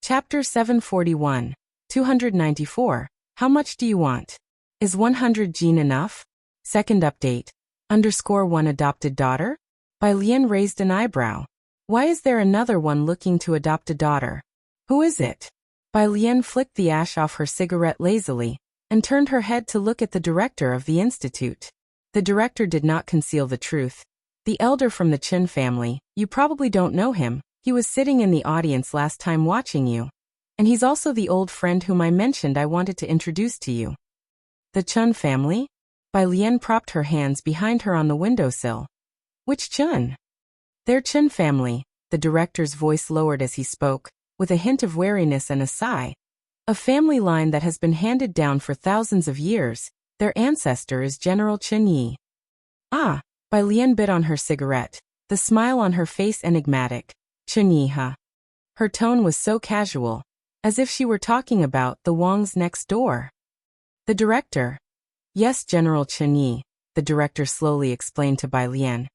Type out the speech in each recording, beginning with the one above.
Chapter 741. 294. How much do you want? Is 100 Jean enough? Second update. _1 adopted daughter? Bai Lian raised an eyebrow. Why is there another one looking to adopt a daughter? Who is it? Bai Lian flicked the ash off her cigarette lazily, and turned her head to look at the director of the institute. The director did not conceal the truth. The elder from the Chen family, you probably don't know him, he was sitting in the audience last time watching you. And he's also the old friend whom I mentioned I wanted to introduce to you. The Chen family? Bai Lian propped her hands behind her on the windowsill. Which Chen? Their Chen family, the director's voice lowered as he spoke, with a hint of wariness and a sigh. A family line that has been handed down for thousands of years. Their ancestor is General Chen Yi. Ah, Bai Lian bit on her cigarette, the smile on her face enigmatic. Chen Yi, huh? Her tone was so casual, as if she were talking about the Wangs next door. The director. Yes, General Chen Yi, the director slowly explained to Bai Lian.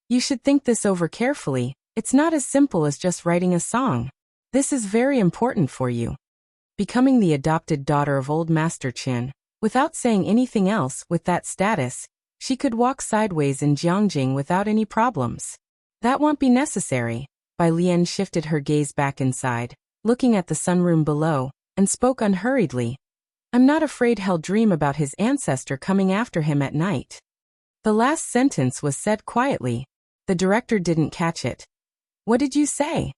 You should think this over carefully, it's not as simple as just writing a song. This is very important for you. Becoming the adopted daughter of old Master Qin, without saying anything else with that status, she could walk sideways in Jiangjing without any problems. That won't be necessary. Bai Lian shifted her gaze back inside, looking at the sunroom below, and spoke unhurriedly. I'm not afraid he'll dream about his ancestor coming after him at night. The last sentence was said quietly. The director didn't catch it. What did you say?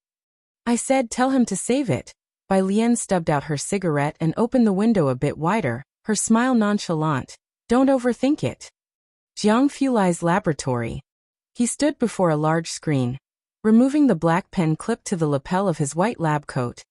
I said tell him to save it. Bai Lian stubbed out her cigarette and opened the window a bit wider, her smile nonchalant. Don't overthink it. Jiang Fulai's laboratory. He stood before a large screen, removing the black pen clipped to the lapel of his white lab coat,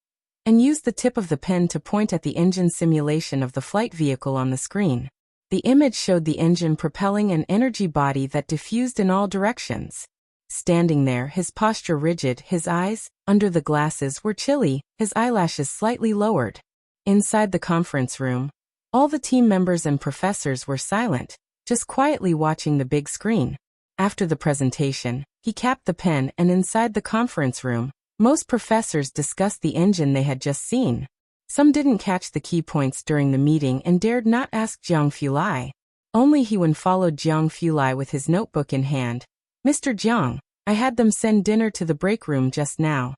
and used the tip of the pen to point at the engine simulation of the flight vehicle on the screen. The image showed the engine propelling an energy body that diffused in all directions. Standing there, his posture rigid, his eyes, under the glasses, were chilly, his eyelashes slightly lowered. Inside the conference room, all the team members and professors were silent, just quietly watching the big screen. After the presentation, he capped the pen and inside the conference room, most professors discussed the engine they had just seen. Some didn't catch the key points during the meeting and dared not ask Jiang Fulai. Only Hewen followed Jiang Fulai with his notebook in hand. Mr. Jiang, I had them send dinner to the break room just now.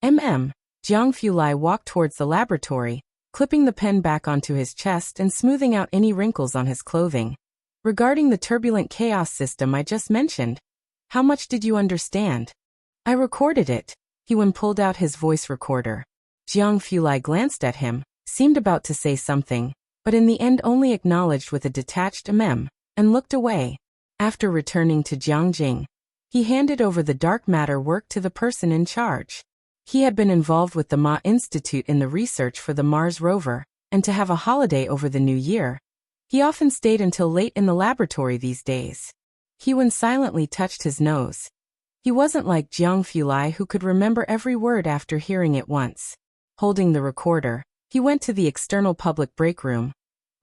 Jiang Fulai walked towards the laboratory, clipping the pen back onto his chest and smoothing out any wrinkles on his clothing. Regarding the turbulent chaos system I just mentioned, how much did you understand? I recorded it. Hewen pulled out his voice recorder. Jiang Fulai glanced at him, seemed about to say something, but in the end only acknowledged with a detached and looked away. After returning to Jiangjing, he handed over the dark matter work to the person in charge. He had been involved with the Ma Institute in the research for the Mars rover, and to have a holiday over the New Year, he often stayed until late in the laboratory these days. Hewen silently touched his nose. He wasn't like Jiang Fulai who could remember every word after hearing it once. Holding the recorder, he went to the external public break room,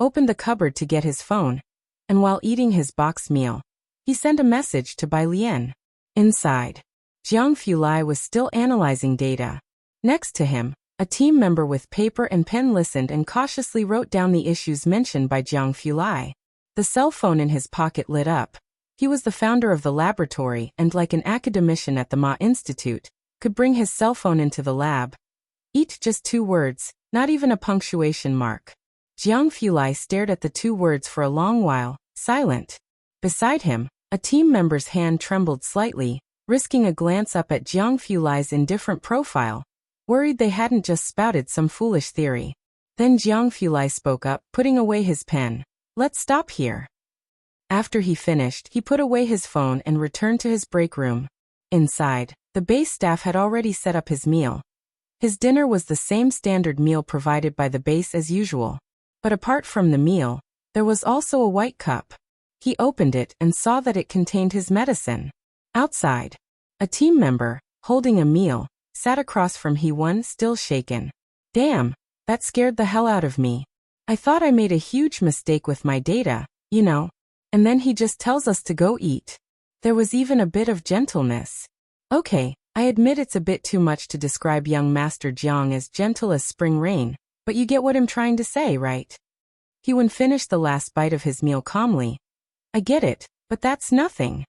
opened the cupboard to get his phone, and while eating his box meal, he sent a message to Bai Lian. Inside, Jiang Fulai was still analyzing data. Next to him, a team member with paper and pen listened and cautiously wrote down the issues mentioned by Jiang Fulai. The cell phone in his pocket lit up. He was the founder of the laboratory and, like an academician at the Ma Institute, could bring his cell phone into the lab. Eat just 2 words, not even a punctuation mark. Jiang Fulai stared at the 2 words for a long while, silent. Beside him, a team member's hand trembled slightly, risking a glance up at Jiang Fulai's indifferent profile, worried they hadn't just spouted some foolish theory. Then Jiang Fulai spoke up, putting away his pen. Let's stop here. After he finished, he put away his phone and returned to his break room. Inside, the base staff had already set up his meal. His dinner was the same standard meal provided by the base as usual. But apart from the meal, there was also a white cup. He opened it and saw that it contained his medicine. Outside, a team member, holding a meal, sat across from Hewen, still shaken. Damn, that scared the hell out of me. I thought I made a huge mistake with my data, you know. And then he just tells us to go eat. There was even a bit of gentleness. Okay, I admit it's a bit too much to describe young Master Jiang as gentle as spring rain, but you get what I'm trying to say, right? He finished the last bite of his meal calmly. I get it, but that's nothing.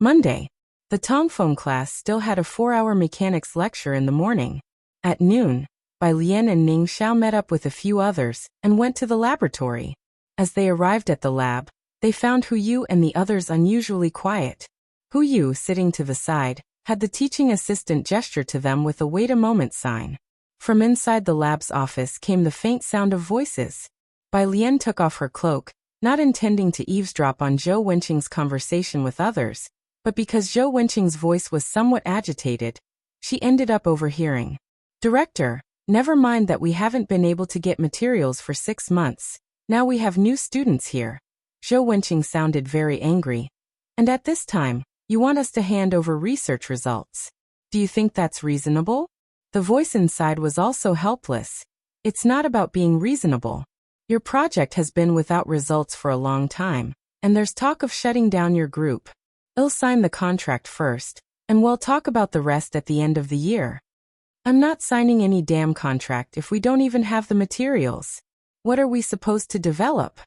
Monday. The Tongfeng class still had a 4-hour mechanics lecture in the morning. At noon, Bai Lian and Ning Xiao met up with a few others and went to the laboratory. As they arrived at the lab, they found Hu Yu and the others unusually quiet. Hu Yu, sitting to the side, had the teaching assistant gesture to them with a wait a moment sign. From inside the lab's office came the faint sound of voices. Bai Lian took off her cloak, not intending to eavesdrop on Zhou Wenqing's conversation with others, but because Zhou Wenqing's voice was somewhat agitated, she ended up overhearing. Director, never mind that we haven't been able to get materials for 6 months. Now we have new students here. Zhou Wenqing sounded very angry. And at this time, you want us to hand over research results. Do you think that's reasonable? The voice inside was also helpless. It's not about being reasonable. Your project has been without results for a long time, and there's talk of shutting down your group. I'll sign the contract first, and we'll talk about the rest at the end of the year. I'm not signing any damn contract if we don't even have the materials. What are we supposed to develop?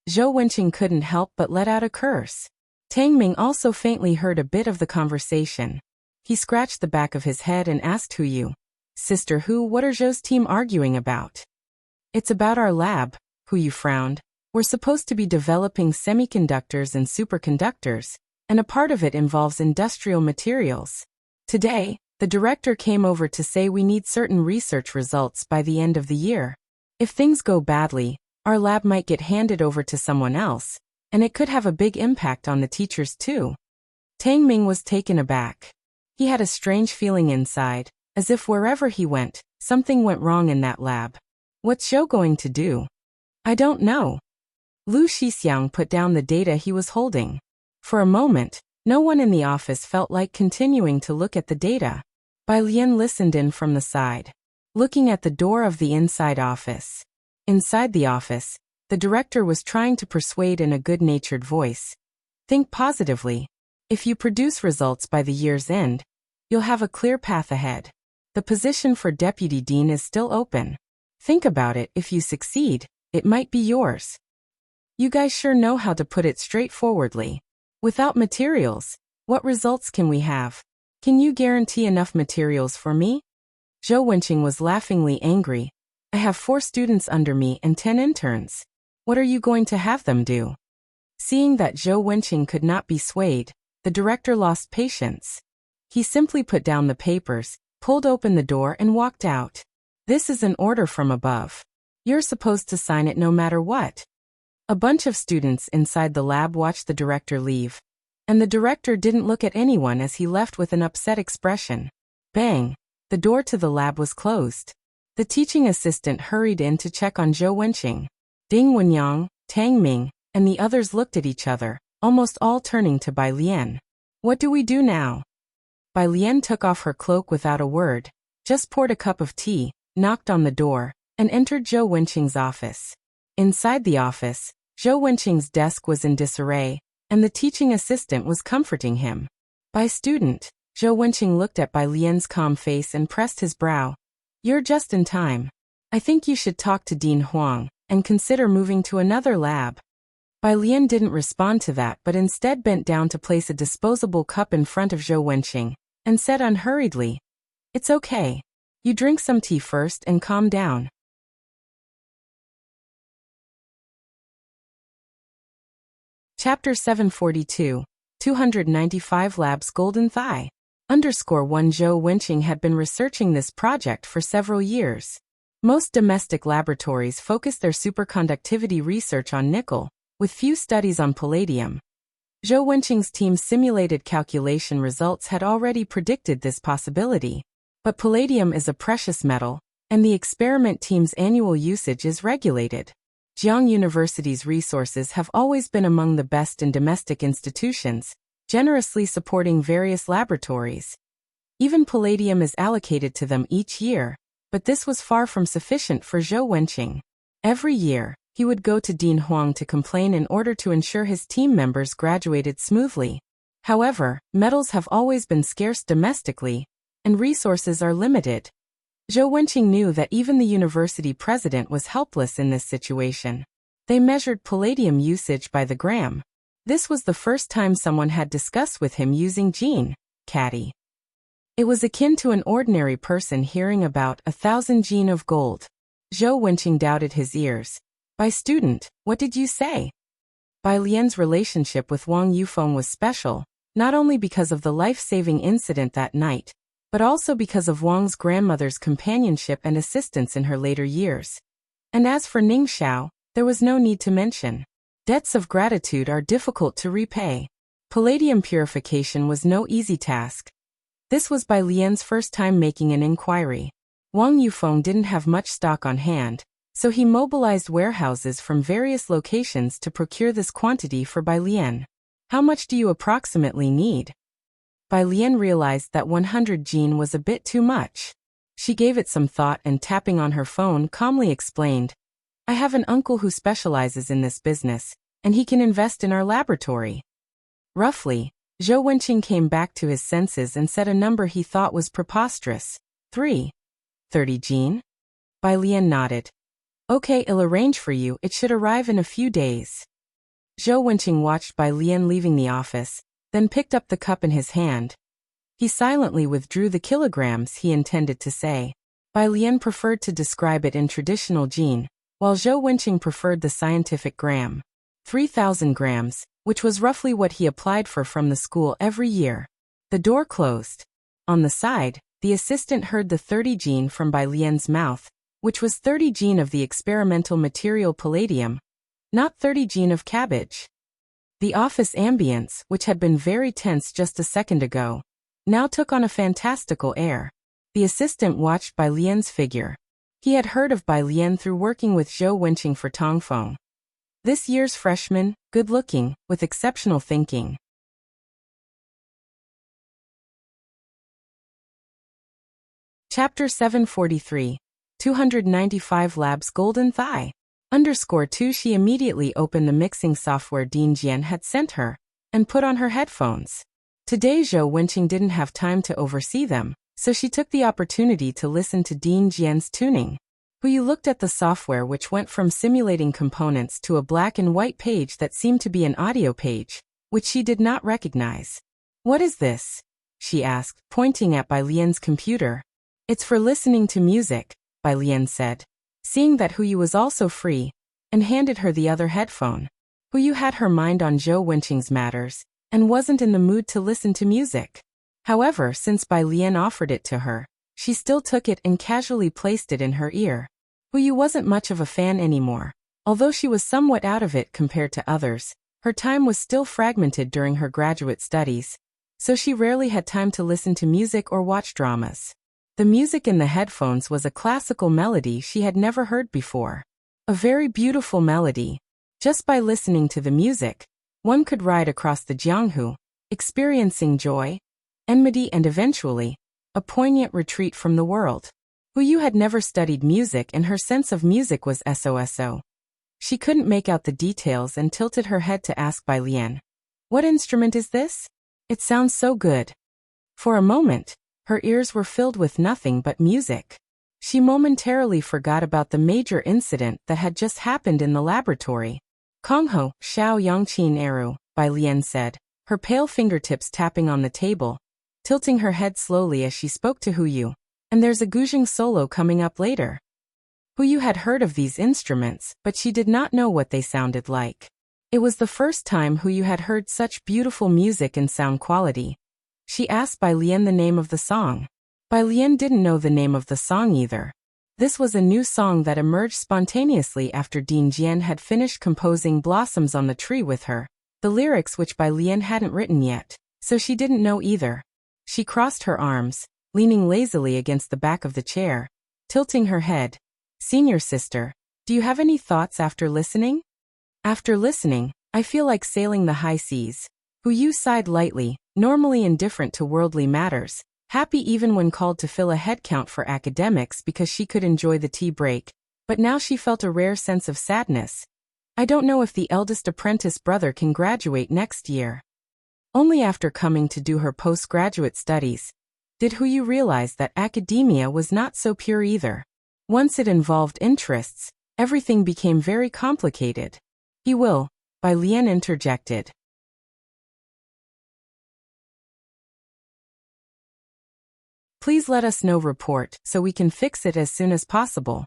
Zhou Wenqing couldn't help but let out a curse. Tang Ming also faintly heard a bit of the conversation. He scratched the back of his head and asked Hu Yu, Sister Hu, what are Zhou's team arguing about? It's about our lab, Hu Yu frowned. We're supposed to be developing semiconductors and superconductors, and a part of it involves industrial materials. Today, the director came over to say we need certain research results by the end of the year. If things go badly, our lab might get handed over to someone else, and it could have a big impact on the teachers too. Tang Ming was taken aback. He had a strange feeling inside, as if wherever he went, something went wrong in that lab. What's Zhou going to do? I don't know. Lu Shixiang put down the data he was holding. For a moment, no one in the office felt like continuing to look at the data. Bai Lian listened in from the side, looking at the door of the inside office. Inside the office, the director was trying to persuade in a good-natured voice. Think positively. If you produce results by the year's end, you'll have a clear path ahead. The position for deputy dean is still open. Think about it. If you succeed, it might be yours. You guys sure know how to put it straightforwardly. Without materials, what results can we have? Can you guarantee enough materials for me? Zhou Wenqing was laughingly angry. I have 4 students under me and 10 interns. What are you going to have them do? Seeing that Zhou Wenqing could not be swayed, the director lost patience. He simply put down the papers, pulled open the door and walked out. This is an order from above. You're supposed to sign it no matter what. A bunch of students inside the lab watched the director leave, and the director didn't look at anyone as he left with an upset expression. Bang! The door to the lab was closed. The teaching assistant hurried in to check on Zhou Wenqing. Ding Wenyang, Tang Ming, and the others looked at each other, almost all turning to Bai Lian. What do we do now? Bai Lian took off her cloak without a word, just poured a cup of tea, knocked on the door, and entered Zhou Wenqing's office. Inside the office, Zhou Wenqing's desk was in disarray, and the teaching assistant was comforting him. By student, Zhou Wenqing looked at Bai Lian's calm face and pressed his brow. You're just in time. I think you should talk to Dean Huang, and consider moving to another lab. Bai Lian didn't respond to that but instead bent down to place a disposable cup in front of Zhou Wenqing, and said unhurriedly, It's okay. You drink some tea first and calm down. Chapter 742, 295 Labs Golden Thigh. _1 Zhou Wenqing had been researching this project for several years. Most domestic laboratories focus their superconductivity research on nickel, with few studies on palladium. Zhou Wenqing's team's simulated calculation results had already predicted this possibility. But palladium is a precious metal, and the experiment team's annual usage is regulated. Jiang University's resources have always been among the best in domestic institutions, generously supporting various laboratories. Even palladium is allocated to them each year, but this was far from sufficient for Zhou Wenqing. Every year, he would go to Dean Huang to complain in order to ensure his team members graduated smoothly. However, metals have always been scarce domestically, and resources are limited. Zhou Wenqing knew that even the university president was helpless in this situation. They measured palladium usage by the gram. This was the first time someone had discussed with him using Jin, caddy. It was akin to an ordinary person hearing about 1,000 Jin of gold. Zhou Wenqing doubted his ears. By student, what did you say? Bai Lian's relationship with Wang Yufeng was special, not only because of the life-saving incident that night, but also because of Wang's grandmother's companionship and assistance in her later years. And as for Ning Xiao, there was no need to mention. Debts of gratitude are difficult to repay. Palladium purification was no easy task. This was Bai Lian's first time making an inquiry. Wang Yufeng didn't have much stock on hand, so he mobilized warehouses from various locations to procure this quantity for Bai Lian. How much do you approximately need? Bai Lian realized that 100 Jin was a bit too much. She gave it some thought and tapping on her phone calmly explained, I have an uncle who specializes in this business, and he can invest in our laboratory. Roughly, Zhou Wenqing came back to his senses and said a number he thought was preposterous. 30 Jin? Bai Lian nodded. Okay, I'll arrange for you, it should arrive in a few days. Zhou Wenqing watched Bai Lian leaving the office, then picked up the cup in his hand. He silently withdrew the kilograms he intended to say. Bai Lian preferred to describe it in traditional Jin, while Zhou Wenqing preferred the scientific gram. 3,000 grams, which was roughly what he applied for from the school every year. The door closed. On the side, the assistant heard the 30 Jin from Bai Lian's mouth, which was 30 Jin of the experimental material palladium, not 30 Jin of cabbage. The office ambience, which had been very tense just a second ago, now took on a fantastical air. The assistant watched Bai Lian's figure. He had heard of Bai Lian through working with Zhou Wenqing for Tongfeng. This year's freshman, good-looking, with exceptional thinking. Chapter 743. 295 Labs Golden Thigh. _2 She immediately opened the mixing software Dean Jian had sent her, and put on her headphones. Today Zhou Wenqing didn't have time to oversee them, so she took the opportunity to listen to Dean Jian's tuning. Huyu looked at the software which went from simulating components to a black and white page that seemed to be an audio page, which she did not recognize. What is this? She asked, pointing at Bai Lian's computer. It's for listening to music, Bai Lian said, seeing that Huyu was also free, and handed her the other headphone. Huyu had her mind on Zhou Wenqing's matters, and wasn't in the mood to listen to music. However, since Bai Lian offered it to her, she still took it and casually placed it in her ear. Huyu wasn't much of a fan anymore. Although she was somewhat out of it compared to others, her time was still fragmented during her graduate studies, so she rarely had time to listen to music or watch dramas. The music in the headphones was a classical melody she had never heard before. A very beautiful melody. Just by listening to the music, one could ride across the Jianghu, experiencing joy, enmity and eventually, a poignant retreat from the world. Huyu had never studied music and her sense of music was so. She couldn't make out the details and tilted her head to ask Bai Lian, "What instrument is this? It sounds so good." For a moment, her ears were filled with nothing but music. She momentarily forgot about the major incident that had just happened in the laboratory. "Kongho, Xiao Yangqin Eru," Bai Lian said, her pale fingertips tapping on the table, tilting her head slowly as she spoke to Huyu. "And there's a guzheng solo coming up later." Huyu had heard of these instruments, but she did not know what they sounded like. It was the first time Huyu had heard such beautiful music and sound quality. She asked Bai Lian the name of the song. Bai Lian didn't know the name of the song either. This was a new song that emerged spontaneously after Dean Jian had finished composing Blossoms on the Tree with her, the lyrics which Bai Lian hadn't written yet, so she didn't know either. She crossed her arms, leaning lazily against the back of the chair, tilting her head. "Senior sister, do you have any thoughts after listening?" "After listening, I feel like sailing the high seas." Huyu sighed lightly, normally indifferent to worldly matters, happy even when called to fill a headcount for academics because she could enjoy the tea break, but now she felt a rare sense of sadness. "I don't know if the eldest apprentice brother can graduate next year." Only after coming to do her postgraduate studies did Huyu realize that academia was not so pure either. Once it involved interests, everything became very complicated. He will, Bai Lian interjected. Please let us know report so we can fix it as soon as possible.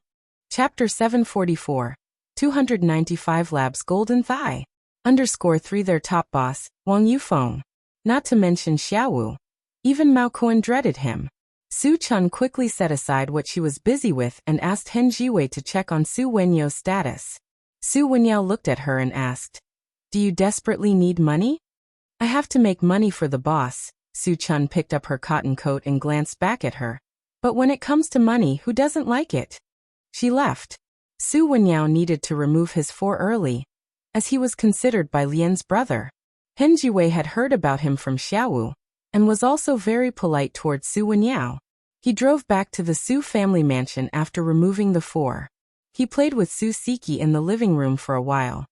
Chapter 744. 295 Labs Golden Thigh. _3 Their top boss, Wang Yufeng. Not to mention Xiaowu. Even Mao Kuan dreaded him. Su Chun quickly set aside what she was busy with and asked Hen Jiwei to check on Su Wenyao's status. Su Wenyao looked at her and asked, "Do you desperately need money?" "I have to make money for the boss." Su Chun picked up her cotton coat and glanced back at her. "But when it comes to money, who doesn't like it?" She left. Su Wenyao needed to remove his four early, as he was considered Bai Lian's brother. Hen Jiwei had heard about him from Xiaowu, and was also very polite towards Su Wenyao. He drove back to the Su family mansion after removing the four. He played with Su Siki in the living room for a while.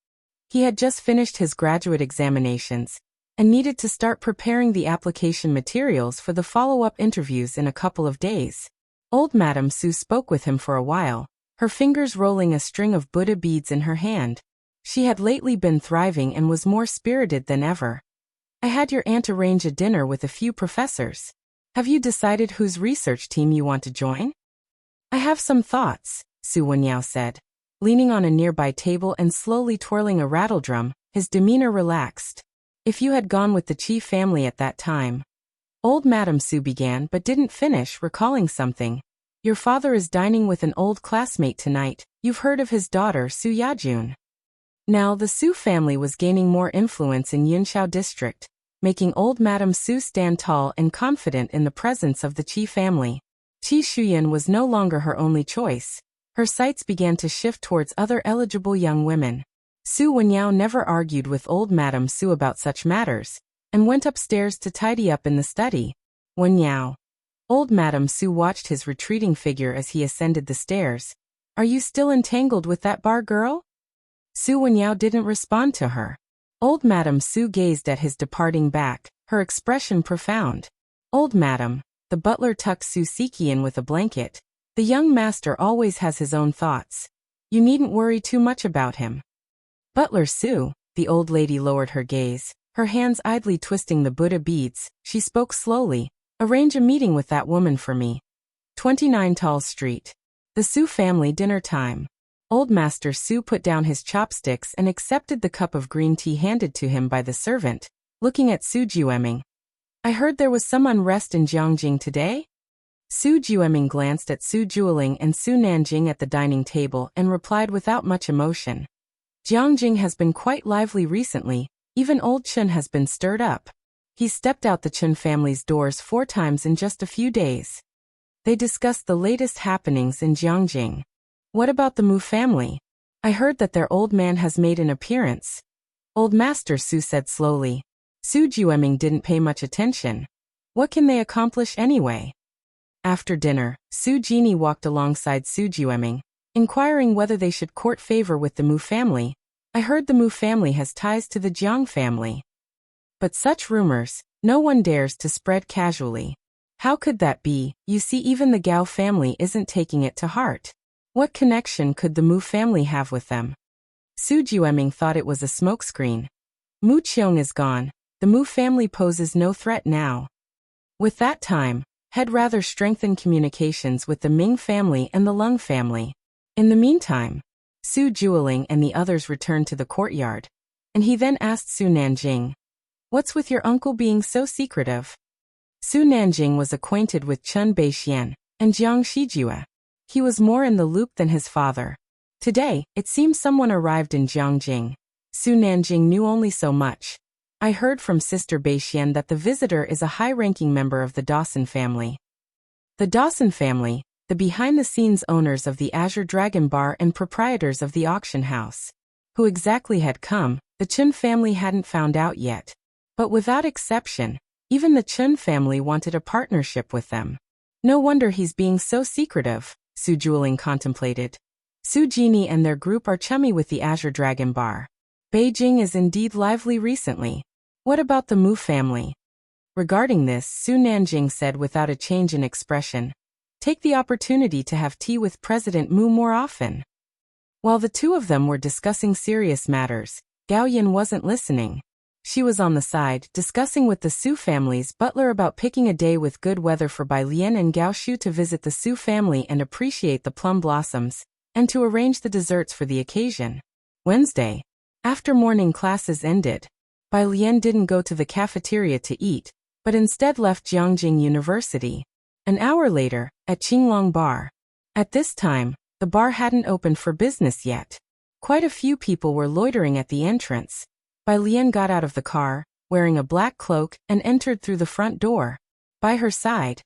He had just finished his graduate examinations, and needed to start preparing the application materials for the follow-up interviews in a couple of days. Old Madame Su spoke with him for a while, her fingers rolling a string of Buddha beads in her hand. She had lately been thriving and was more spirited than ever. "I had your aunt arrange a dinner with a few professors. Have you decided whose research team you want to join?" "I have some thoughts," Su Wenyao said. Leaning on a nearby table and slowly twirling a rattledrum, his demeanor relaxed. "If you had gone with the Qi family at that time." Old Madame Su began but didn't finish, recalling something. "Your father is dining with an old classmate tonight. You've heard of his daughter Su Yajun." Now the Su family was gaining more influence in Yunshao district, making old Madame Su stand tall and confident in the presence of the Qi family. Qi Shuyan was no longer her only choice. Her sights began to shift towards other eligible young women. Su Wenyao never argued with old Madame Su about such matters, and went upstairs to tidy up in the study. "Wenyao." Old Madame Su watched his retreating figure as he ascended the stairs. "Are you still entangled with that bar girl?" Su Wenyao didn't respond to her. Old Madame Su gazed at his departing back, her expression profound. "Old Madame." The butler tucked Su Siki in with a blanket. "The young master always has his own thoughts. You needn't worry too much about him." "Butler Su." The old lady lowered her gaze, her hands idly twisting the Buddha beads. She spoke slowly. "Arrange a meeting with that woman for me. 29 Tall Street. The Su family dinner time." Old Master Su put down his chopsticks and accepted the cup of green tea handed to him by the servant, looking at Su Jueming. "I heard there was some unrest in Jiangjing today?" Su Jueming glanced at Su Jueling and Su Nanjing at the dining table and replied without much emotion. "Jiangjing has been quite lively recently, even old Chen has been stirred up. He stepped out the Chen family's doors 4 times in just a few days." They discussed the latest happenings in Jiangjing. "What about the Mu family? I heard that their old man has made an appearance." Old Master Su said slowly. Su Jueming didn't pay much attention. What can they accomplish anyway? After dinner, Su Jini walked alongside Su Jueming, inquiring whether they should court favor with the Mu family. "I heard the Mu family has ties to the Jiang family. But such rumors, no one dares to spread casually. How could that be? You see, even the Gao family isn't taking it to heart. What connection could the Mu family have with them?" Su Jueming thought it was a smokescreen. "Mu Qiong is gone. The Mu family poses no threat now. With that time, had rather strengthen communications with the Ming family and the Lung family. In the meantime, Su Jueling and the others returned to the courtyard, and he then asked Su Nanjing, "What's with your uncle being so secretive?" Su Nanjing was acquainted with Chen Beixian and Jiang Shijue. He was more in the loop than his father. Today, it seems someone arrived in Jiangjing. Su Nanjing knew only so much. "I heard from Sister Beixian that the visitor is a high-ranking member of the Dawson family." The Dawson family, the behind-the-scenes owners of the Azure Dragon Bar and proprietors of the auction house. Who exactly had come, the Chen family hadn't found out yet. But without exception, even the Chen family wanted a partnership with them. No wonder he's being so secretive, Su Jueling contemplated. Su Jini and their group are chummy with the Azure Dragon Bar. Beijing is indeed lively recently. What about the Mu family? Regarding this, Su Nanjing said without a change in expression, take the opportunity to have tea with President Mu more often. While the two of them were discussing serious matters, Gao Yin wasn't listening. She was on the side, discussing with the Su family's butler about picking a day with good weather for Bai Lian and Gao Shu to visit the Su family and appreciate the plum blossoms, and to arrange the desserts for the occasion. Wednesday, after morning classes ended, Bai Lian didn't go to the cafeteria to eat, but instead left Jiangjing University. An hour later, at Qinglong Bar. At this time, the bar hadn't opened for business yet. Quite a few people were loitering at the entrance. Bai Lian got out of the car, wearing a black cloak, and entered through the front door. By her side,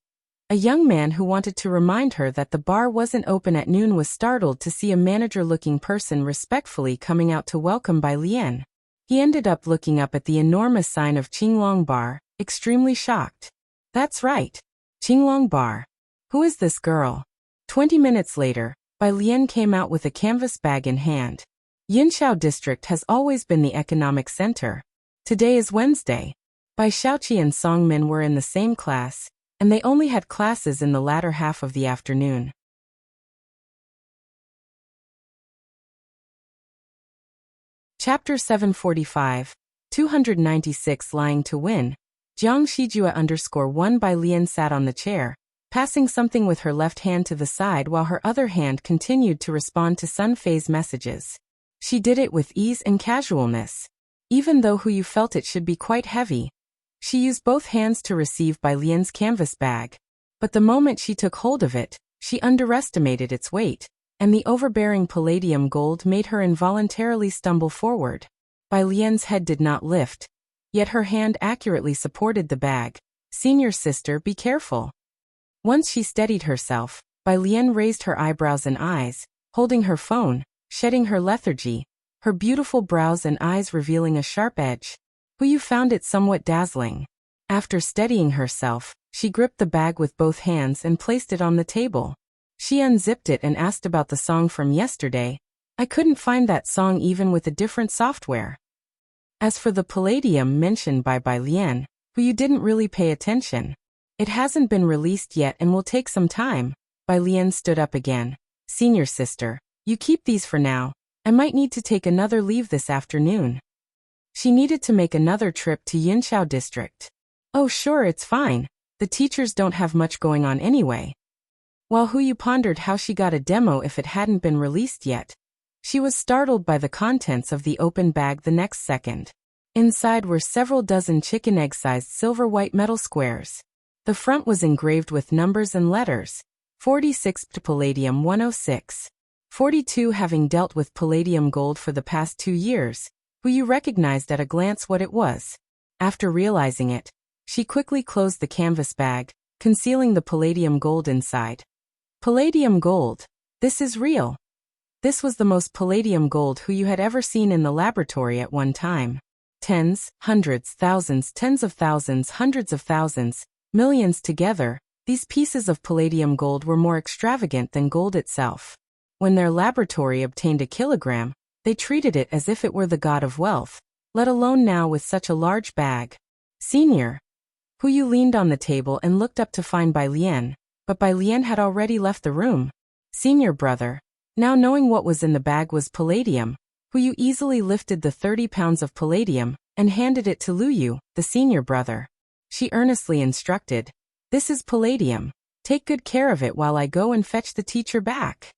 a young man who wanted to remind her that the bar wasn't open at noon was startled to see a manager-looking person respectfully coming out to welcome Bai Lian. He ended up looking up at the enormous sign of Qinglong Bar, extremely shocked. That's right. Qinglong Bar. Who is this girl? 20 minutes later, Bai Lian came out with a canvas bag in hand. Yinxiao district has always been the economic center. Today is Wednesday. Bai Xiaoqi and Song Min were in the same class, and they only had classes in the latter half of the afternoon. Chapter 745, 296 Lying to Win. Jiang Shijua _1 Bai Lian sat on the chair, passing something with her left hand to the side while her other hand continued to respond to Sun Fei's messages. She did it with ease and casualness. Even though Huyu felt it should be quite heavy, she used both hands to receive Bai Lian's canvas bag. But the moment she took hold of it, she underestimated its weight, and the overbearing palladium gold made her involuntarily stumble forward. Bai Lian's head did not lift, yet her hand accurately supported the bag. Senior sister, be careful. Once she steadied herself, Bai Lian raised her eyebrows and eyes, holding her phone, shedding her lethargy, her beautiful brows and eyes revealing a sharp edge. Huyu found it somewhat dazzling. After steadying herself, she gripped the bag with both hands and placed it on the table. She unzipped it and asked about the song from yesterday. I couldn't find that song even with a different software. As for the palladium mentioned by Bai Lian, Huyu didn't really pay attention. It hasn't been released yet and will take some time. Bai Lian stood up again. Senior sister, you keep these for now. I might need to take another leave this afternoon. She needed to make another trip to Yinxiao district. Oh sure, it's fine. The teachers don't have much going on anyway. While Huyu pondered how she got a demo if it hadn't been released yet, she was startled by the contents of the open bag the next second. Inside were several dozen chicken egg-sized silver-white metal squares. The front was engraved with numbers and letters. 46 to Palladium 106. 42 having dealt with palladium gold for the past 2 years, Huyu recognized at a glance what it was. After realizing it, she quickly closed the canvas bag, concealing the palladium gold inside. Palladium gold. This is real. This was the most palladium gold Huyu had ever seen in the laboratory at one time. Tens, hundreds, thousands, tens of thousands, hundreds of thousands, millions together, these pieces of palladium gold were more extravagant than gold itself. When their laboratory obtained a kilogram, they treated it as if it were the god of wealth, let alone now with such a large bag. Senior. Huyu leaned on the table and looked up to find Bai Lian, but Bai Lian had already left the room. Senior brother. Now knowing what was in the bag was palladium, Huyu easily lifted the 30 pounds of palladium and handed it to Luyu, the senior brother. She earnestly instructed, this is palladium. Take good care of it while I go and fetch the teacher back.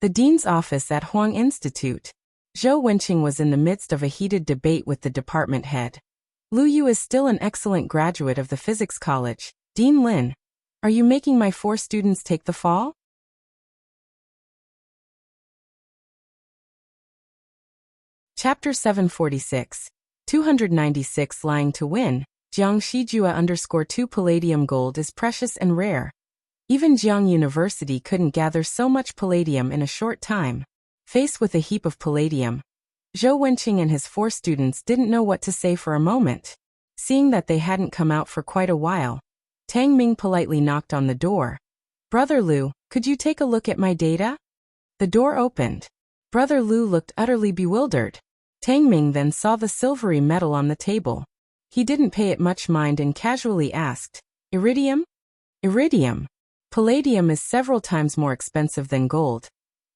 The dean's office at Huang Institute. Zhou Wenqing was in the midst of a heated debate with the department head. Luyu is still an excellent graduate of the physics college. Dean Lin, are you making my 4 students take the fall? Chapter 746, 296 Lying to Win. Jiang Shijua _2 Palladium gold is precious and rare. Even Jiang University couldn't gather so much palladium in a short time. Faced with a heap of palladium, Zhou Wenqing and his 4 students didn't know what to say for a moment. Seeing that they hadn't come out for quite a while, Tang Ming politely knocked on the door. Brother Lu, could you take a look at my data? The door opened. Brother Lu looked utterly bewildered. Tang Ming then saw the silvery metal on the table. He didn't pay it much mind and casually asked, "Iridium?" "Iridium. Palladium is several times more expensive than gold.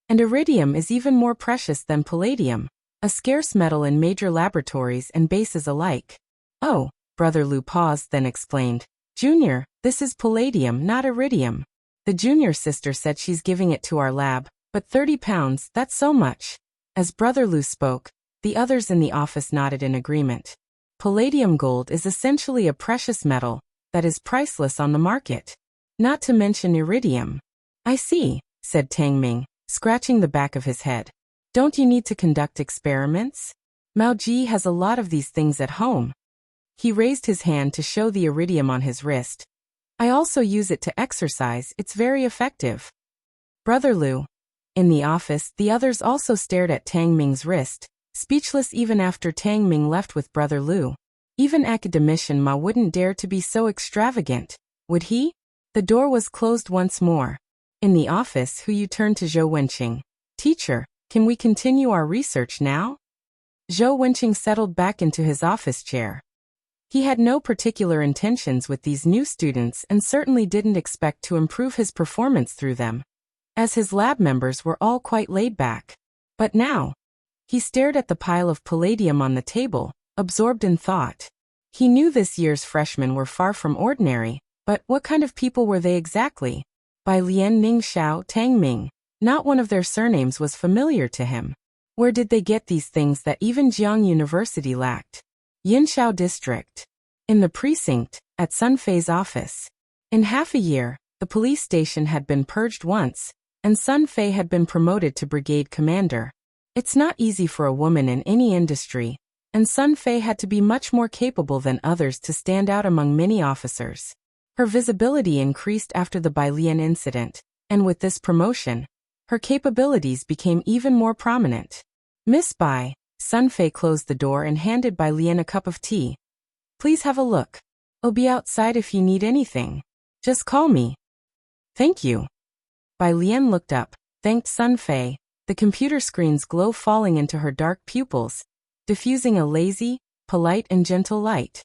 And iridium is even more precious than palladium, a scarce metal in major laboratories and bases alike." "Oh," Brother Lou paused then explained, "Junior, this is palladium, not iridium. The junior sister said she's giving it to our lab, but £30, that's so much." As Brother Lou spoke, the others in the office nodded in agreement. Palladium gold is essentially a precious metal that is priceless on the market. Not to mention iridium. "I see," said Tang Ming, scratching the back of his head. "Don't you need to conduct experiments? Mao Ji has a lot of these things at home." He raised his hand to show the iridium on his wrist. "I also use it to exercise, it's very effective." Brother Lou. In the office, the others also stared at Tang Ming's wrist, speechless even after Tang Ming left with Brother Lou. Even academician Ma wouldn't dare to be so extravagant, would he? The door was closed once more. In the office, Hu Yu turned to Zhou Wenqing. "Teacher, can we continue our research now?" Zhou Wenqing settled back into his office chair. He had no particular intentions with these new students and certainly didn't expect to improve his performance through them, as his lab members were all quite laid back. But now, he stared at the pile of palladium on the table, absorbed in thought. He knew this year's freshmen were far from ordinary, but what kind of people were they exactly? By Lian Ning Xiao Tang Ming. Not one of their surnames was familiar to him. Where did they get these things that even Jiang University lacked? Yinshao District. In the precinct, at Sun Fei's office. In half a year, the police station had been purged once, and Sun Fei had been promoted to brigade commander. It's not easy for a woman in any industry, and Sun Fei had to be much more capable than others to stand out among many officers. Her visibility increased after the Bai Lian incident, and with this promotion, her capabilities became even more prominent. "Miss Bai," Sun Fei closed the door and handed Bai Lian a cup of tea. "Please have a look. I'll be outside if you need anything. Just call me." "Thank you." Bai Lian looked up, thanked Sun Fei, the computer screen's glow falling into her dark pupils, diffusing a lazy, polite and gentle light.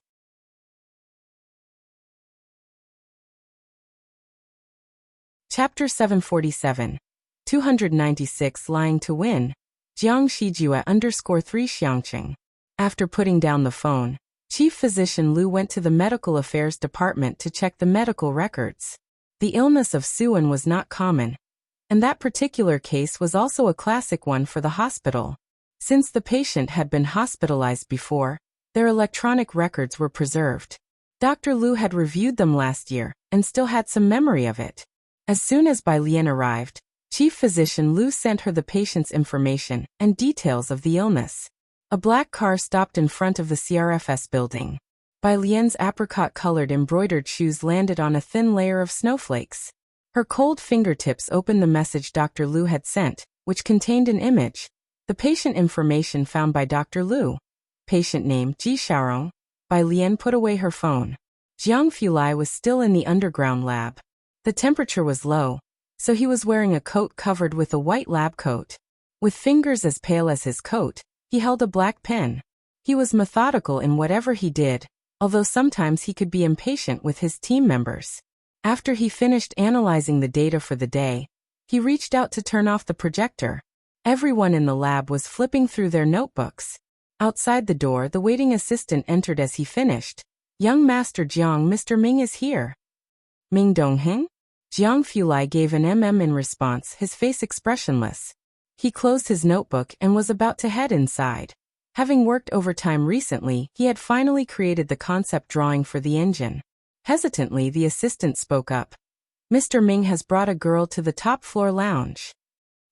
Chapter 747. 296 Lying to Win. Jiang Shijue _3 Xiangqing. After putting down the phone, Chief Physician Lu went to the Medical Affairs Department to check the medical records. The illness of Suan was not common, and that particular case was also a classic one for the hospital. Since the patient had been hospitalized before, their electronic records were preserved. Dr. Lu had reviewed them last year and still had some memory of it. As soon as Bai Lian arrived, Chief Physician Lu sent her the patient's information and details of the illness. A black car stopped in front of the CRFS building. Bai Lian's apricot-colored embroidered shoes landed on a thin layer of snowflakes. Her cold fingertips opened the message Dr. Lu had sent, which contained an image. The patient information found by Dr. Lu. Patient name Ji Xiaorong. Bai Lian put away her phone. Jiang Fulai was still in the underground lab. The temperature was low, so he was wearing a coat covered with a white lab coat. With fingers as pale as his coat, he held a black pen. He was methodical in whatever he did, although sometimes he could be impatient with his team members. After he finished analyzing the data for the day, he reached out to turn off the projector. Everyone in the lab was flipping through their notebooks. Outside the door, the waiting assistant entered as he finished. "Young Master Jiang, Mr. Ming is here." "Ming Dongheng?" Jiang Fulai gave an in response, his face expressionless. He closed his notebook and was about to head inside. Having worked overtime recently, he had finally created the concept drawing for the engine. Hesitantly, the assistant spoke up. "Mr. Ming has brought a girl to the top-floor lounge."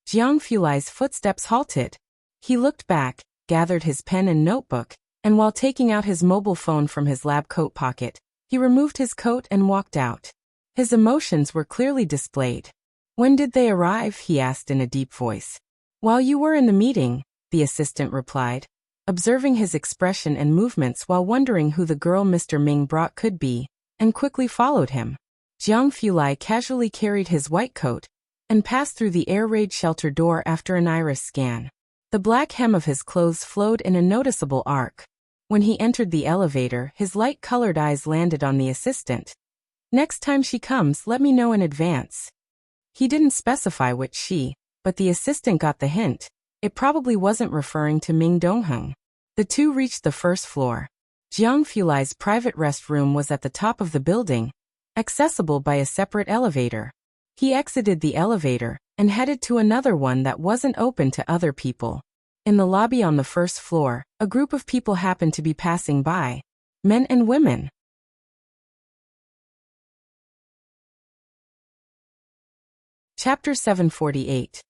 Jiang Fulai's footsteps halted. He looked back, gathered his pen and notebook, and while taking out his mobile phone from his lab coat pocket, he removed his coat and walked out. His emotions were clearly displayed. "When did they arrive?" he asked in a deep voice. "While you were in the meeting," the assistant replied, observing his expression and movements while wondering who the girl Mr. Ming brought could be, and quickly followed him. Jiang Fulai casually carried his white coat and passed through the air raid shelter door after an iris scan. The black hem of his clothes flowed in a noticeable arc. When he entered the elevator, his light-colored eyes landed on the assistant. "Next time she comes, let me know in advance." He didn't specify which she, but the assistant got the hint. It probably wasn't referring to Ming Dongheng. The two reached the first floor. Jiang Fulai's private restroom was at the top of the building, accessible by a separate elevator. He exited the elevator and headed to another one that wasn't open to other people. In the lobby on the first floor, a group of people happened to be passing by. Men and women. Chapter 748.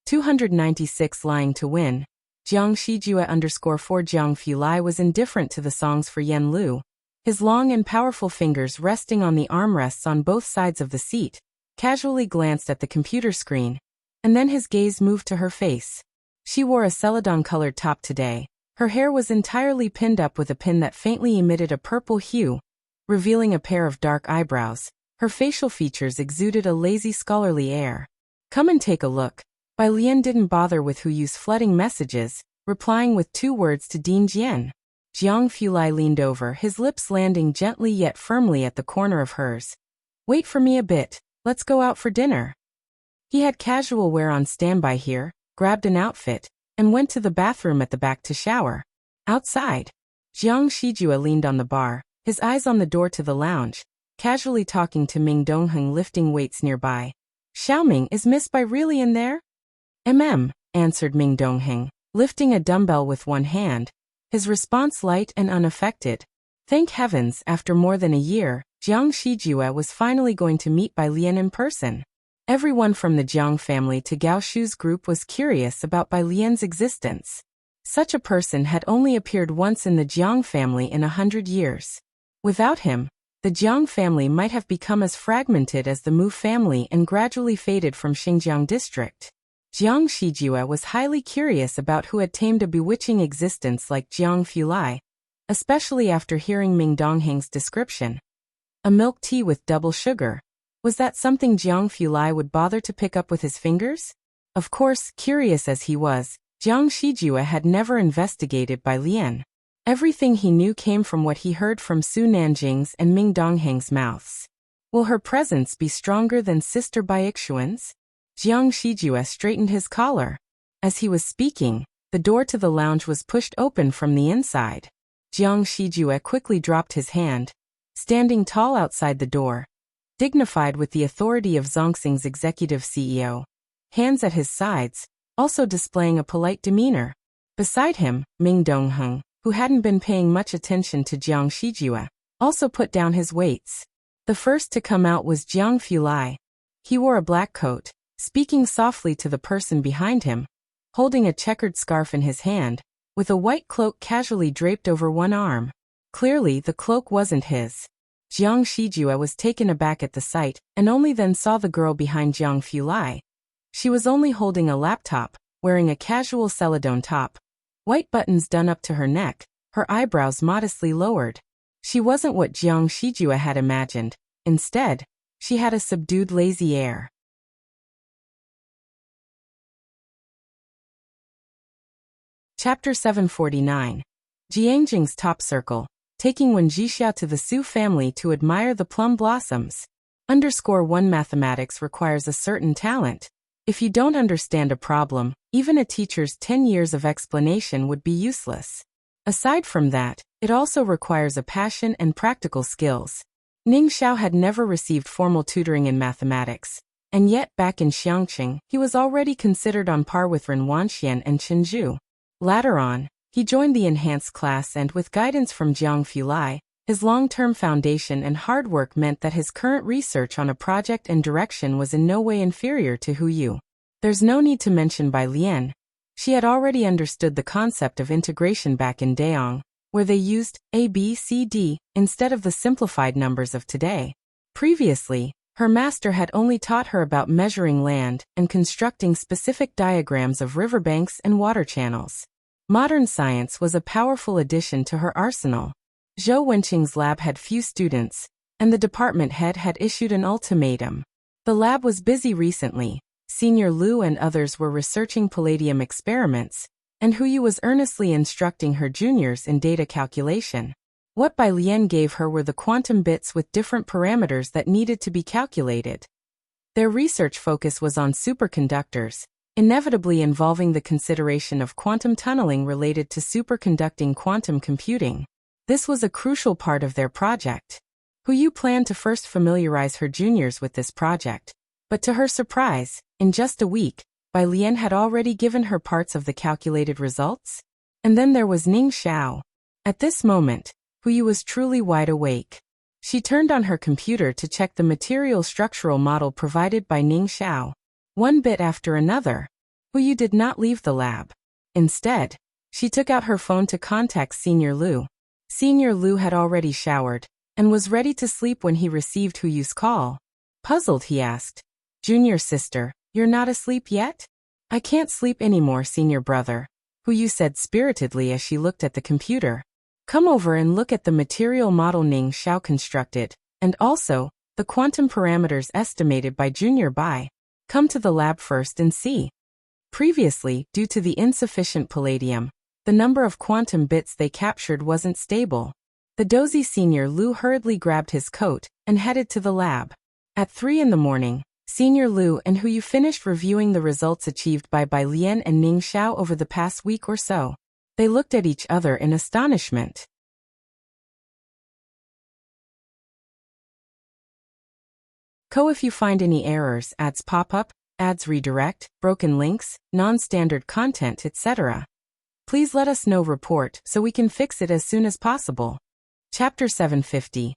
296 Lying to Win. Jiang Shijue _4 Jiang Fulai was indifferent to the songs for Yen Lu. His long and powerful fingers resting on the armrests on both sides of the seat, casually glanced at the computer screen, and then his gaze moved to her face. She wore a celadon-colored top today. Her hair was entirely pinned up with a pin that faintly emitted a purple hue, revealing a pair of dark eyebrows. Her facial features exuded a lazy scholarly air. "Come and take a look." Bai Lian didn't bother with Hu Yu's flooding messages, replying with 2 words to Dean Jian. Jiang Fulai leaned over, his lips landing gently yet firmly at the corner of hers. "Wait for me a bit, let's go out for dinner." He had casual wear on standby here, grabbed an outfit, and went to the bathroom at the back to shower. Outside, Jiang Shijue leaned on the bar, his eyes on the door to the lounge, casually talking to Ming Dongheng lifting weights nearby. "Xiaoming, is Miss Bai really in there?" Answered Ming Dongheng, lifting a dumbbell with one hand, his response light and unaffected. Thank heavens, after more than a year, Jiang Shijue was finally going to meet Bai Lian in person. Everyone from the Jiang family to Gao Shu's group was curious about Bai Lian's existence. Such a person had only appeared once in the Jiang family in 100 years. Without him, the Jiang family might have become as fragmented as the Mu family and gradually faded from Xinjiang district. Jiang Shijue was highly curious about who had tamed a bewitching existence like Jiang Fulai, especially after hearing Ming Dongheng's description. A milk tea with double sugar. Was that something Jiang Fulai would bother to pick up with his fingers? Of course, curious as he was, Jiang Shijue had never investigated Bai Lian. Everything he knew came from what he heard from Su Nanjing's and Ming Dongheng's mouths. Will her presence be stronger than Sister Baixuan's? Jiang Shijue straightened his collar. As he was speaking, the door to the lounge was pushed open from the inside. Jiang Shijue quickly dropped his hand, standing tall outside the door, dignified with the authority of Zongxing's executive CEO. Hands at his sides, also displaying a polite demeanor. Beside him, Ming Dongheng, who hadn't been paying much attention to Jiang Shijue, also put down his weights. The first to come out was Jiang Fulai. He wore a black coat, speaking softly to the person behind him, holding a checkered scarf in his hand, with a white cloak casually draped over one arm. Clearly, the cloak wasn't his. Jiang Shijue was taken aback at the sight, and only then saw the girl behind Jiang Fulai. She was only holding a laptop, wearing a casual celadon top, white buttons done up to her neck, her eyebrows modestly lowered. She wasn't what Jiang Shijue had imagined. Instead, she had a subdued lazy air. Chapter 749. Jiangjing's Top Circle. Taking Wen Jixia to the Su family to admire the plum blossoms. _1 Mathematics requires a certain talent. If you don't understand a problem, even a teacher's 10 years of explanation would be useless. Aside from that, it also requires a passion and practical skills. Ning Xiao had never received formal tutoring in mathematics, and yet back in Xiangqing, he was already considered on par with Ren Wanxian and Chen Zhu. Later on, he joined the enhanced class and with guidance from Jiang Fulai, his long-term foundation and hard work meant that his current research on a project and direction was in no way inferior to Hu Yu. There's no need to mention Bai Lian. She had already understood the concept of integration back in Daong, where they used A, B, C, D instead of the simplified numbers of today. Previously, her master had only taught her about measuring land and constructing specific diagrams of riverbanks and water channels. Modern science was a powerful addition to her arsenal. Zhou Wenqing's lab had few students, and the department head had issued an ultimatum. The lab was busy recently. Senior Liu and others were researching palladium experiments, and Hu Yu was earnestly instructing her juniors in data calculation. What Bai Lian gave her were the quantum bits with different parameters that needed to be calculated. Their research focus was on superconductors, inevitably involving the consideration of quantum tunneling related to superconducting quantum computing. This was a crucial part of their project. Hu Yu planned to first familiarize her juniors with this project, but to her surprise, in just a week, Bai Lian had already given her parts of the calculated results. And then there was Ning Xiao. At this moment, Hu Yu was truly wide awake. She turned on her computer to check the material structural model provided by Ning Xiao. One bit after another, Hu Yu did not leave the lab. Instead, she took out her phone to contact Senior Liu. Senior Liu had already showered and was ready to sleep when he received Hu Yu's call. Puzzled, he asked, "Junior sister, you're not asleep yet?" "I can't sleep anymore, senior brother," Hu Yu said spiritedly as she looked at the computer. "Come over and look at the material model Ning Xiao constructed, and also the quantum parameters estimated by Junior Bai. Come to the lab first and see." Previously, due to the insufficient palladium, the number of quantum bits they captured wasn't stable. The dozy Senior Liu hurriedly grabbed his coat and headed to the lab. At 3 in the morning, Senior Liu and Hu Yu finished reviewing the results achieved by Bai Lian and Ning Xiao over the past week or so. They looked at each other in astonishment. If you find any errors, ads pop up, ads redirect, broken links, non-standard content, etc., please let us know. Report so we can fix it as soon as possible. Chapter 750.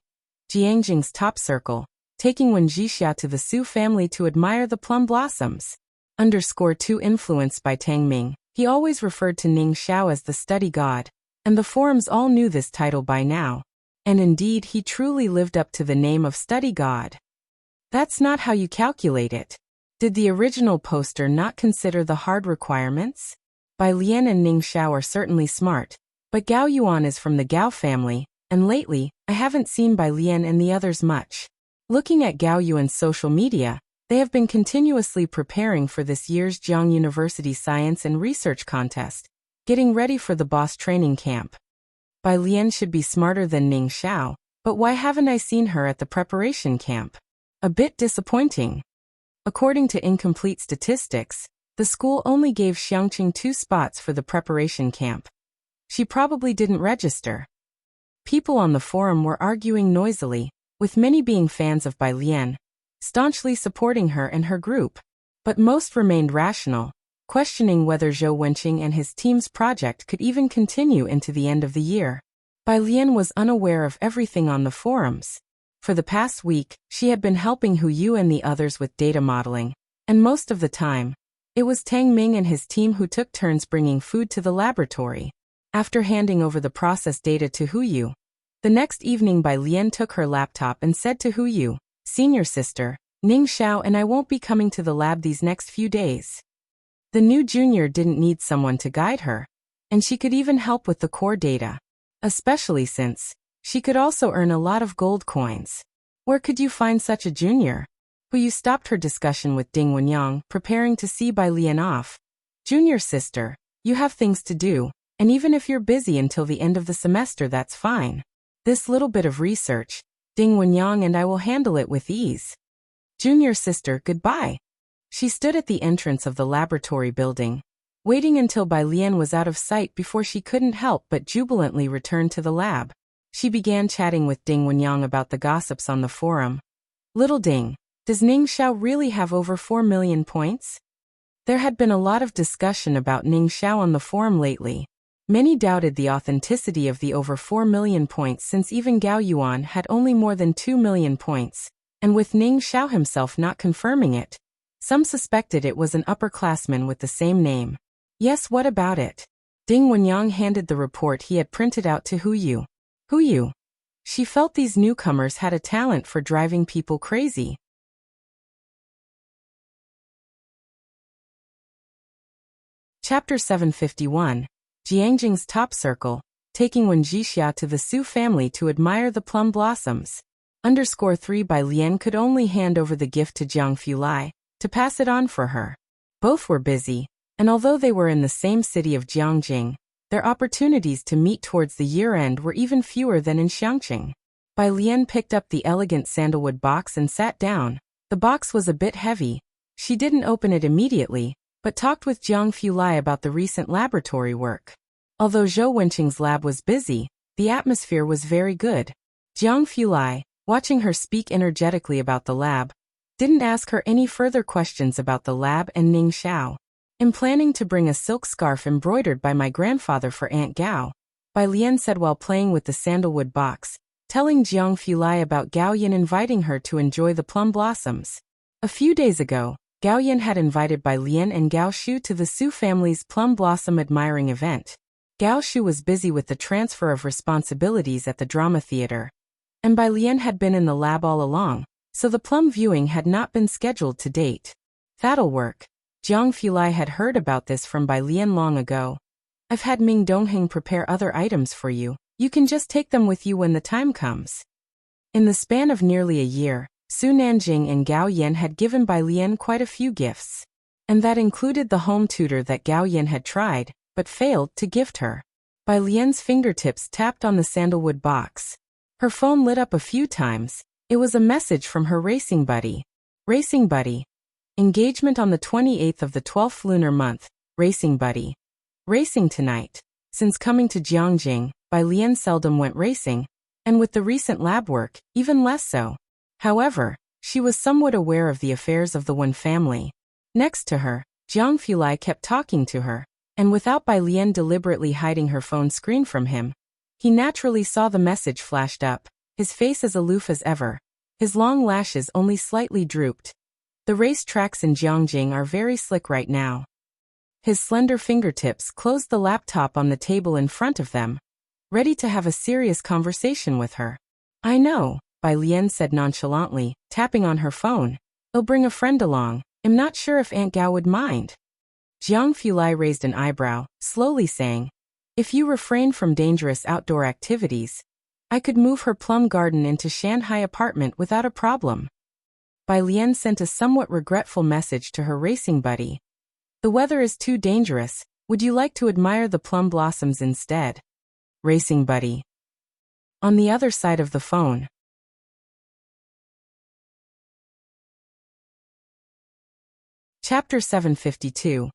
Jiangjing's Top Circle. Taking Wen Jixia to the Su family to admire the plum blossoms. _2 Influenced by Tang Ming, he always referred to Ning Xiao as the study god, and the forums all knew this title by now. And indeed, he truly lived up to the name of study god. That's not how you calculate it. Did the original poster not consider the hard requirements? Bai Lian and Ning Xiao are certainly smart, but Gao Yuan is from the Gao family, and lately, I haven't seen Bai Lian and the others much. Looking at Gao Yuan's social media, they have been continuously preparing for this year's Jiang University Science and Research Contest, getting ready for the boss training camp. Bai Lian should be smarter than Ning Xiao, but why haven't I seen her at the preparation camp? A bit disappointing. According to incomplete statistics, the school only gave Xiangqing 2 spots for the preparation camp. She probably didn't register. People on the forum were arguing noisily, with many being fans of Bai Lian, staunchly supporting her and her group. But most remained rational, questioning whether Zhou Wenqing and his team's project could even continue into the end of the year. Bai Lian was unaware of everything on the forums. For the past week, she had been helping Hu Yu and the others with data modeling, and most of the time, it was Tang Ming and his team who took turns bringing food to the laboratory. After handing over the process data to Hu Yu, the next evening Bai Lian took her laptop and said to Hu Yu, "Senior sister, Ning Xiao and I won't be coming to the lab these next few days." The new junior didn't need someone to guide her, and she could even help with the core data, especially since she could also earn a lot of gold coins. Where could you find such a junior? Hu Yu stopped her discussion with Ding Wenyang, preparing to see Bai Lian off. "Junior sister, you have things to do, and even if you're busy until the end of the semester, that's fine. This little bit of research, Ding Wenyang and I will handle it with ease. Junior sister, goodbye." She stood at the entrance of the laboratory building, waiting until Bai Lian was out of sight before she couldn't help but jubilantly return to the lab. She began chatting with Ding Wenyang about the gossips on the forum. "Little Ding, does Ning Xiao really have over 4 million points?" There had been a lot of discussion about Ning Xiao on the forum lately. Many doubted the authenticity of the over 4 million points since even Gao Yuan had only more than 2 million points, and with Ning Xiao himself not confirming it, some suspected it was an upperclassman with the same name. "Yes, what about it?" Ding Wenyang handed the report he had printed out to Hu Yu. Hu Yu. She felt these newcomers had a talent for driving people crazy. Chapter 751. Jiangjing's Top Circle. Taking Wen Jixia to the Su family to admire the plum blossoms. _3 Bai Lian could only hand over the gift to Jiang Fulai to pass it on for her. Both were busy, And although they were in the same city of Jiangjing, their opportunities to meet towards the year-end were even fewer than in Xiangqing. Bai Lian picked up the elegant sandalwood box and sat down. The box was a bit heavy. She didn't open it immediately, but talked with Jiang Fulai about the recent laboratory work. Although Zhou Wenqing's lab was busy, the atmosphere was very good. Jiang Fulai, watching her speak energetically about the lab, didn't ask her any further questions about the lab and Ning Xiao. "I'm planning to bring a silk scarf embroidered by my grandfather for Aunt Gao," Bai Lian said while playing with the sandalwood box, telling Jiang Fulai about Gao Yin inviting her to enjoy the plum blossoms. A few days ago, Gao Yin had invited Bai Lian and Gao Shu to the Su family's plum blossom admiring event. Gao Shu was busy with the transfer of responsibilities at the drama theater, and Bai Lian had been in the lab all along, so the plum viewing had not been scheduled to date. "That'll work." Jiang Fulai had heard about this from Bai Lian long ago. "I've had Ming Dongheng prepare other items for you. You can just take them with you when the time comes." In the span of nearly a year, Su Nanjing and Gao Yin had given Bai Lian quite a few gifts, and that included the home tutor that Gao Yin had tried, but failed to gift her. Bai Lian's fingertips tapped on the sandalwood box. Her phone lit up a few times. It was a message from her racing buddy. "Racing buddy. Engagement on the 28th of the 12th lunar month. Racing buddy. Racing tonight." Since coming to Jiangjing, Bai Lian seldom went racing, and with the recent lab work, even less so. However, she was somewhat aware of the affairs of the Wen family. Next to her, Jiang Fulai kept talking to her, and without Bai Lian deliberately hiding her phone screen from him, he naturally saw the message flashed up, his face as aloof as ever. His long lashes only slightly drooped. "The race tracks in Jiangjing are very slick right now." His slender fingertips closed the laptop on the table in front of them, ready to have a serious conversation with her. "I know," Bai Lian said nonchalantly, tapping on her phone. "I'll bring a friend along. I'm not sure if Aunt Gao would mind." Jiang Fulai raised an eyebrow, slowly saying, "If you refrain from dangerous outdoor activities, I could move her plum garden into Shanghai apartment without a problem." Bai Lian sent a somewhat regretful message to her racing buddy. "The weather is too dangerous. Would you like to admire the plum blossoms instead?" Racing buddy. On the other side of the phone. Chapter 752.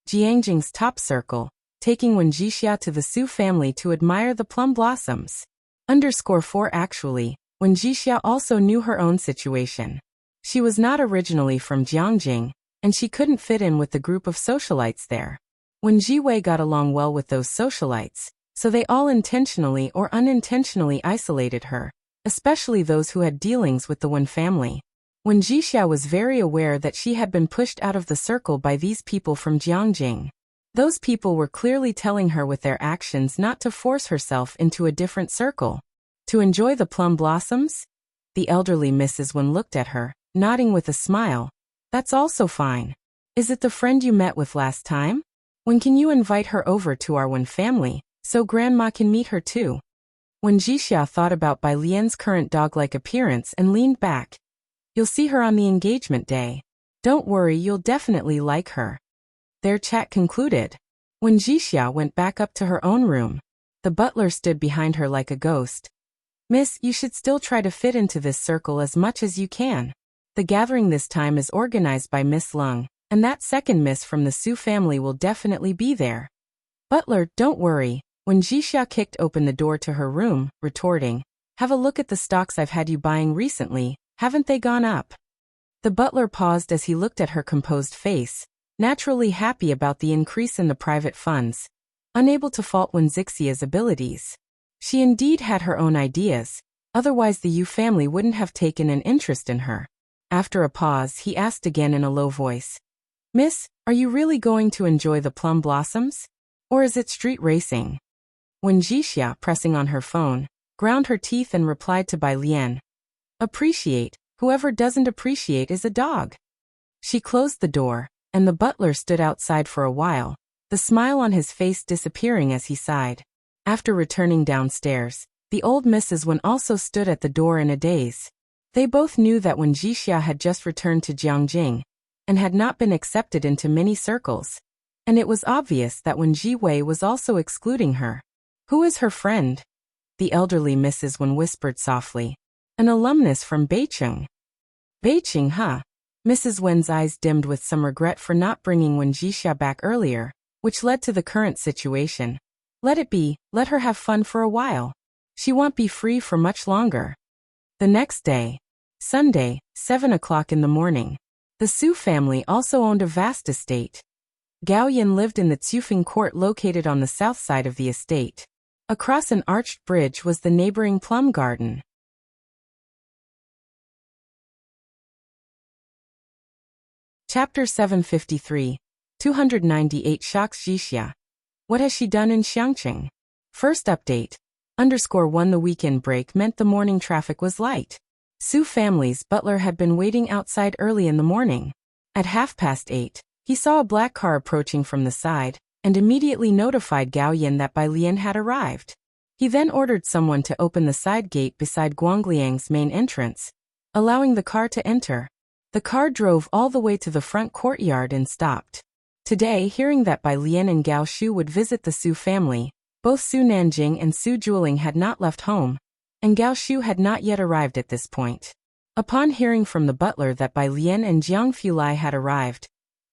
Jiangjing's top circle, taking Wen Jixia to the Su family to admire the plum blossoms. _4 Actually, Wen Jixia also knew her own situation. She was not originally from Jiangjing, and she couldn't fit in with the group of socialites there. Wen Jiwei got along well with those socialites, so they all intentionally or unintentionally isolated her, especially those who had dealings with the Wen family. Wen Jixia was very aware that she had been pushed out of the circle by these people from Jiangjing. Those people were clearly telling her with their actions not to force herself into a different circle. To enjoy the plum blossoms? The elderly Mrs. Wen looked at her, nodding with a smile. "That's also fine. Is it the friend you met with last time? When can you invite her over to our Wen family, so Grandma can meet her too?" Wen Jixia thought about Bai Lian's current dog-like appearance and leaned back. "You'll see her on the engagement day. Don't worry, you'll definitely like her." Their chat concluded. Wen Jixia went back up to her own room. The butler stood behind her like a ghost. "Miss, you should still try to fit into this circle as much as you can. The gathering this time is organized by Miss Lung, and that second miss from the Su family will definitely be there." "Butler, don't worry." Wen Jixia kicked open the door to her room, retorting, "Have a look at the stocks I've had you buying recently. Haven't they gone up?" The butler paused as he looked at her composed face, naturally happy about the increase in the private funds, unable to fault Wen Zixia's abilities. She indeed had her own ideas, otherwise the Yu family wouldn't have taken an interest in her. After a pause, he asked again in a low voice, "Miss, are you really going to enjoy the plum blossoms? Or is it street racing?" Wen Jixia, pressing on her phone, ground her teeth and replied to Bai Lian, "Appreciate. Whoever doesn't appreciate is a dog." She closed the door, and the butler stood outside for a while, the smile on his face disappearing as he sighed. After returning downstairs, the old Mrs. Wen also stood at the door in a daze. They both knew that Wen Jixia had just returned to Jiangjing, and had not been accepted into many circles. and it was obvious that Wen Jiwei was also excluding her. Who is her friend? The elderly Mrs. Wen whispered softly. An alumnus from Beicheng. Beicheng, huh? Mrs. Wen's eyes dimmed with some regret for not bringing Wen Jixia back earlier, which led to the current situation. Let it be, let her have fun for a while. She won't be free for much longer. The next day, Sunday, 7 o'clock in the morning. The Su family also owned a vast estate. Gao Yin lived in the Tsufeng court located on the south side of the estate. Across an arched bridge was the neighboring plum garden. Chapter 753. 298 Shocks Jixia. What has she done in Xiangqing? First update. _1 The weekend break meant the morning traffic was light. Su family's butler had been waiting outside early in the morning. At 8:30, he saw a black car approaching from the side, and immediately notified Gao Yin that Bai Lian had arrived. He then ordered someone to open the side gate beside Guangliang's main entrance, allowing the car to enter. The car drove all the way to the front courtyard and stopped. Today, hearing that Bai Lian and Gao Shu would visit the Su family, both Su Nanjing and Su Juling had not left home, and Gao Shu had not yet arrived at this point. Upon hearing from the butler that Bai Lian and Jiang Fulai had arrived,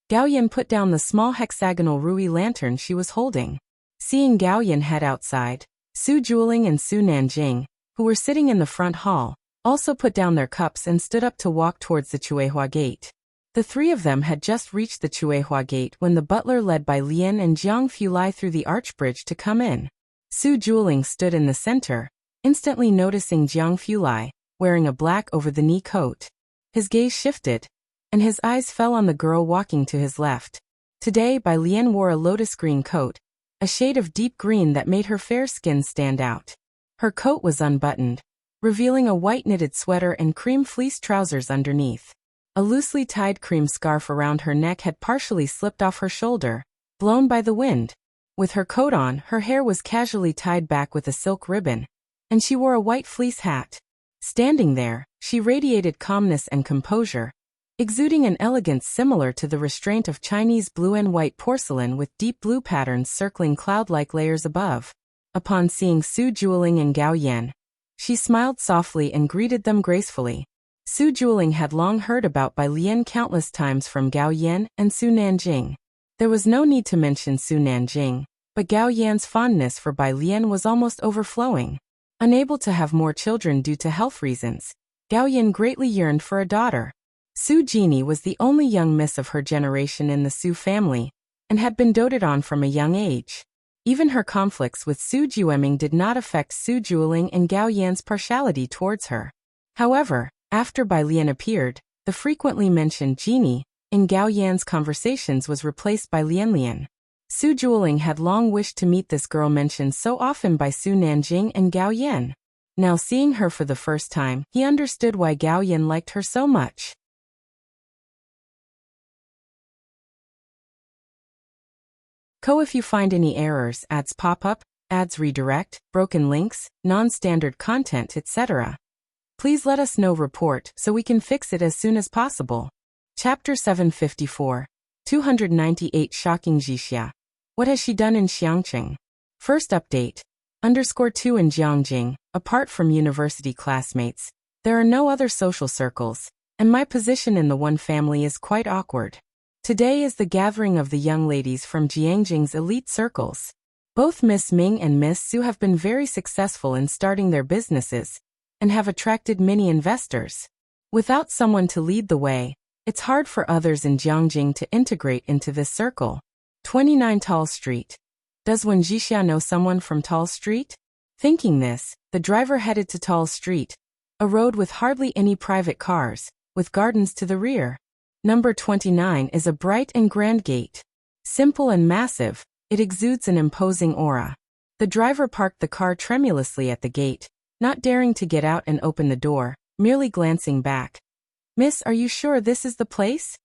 Gao Yin put down the small hexagonal Rui lantern she was holding. Seeing Gao Yin head outside, Su Juling and Su Nanjing, who were sitting in the front hall, also put down their cups and stood up to walk towards the Chuehua gate. The three of them had just reached the Chuehua gate when the butler led Bai Lian and Jiang Fulai through the arch bridge to come in. Su Juling stood in the center, instantly noticing Jiang Fulai, wearing a black over-the-knee coat. His gaze shifted, and his eyes fell on the girl walking to his left. Today Bai Lian wore a lotus green coat, a shade of deep green that made her fair skin stand out. Her coat was unbuttoned, revealing a white knitted sweater and cream fleece trousers underneath. A loosely tied cream scarf around her neck had partially slipped off her shoulder, blown by the wind. With her coat on, her hair was casually tied back with a silk ribbon, and she wore a white fleece hat. Standing there, she radiated calmness and composure, exuding an elegance similar to the restraint of Chinese blue and white porcelain with deep blue patterns circling cloud-like layers above. Upon seeing Su Juling and Gao Yin, she smiled softly and greeted them gracefully. Su Juling had long heard about Bai Lian countless times from Gao Yin and Su Nanjing. There was no need to mention Su Nanjing, but Gao Yan's fondness for Bai Lian was almost overflowing. Unable to have more children due to health reasons, Gao Yin greatly yearned for a daughter. Su Jini was the only young miss of her generation in the Su family, and had been doted on from a young age. Even her conflicts with Su Jueming did not affect Su Juling and Gao Yan's partiality towards her. However, after Bai Lian appeared, the frequently mentioned Genie in Gao Yan's conversations was replaced by Lian. Su Juling had long wished to meet this girl mentioned so often by Su Nanjing and Gao Yan. Now seeing her for the first time, he understood why Gao Yan liked her so much. If you find any errors, ads pop up, ads redirect, broken links, non-standard content, etc., please let us know report so we can fix it as soon as possible. Chapter 754. 298 Shocking Jixia. What has she done in Xiangqing? First update. _2 in Jiangjing, apart from university classmates, there are no other social circles, and my position in the one family is quite awkward. Today is the gathering of the young ladies from Jiangjing's elite circles. Both Miss Ming and Miss Su have been very successful in starting their businesses, and have attracted many investors. Without someone to lead the way, it's hard for others in Jiangjing to integrate into this circle. 29 Tall Street. Does Wen Jixia know someone from Tall Street? Thinking this, the driver headed to Tall Street, a road with hardly any private cars, with gardens to the rear. Number 29 is a bright and grand gate. Simple and massive, it exudes an imposing aura. The driver parked the car tremulously at the gate, not daring to get out and open the door, merely glancing back. Miss, are you sure this is the place?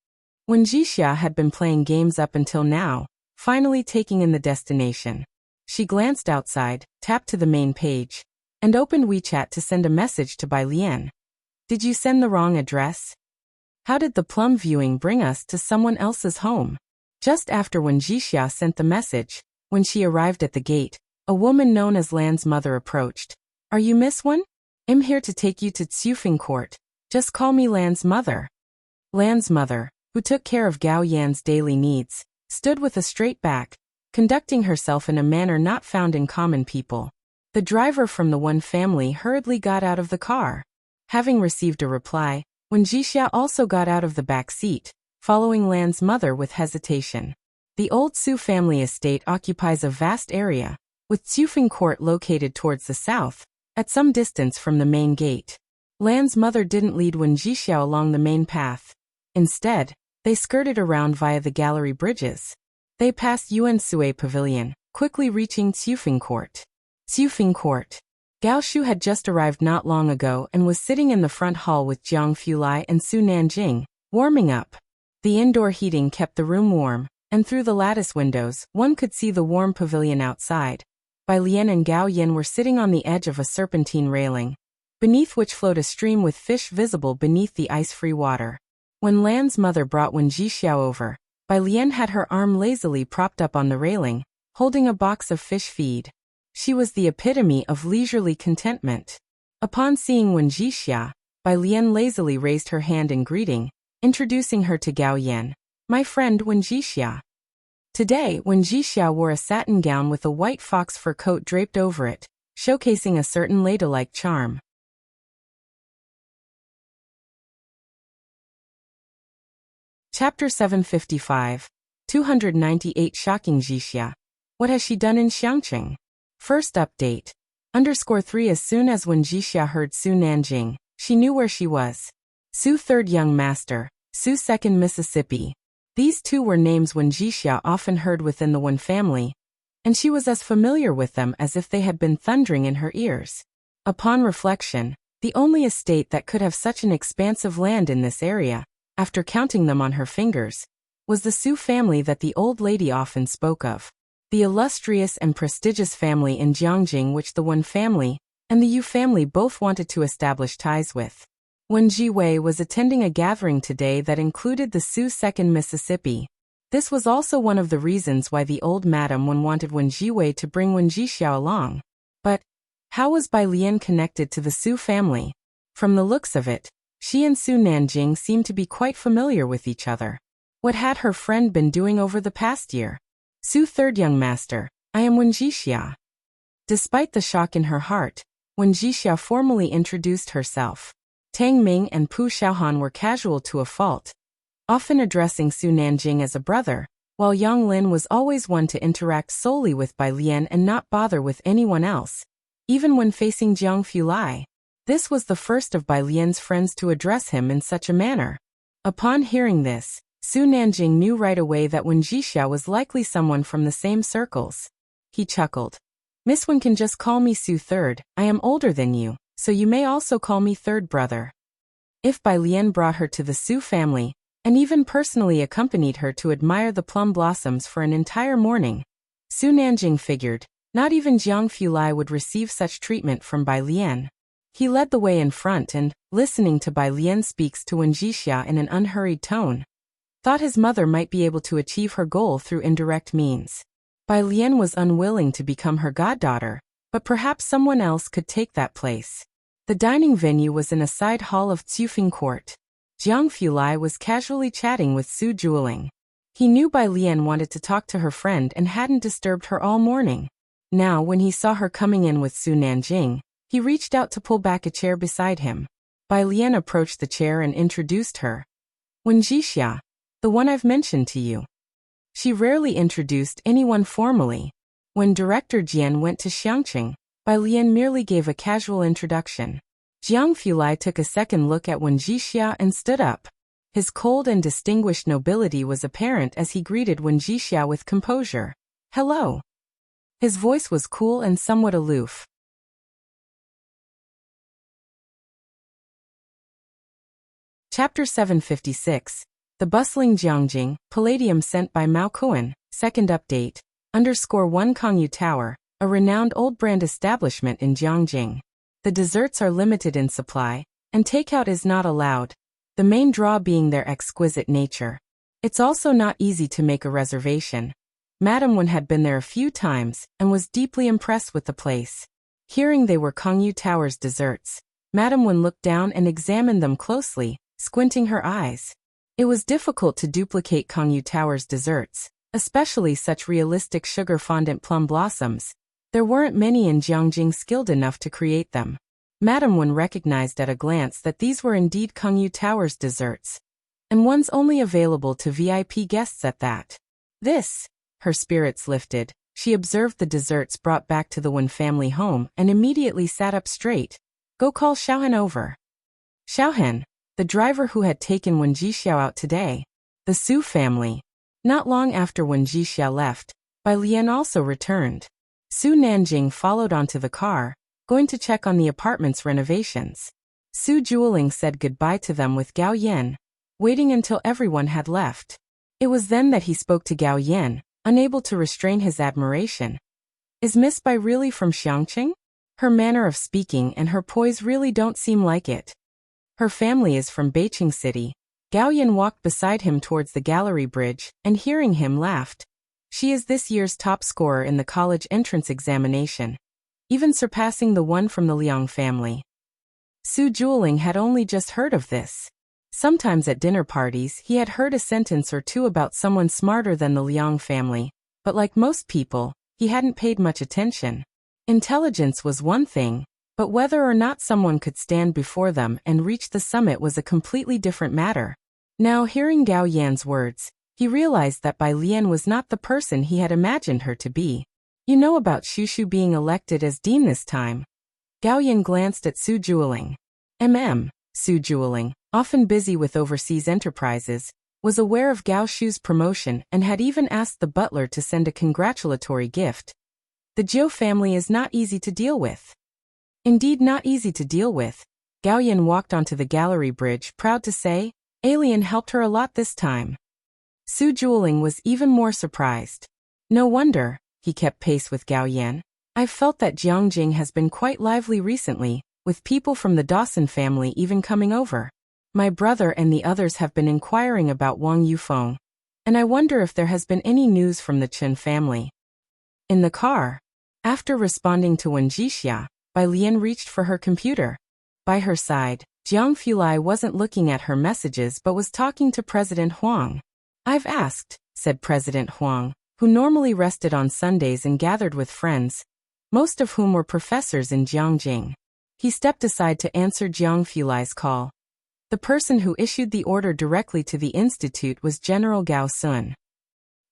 Wen Jixia had been playing games up until now, finally taking in the destination. She glanced outside, tapped to the main page, and opened WeChat to send a message to Bai Lian. Did you send the wrong address? How did the plum viewing bring us to someone else's home? Just after Wen Jixia sent the message, when she arrived at the gate, a woman known as Lan's mother approached. "Are you Miss Wen? I'm here to take you to Tsufing Court. Just call me Lan's mother." Lan's mother, who took care of Gao Yan's daily needs, stood with a straight back, conducting herself in a manner not found in common people. The driver from the Wen family hurriedly got out of the car. Having received a reply, Wen Jixia also got out of the back seat, following Lan's mother with hesitation. The old Su family estate occupies a vast area, with Tsufing Court located towards the south, at some distance from the main gate. Lan's mother didn't lead Wen Jixia along the main path. Instead, they skirted around via the gallery bridges. They passed Yuan Sui Pavilion, quickly reaching Tsufing Court. Tsufing Court. Gao Shu had just arrived not long ago and was sitting in the front hall with Jiang Fulai and Su Nanjing, warming up. The indoor heating kept the room warm, and through the lattice windows, one could see the warm pavilion outside. Bai Lian and Gao Yin were sitting on the edge of a serpentine railing, beneath which flowed a stream with fish visible beneath the ice-free water. When Lan's mother brought Wen Jixia over, Bai Lian had her arm lazily propped up on the railing, holding a box of fish feed. She was the epitome of leisurely contentment. Upon seeing Wen Jixia, Bai Lian lazily raised her hand in greeting, introducing her to Gao Yan. "My friend Wen Jixia." Today, Wen Jixia wore a satin gown with a white fox fur coat draped over it, showcasing a certain ladylike charm. Chapter 755. 298 Shocking Jixia. What has she done in Xiangqing? First update. _3 As soon as Wen Jixia heard Su Nanjing, she knew where she was. Su third young master, Su second Mississippi. These two were names Wen Jixia often heard within the Wen family, and she was as familiar with them as if they had been thundering in her ears. Upon reflection, the only estate that could have such an expansive land in this area, after counting them on her fingers, was the Su family that the old lady often spoke of. The illustrious and prestigious family in Jiangjing which the Wen family and the Yu family both wanted to establish ties with. Wen Jiwei was attending a gathering today that included the Su second Mississippi. This was also one of the reasons why the old Madam Wen wanted Wen Jiwei to bring Wen Jixia along. But how was Bai Lian connected to the Su family? From the looks of it, she and Su Nanjing seemed to be quite familiar with each other. What had her friend been doing over the past year? Su third young master, I am Wen Jixia. Despite the shock in her heart, Wen Jixia formally introduced herself. Tang Ming and Pu Xiaohan were casual to a fault, often addressing Su Nanjing as a brother, while Yang Lin was always one to interact solely with Bai Lian and not bother with anyone else, even when facing Jiang Fulai. This was the first of Bai Lian's friends to address him in such a manner. Upon hearing this, Su Nanjing knew right away that Wen Jixia was likely someone from the same circles. He chuckled. "Miss Wen can just call me Su third, I am older than you, so you may also call me third brother." If Bai Lian brought her to the Su family, and even personally accompanied her to admire the plum blossoms for an entire morning, Su Nanjing figured, not even Jiang Fulai would receive such treatment from Bai Lian. He led the way in front and, listening to Bai Lian speaks to Wen Jixia in an unhurried tone, thought his mother might be able to achieve her goal through indirect means. Bai Lian was unwilling to become her goddaughter, but perhaps someone else could take that place. The dining venue was in a side hall of Tsufing Court. Jiang Fulai was casually chatting with Su Jueling. He knew Bai Lian wanted to talk to her friend and hadn't disturbed her all morning. Now, when he saw her coming in with Su Nanjing, he reached out to pull back a chair beside him. Bai Lian approached the chair and introduced her. "Wen Jixia, the one I've mentioned to you." She rarely introduced anyone formally. When Director Jian went to Xiangqing, Bai Lian merely gave a casual introduction. Jiang Fulai took a second look at Wen Jixia and stood up. His cold and distinguished nobility was apparent as he greeted Wen Jixia with composure. "Hello." His voice was cool and somewhat aloof. Chapter 756. The bustling Jiangjing Palladium sent by Mao Kuan. Second update. _1 Kongyu Tower, a renowned old brand establishment in Jiangjing. The desserts are limited in supply, and takeout is not allowed, the main draw being their exquisite nature. It's also not easy to make a reservation. Madam Wen had been there a few times and was deeply impressed with the place. Hearing they were Kongyu Tower's desserts, Madam Wen looked down and examined them closely, squinting her eyes. It was difficult to duplicate Kongyu Tower's desserts, especially such realistic sugar fondant plum blossoms. There weren't many in Jiangjing skilled enough to create them. Madam Wen recognized at a glance that these were indeed Kongyu Tower's desserts, and ones only available to VIP guests at that. This, her spirits lifted. She observed the desserts brought back to the Wen family home and immediately sat up straight. Go call Xiaohan over. Xiaohan, the driver who had taken Wen Jixiao out today. The Su family. Not long after Wen Jixiao left, Bai Lian also returned. Su Nanjing followed onto the car, going to check on the apartment's renovations. Su Jueling said goodbye to them with Gao Yan, waiting until everyone had left. It was then that he spoke to Gao Yan, unable to restrain his admiration. Is Miss Bai really from Xiangqing? Her manner of speaking and her poise really don't seem like it. Her family is from Beiqing City. Gao Yan walked beside him towards the gallery bridge, and hearing him laughed. She is this year's top scorer in the college entrance examination, even surpassing the one from the Liang family. Su Jueling had only just heard of this. Sometimes at dinner parties he had heard a sentence or two about someone smarter than the Liang family, but like most people, he hadn't paid much attention. Intelligence was one thing, but whether or not someone could stand before them and reach the summit was a completely different matter. Now, hearing Gao Yan's words, he realized that Bai Lian was not the person he had imagined her to be. You know about Shushu being elected as dean this time? Gao Yan glanced at Su Jueling. Su Jueling, often busy with overseas enterprises, was aware of Gao Shu's promotion and had even asked the butler to send a congratulatory gift. The Zhou family is not easy to deal with. Indeed not easy to deal with. Gao Yan walked onto the gallery bridge, proud to say, Alien helped her a lot this time. Su Jueling was even more surprised. No wonder, he kept pace with Gao Yan. I've felt that Jiangjing has been quite lively recently, with people from the Dawson family even coming over. My brother and the others have been inquiring about Wang Yufeng, and I wonder if there has been any news from the Chen family. In the car, after responding to Wen Jixia, Bai Lian reached for her computer. By her side, Jiang Fulai wasn't looking at her messages but was talking to President Huang. I've asked, said President Huang, who normally rested on Sundays and gathered with friends, most of whom were professors in Jiangjing. He stepped aside to answer Jiang Fulai's call. The person who issued the order directly to the institute was General Gao Sun.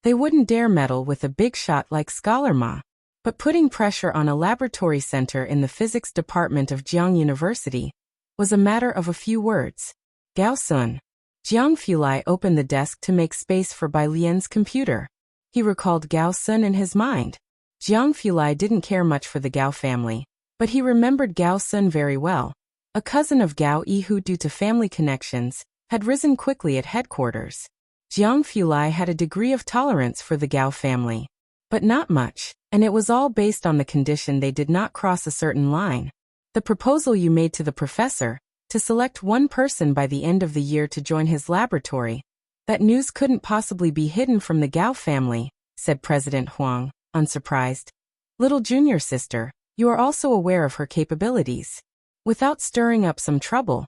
They wouldn't dare meddle with a big shot like Scholar Ma, but putting pressure on a laboratory center in the physics department of Jiang University was a matter of a few words. Gao Sun. Jiang Fulai opened the desk to make space for Bai Lian's computer. He recalled Gao Sun in his mind. Jiang Fulai didn't care much for the Gao family, but he remembered Gao Sun very well. A cousin of Gao Yi who, due to family connections, had risen quickly at headquarters. Jiang Fulai had a degree of tolerance for the Gao family, but not much, and it was all based on the condition they did not cross a certain line. The proposal you made to the professor, to select one person by the end of the year to join his laboratory, that news couldn't possibly be hidden from the Gao family, said President Huang, unsurprised. Little junior sister, you are also aware of her capabilities. Without stirring up some trouble,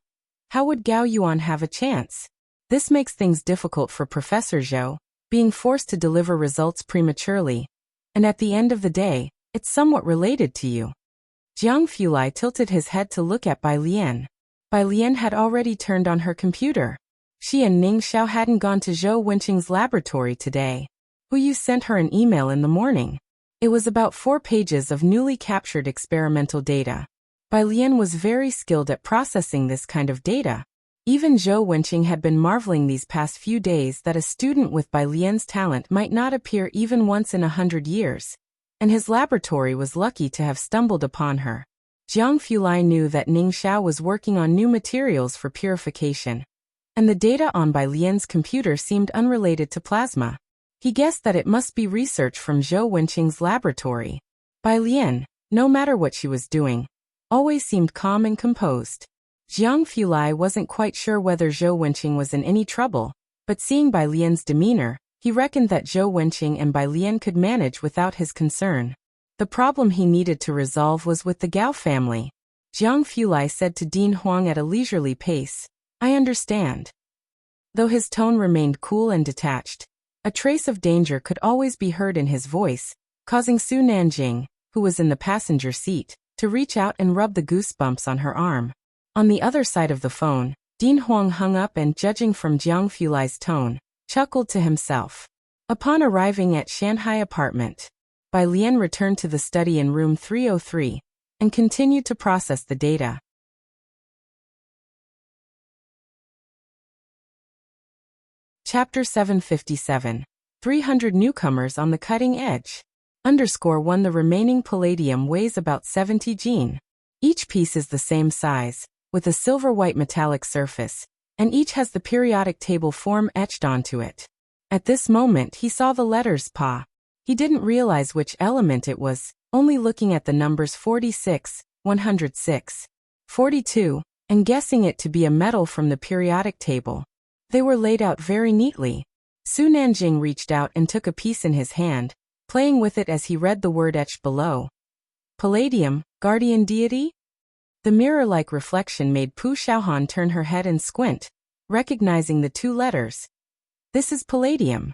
how would Gao Yuan have a chance? This makes things difficult for Professor Zhou, being forced to deliver results prematurely. And at the end of the day, it's somewhat related to you. Jiang Fulai tilted his head to look at Bai Lian. Bai Lian had already turned on her computer. She and Ning Xiao hadn't gone to Zhou Wenqing's laboratory today. Huyu sent her an email in the morning. It was about 4 pages of newly captured experimental data. Bai Lian was very skilled at processing this kind of data. Even Zhou Wenqing had been marveling these past few days that a student with Bai Lian's talent might not appear even once in 100 years, and his laboratory was lucky to have stumbled upon her. Jiang Fulai knew that Ning Xiao was working on new materials for purification, and the data on Bai Lian's computer seemed unrelated to plasma. He guessed that it must be research from Zhou Wenqing's laboratory. Bai Lian, no matter what she was doing, always seemed calm and composed. Jiang Fulai wasn't quite sure whether Zhou Wenqing was in any trouble, But seeing Bai Lian's demeanor, he reckoned that Zhou Wenqing and Bai Lian could manage without his concern. The problem he needed to resolve was with the Gao family. Jiang Fulai said to Dean Huang at a leisurely pace, "I understand." Though his tone remained cool and detached, a trace of danger could always be heard in his voice, causing Su Nanjing, who was in the passenger seat, to reach out and rub the goosebumps on her arm. On the other side of the phone, Dean Huang hung up and, judging from Jiang Fulai's tone, chuckled to himself. Upon arriving at Shanghai apartment, Bai Lian returned to the study in room 303 and continued to process the data. Chapter 757. 300 newcomers on the cutting edge. _1 The remaining palladium weighs about 70 jin. Each piece is the same size, with a silver-white metallic surface, and each has the periodic table form etched onto it. At this moment he saw the letters Pa. He didn't realize which element it was, only looking at the numbers 46, 106, 42, and guessing it to be a metal from the periodic table. They were laid out very neatly. Su Nanjing reached out and took a piece in his hand, playing with it as he read the word etched below. Palladium, guardian deity? The mirror-like reflection made Pu Xiaohan turn her head and squint, recognizing the two letters. This is palladium.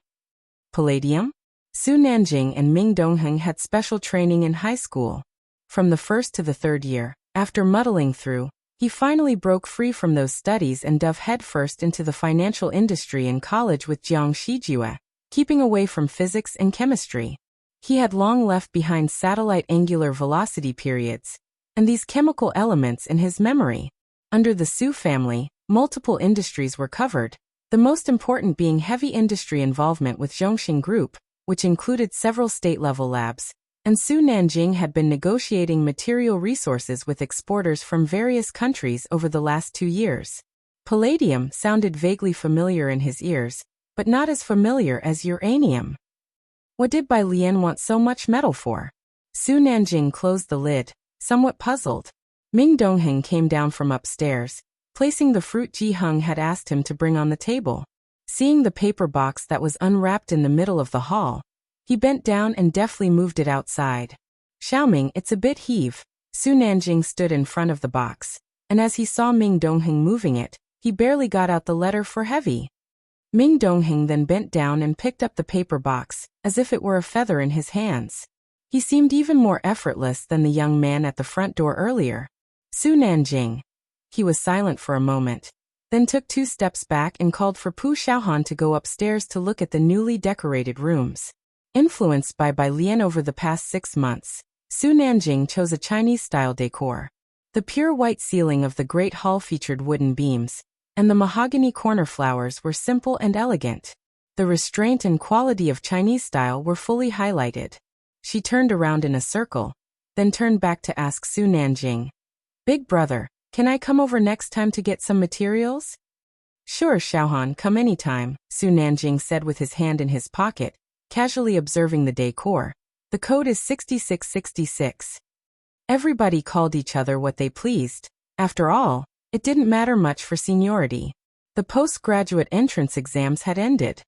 Palladium? Su Nanjing and Ming Dongheng had special training in high school. From the first to the third year, after muddling through, he finally broke free from those studies and dove headfirst into the financial industry in college with Jiang Shijue, keeping away from physics and chemistry. He had long left behind satellite angular velocity periods, and these chemical elements in his memory. Under the Su family, multiple industries were covered, the most important being heavy industry involvement with Zhongxing Group, which included several state-level labs, and Su Nanjing had been negotiating material resources with exporters from various countries over the last 2 years. Palladium sounded vaguely familiar in his ears, but not as familiar as uranium. What did Bai Lian want so much metal for? Su Nanjing closed the lid, somewhat puzzled. Ming Dongheng came down from upstairs, placing the fruit Ji Heng had asked him to bring on the table. Seeing the paper box that was unwrapped in the middle of the hall, he bent down and deftly moved it outside. Xiaoming, it's a bit heave. Su Nanjing stood in front of the box, and as he saw Ming Dongheng moving it, he barely got out the letter for heavy. Ming Dongheng then bent down and picked up the paper box, as if it were a feather in his hands. He seemed even more effortless than the young man at the front door earlier. Su Nanjing. He was silent for a moment, then took 2 steps back and called for Pu Xiaohan to go upstairs to look at the newly decorated rooms. Influenced by Bai Lian over the past 6 months, Su Nanjing chose a Chinese-style decor. The pure white ceiling of the great hall featured wooden beams, and the mahogany corner flowers were simple and elegant. The restraint and quality of Chinese style were fully highlighted. She turned around in a circle, then turned back to ask Su Nanjing, "Big brother, can I come over next time to get some materials?" "Sure, Xiaohan, come anytime," Su Nanjing said with his hand in his pocket, casually observing the decor. The code is 6666. Everybody called each other what they pleased. After all, it didn't matter much for seniority. The postgraduate entrance exams had ended.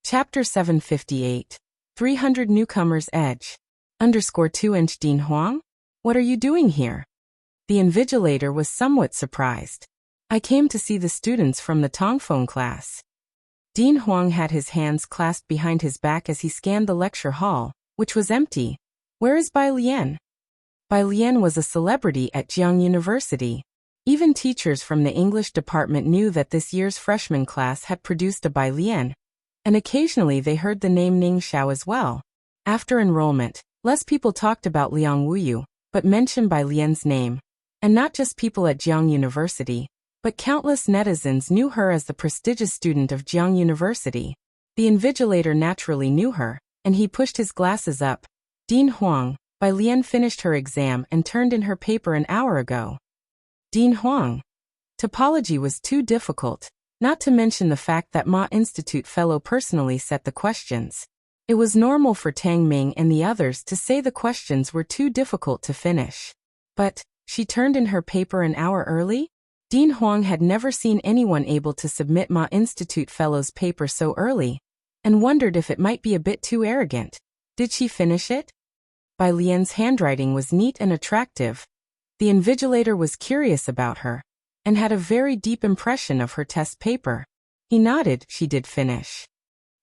Chapter 758. 300 Newcomers Edge. _2 Dean Huang? What are you doing here? The invigilator was somewhat surprised. I came to see the students from the Tongfeng class. Dean Huang had his hands clasped behind his back as he scanned the lecture hall, which was empty. Where is Bai Lian? Bai Lian was a celebrity at Jiang University. Even teachers from the English department knew that this year's freshman class had produced a Bai Lian, and occasionally they heard the name Ning Xiao as well. After enrollment, less people talked about Liang Wuyu, but mentioned Bai Lian's name. And not just people at Jiang University, but countless netizens knew her as the prestigious student of Jiang University. The invigilator naturally knew her, and he pushed his glasses up. Dean Huang, Bai Lian finished her exam and turned in her paper an hour ago. Dean Huang. Topology was too difficult, not to mention the fact that Ma Institute fellow personally set the questions. It was normal for Tang Ming and the others to say the questions were too difficult to finish. But She turned in her paper an hour early? Dean Huang had never seen anyone able to submit Ma Institute Fellows' paper so early, and wondered if it might be a bit too arrogant. Did she finish it? Bai Lian's handwriting was neat and attractive. The invigilator was curious about her, and had a very deep impression of her test paper. He nodded. She did finish.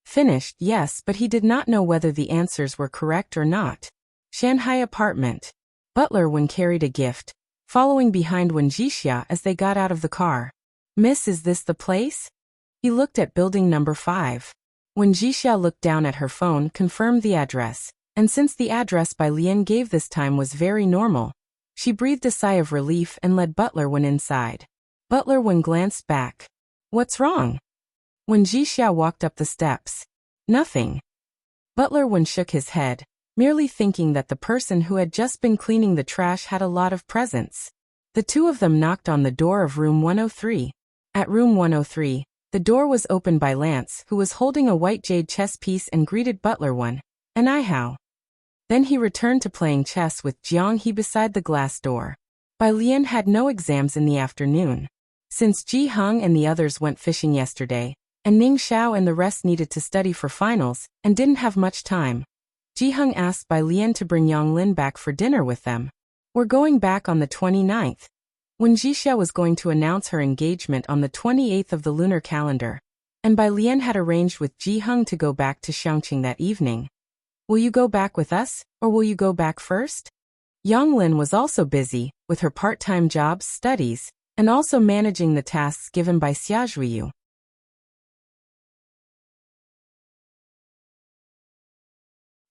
Finished, yes, but he did not know whether the answers were correct or not. Shanghai apartment. Butler Wen carried a gift, following behind Wen Jixia as they got out of the car. Miss, is this the place? He looked at building number 5. Wen Jixia looked down at her phone, confirmed the address, and since the address Bai Lian gave this time was very normal, she breathed a sigh of relief and led Butler Wen inside. Butler Wen glanced back. What's wrong? Wen Jixia walked up the steps. Nothing. Butler Wen shook his head, merely thinking that the person who had just been cleaning the trash had a lot of presents. The two of them knocked on the door of room 103. At room 103, the door was opened by Lance, who was holding a white jade chess piece, and greeted Butler Wen. "And I how?" Then he returned to playing chess with Jiang He beside the glass door. Bai Lian had no exams in the afternoon. Since Ji Heng and the others went fishing yesterday, and Ning Xiao and the rest needed to study for finals, and didn't have much time, Ji Heng asked Bai Lian to bring Yang Lin back for dinner with them. We're going back on the 29th. When Jixia was going to announce her engagement on the 28th of the lunar calendar, and Bai Lian had arranged with Ji Heng to go back to Xiangqing that evening. Will you go back with us, or will you go back first? Yang Lin was also busy, with her part-time jobs, studies, and also managing the tasks given by Xia Zhuiyu.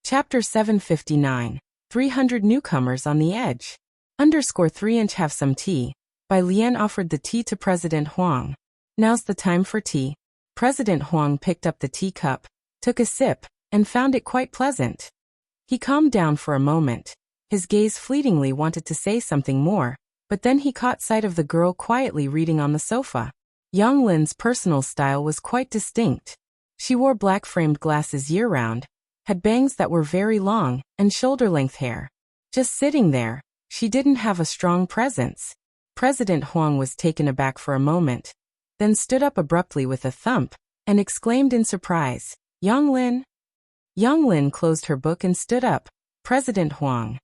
Chapter 759. 300 Newcomers on the Edge. _3" Have some tea. Bai Lian offered the tea to President Huang. Now's the time for tea. President Huang picked up the teacup, took a sip, and found it quite pleasant. He calmed down for a moment. His gaze fleetingly wanted to say something more, but then he caught sight of the girl quietly reading on the sofa. Yang Lin's personal style was quite distinct. She wore black-framed glasses year-round, had bangs that were very long, and shoulder-length hair. Just sitting there, she didn't have a strong presence. President Huang was taken aback for a moment, then stood up abruptly with a thump, and exclaimed in surprise, "Yang Lin?" Yang Lin closed her book and stood up. "President Huang.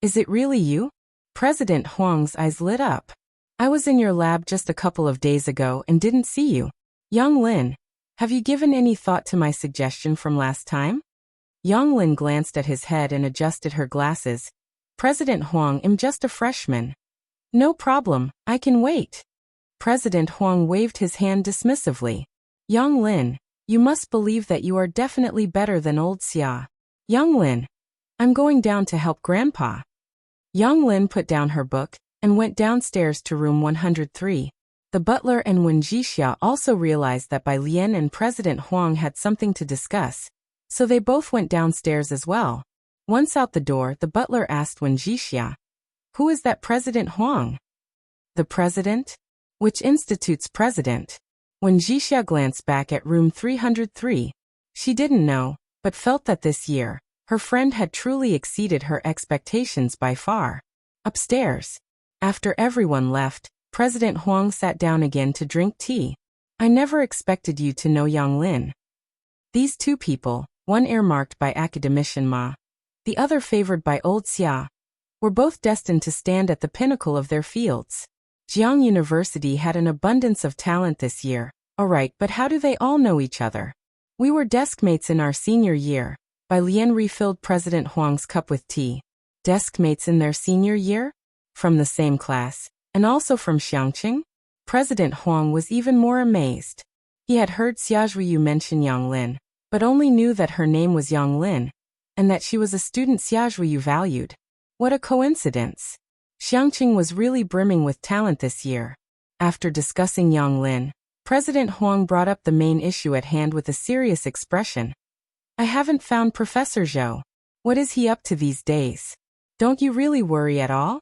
Is it really you?" President Huang's eyes lit up. "I was in your lab just a couple of days ago and didn't see you. Yang Lin, have you given any thought to my suggestion from last time?" Yang Lin glanced at his head and adjusted her glasses. "President Huang, I'm just a freshman." "No problem, I can wait." President Huang waved his hand dismissively. "Yang Lin, you must believe that you are definitely better than old Xia." "Yang Lin, I'm going down to help Grandpa." Yang Lin put down her book and went downstairs to room 103. The butler and Wen Jixia also realized that Bai Lian and President Huang had something to discuss, so they both went downstairs as well. Once out the door, the butler asked Wen Jixia, "Who is that President Huang?" "The president? Which institute's president?" Wen Jixia glanced back at room 303. She didn't know, but felt that this year, her friend had truly exceeded her expectations by far. Upstairs, after everyone left, President Huang sat down again to drink tea. "I never expected you to know Yang Lin." These two people, one earmarked by academician Ma, the other favored by old Xia, were both destined to stand at the pinnacle of their fields. Jiang University had an abundance of talent this year. Alright, but how do they all know each other? "We were deskmates in our senior year." Bai Lian refilled President Huang's cup with tea. Deskmates in their senior year? From the same class, and also from Xiangqing? President Huang was even more amazed. He had heard Xia Zhuiyu mention Yang Lin, but only knew that her name was Yang Lin, and that she was a student Xia Zhuiyu valued. What a coincidence. Xiangqing was really brimming with talent this year. After discussing Yang Lin, President Huang brought up the main issue at hand with a serious expression. "I haven't found Professor Zhou. What is he up to these days? Don't you really worry at all?"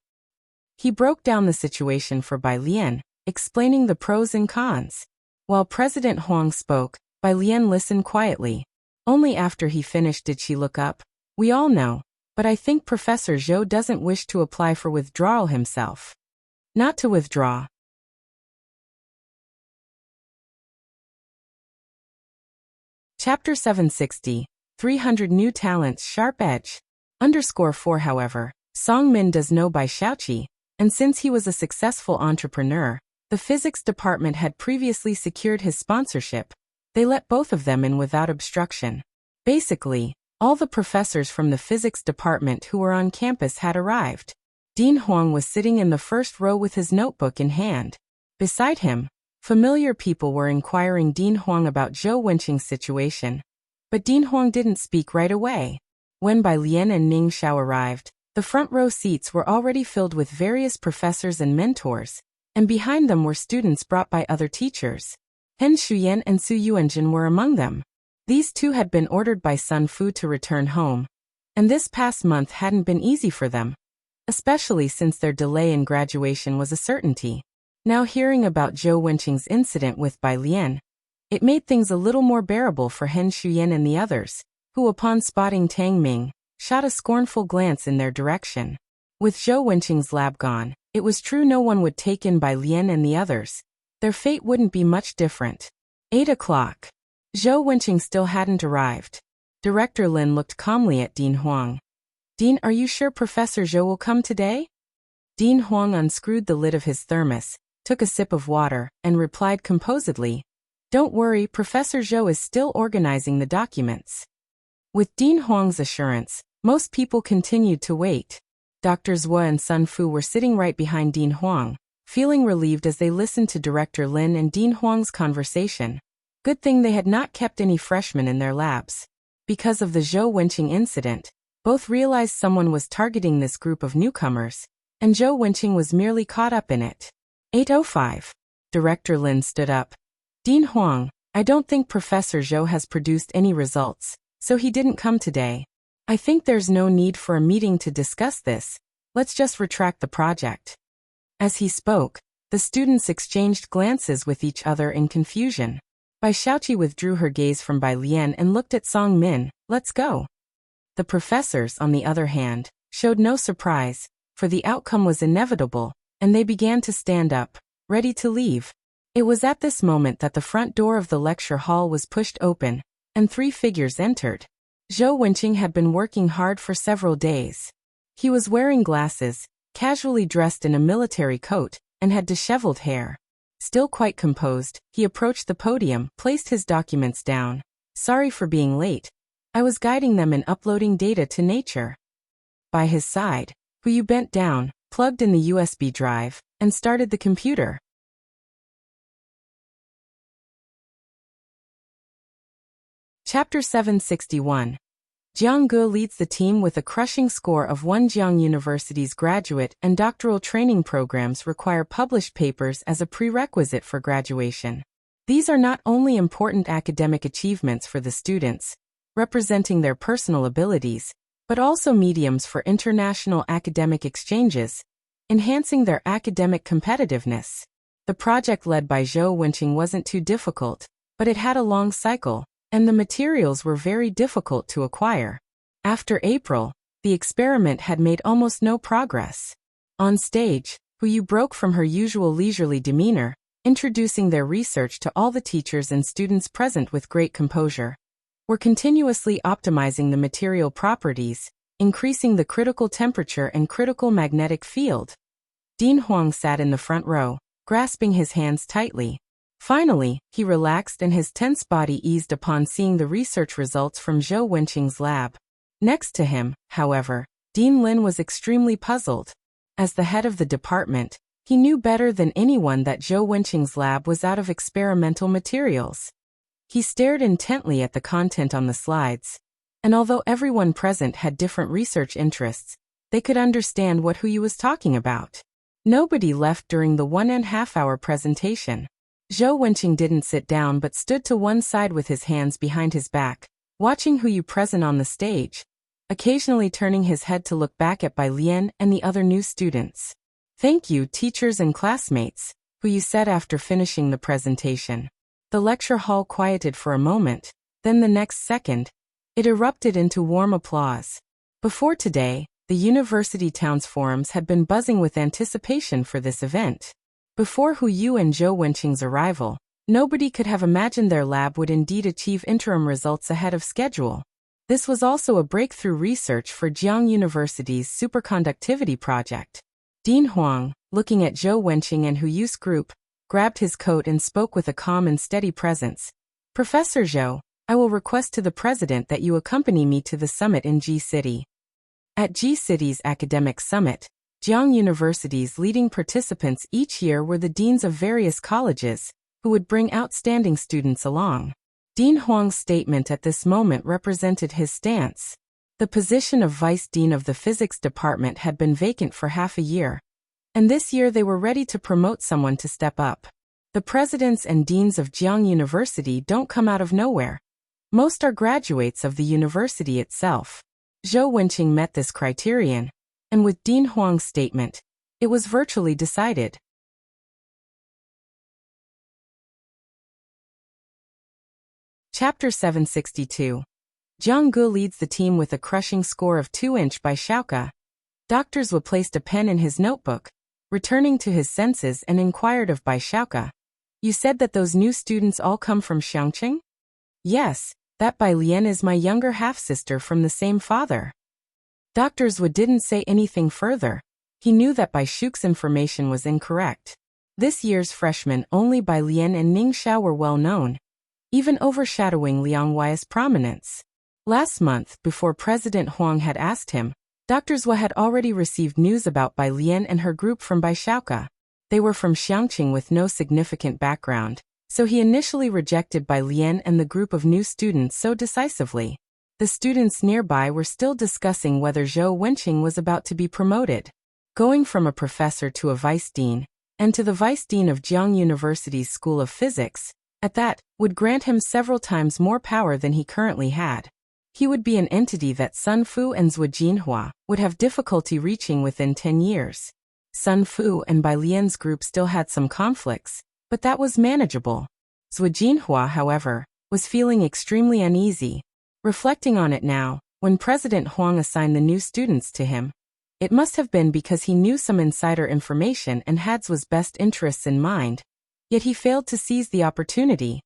He broke down the situation for Bai Lian, explaining the pros and cons. While President Huang spoke, Bai Lian listened quietly. Only after he finished did she look up. "We all know. but I think Professor Zhou doesn't wish to apply for withdrawal himself. Not to withdraw. Chapter 760, 300 New Talents Sharp Edge. _4 However, Song Min does know by Xiaoqi, and since he was a successful entrepreneur, the physics department had previously secured his sponsorship. They let both of them in without obstruction. Basically, all the professors from the physics department who were on campus had arrived. Dean Huang was sitting in the first row with his notebook in hand. Beside him, familiar people were inquiring Dean Huang about Zhou Wenqing's situation. But Dean Huang didn't speak right away. When Bai Lian and Ning Xiao arrived, the front row seats were already filled with various professors and mentors, and behind them were students brought by other teachers. Hen Shuyan and Su Yuanjin were among them. These two had been ordered by Sun Fu to return home, and this past month hadn't been easy for them, especially since their delay in graduation was a certainty. Now hearing about Zhou Wenqing's incident with Bai Lian, it made things a little more bearable for Hen Shuyan and the others, who upon spotting Tang Ming, shot a scornful glance in their direction. With Zhou Wenqing's lab gone, it was true no one would take in Bai Lian and the others. Their fate wouldn't be much different. 8 o'clock. Zhou Wenqing still hadn't arrived. Director Lin looked calmly at Dean Huang. Dean, are you sure Professor Zhou will come today? Dean Huang unscrewed the lid of his thermos, took a sip of water, and replied composedly, Don't worry, Professor Zhou is still organizing the documents. With Dean Huang's assurance, most people continued to wait. Dr. Zhua and Sun Fu were sitting right behind Dean Huang, feeling relieved as they listened to Director Lin and Dean Huang's conversation. Good thing they had not kept any freshmen in their labs. Because of the Zhou Wenqing incident, both realized someone was targeting this group of newcomers, and Zhou Wenqing was merely caught up in it. 8:05. Director Lin stood up. Dean Huang, I don't think Professor Zhou has produced any results, so he didn't come today. I think there's no need for a meeting to discuss this. Let's just retract the project. As he spoke, the students exchanged glances with each other in confusion. Bai Xiaoqi withdrew her gaze from Bai Lian and looked at Song Min. Let's go. The professors, on the other hand, showed no surprise, for the outcome was inevitable, and they began to stand up, ready to leave. It was at this moment that the front door of the lecture hall was pushed open, and 3 figures entered. Zhou Wenqing had been working hard for several days. He was wearing glasses, casually dressed in a military coat, and had disheveled hair. Still quite composed, he approached the podium, placed his documents down. Sorry for being late. I was guiding them in uploading data to Nature. By his side, Hu bent down, plugged in the USB drive, and started the computer. Chapter 761. Jiang Ge leads the team with a crushing score of 1. Jiang University's graduate and doctoral training programs require published papers as a prerequisite for graduation. These are not only important academic achievements for the students, representing their personal abilities, but also mediums for international academic exchanges, enhancing their academic competitiveness. The project led by Zhou Wenqing wasn't too difficult, but it had a long cycle, and the materials were very difficult to acquire. After April, the experiment had made almost no progress. On stage, Hu broke from her usual leisurely demeanor, introducing their research to all the teachers and students present with great composure. We're continuously optimizing the material properties, increasing the critical temperature and critical magnetic field. Dean Huang sat in the front row, grasping his hands tightly. Finally, he relaxed and his tense body eased upon seeing the research results from Zhou Wenqing's lab. Next to him, however, Dean Lin was extremely puzzled. As the head of the department, he knew better than anyone that Zhou Wenqing's lab was out of experimental materials. He stared intently at the content on the slides, and although everyone present had different research interests, they could understand what Hu was talking about. Nobody left during the 1.5-hour presentation. Zhou Wenqing didn't sit down but stood to one side with his hands behind his back, watching Hu present on the stage, occasionally turning his head to look back at Bai Lian and the other new students. Thank you, teachers and classmates, Hu said after finishing the presentation. The lecture hall quieted for a moment, then the next second, it erupted into warm applause. Before today, the university town's forums had been buzzing with anticipation for this event. Before Hu Yu and Zhou Wenqing's arrival, nobody could have imagined their lab would indeed achieve interim results ahead of schedule. This was also a breakthrough research for Jiang University's superconductivity project. Dean Huang, looking at Zhou Wenqing and Hu Yu's group, grabbed his coat and spoke with a calm and steady presence. Professor Zhou, I will request to the president that you accompany me to the summit in Ji City. At Ji City's academic summit, Jiang University's leading participants each year were the deans of various colleges, who would bring outstanding students along. Dean Huang's statement at this moment represented his stance. The position of vice dean of the physics department had been vacant for half a year, and this year they were ready to promote someone to step up. The presidents and deans of Jiang University don't come out of nowhere. Most are graduates of the university itself. Zhou Wenqing met this criterion, and with Dean Huang's statement, it was virtually decided. Chapter 762. Jiang Gu leads the team with a crushing score of 2 by Xiaoke. Dr. Zhu placed a pen in his notebook, returning to his senses and inquired of Bai Xiaoke. You said that those new students all come from Xiangqing? Yes, that Bai Lian is my younger half-sister from the same father. Dr. Zhu didn't say anything further. He knew that Bai Shuke's information was incorrect. This year's freshmen only Bai Lian and Ning Xiao were well known, even overshadowing Liang Wei's prominence. Last month, before President Huang had asked him, Dr. Zhu had already received news about Bai Lian and her group from Bai Xiaoke. They were from Xiangqing with no significant background, so he initially rejected Bai Lian and the group of new students so decisively. The students nearby were still discussing whether Zhou Wenqing was about to be promoted. Going from a professor to a vice dean, and to the vice dean of Jiang University's School of Physics, at that, would grant him several times more power than he currently had. He would be an entity that Sun Fu and Zhu Jinhua would have difficulty reaching within 10 years. Sun Fu and Bai Lian's group still had some conflicts, but that was manageable. Zhu Jinhua, however, was feeling extremely uneasy. Reflecting on it now, when President Huang assigned the new students to him, it must have been because he knew some insider information and had Zhu's best interests in mind. Yet he failed to seize the opportunity.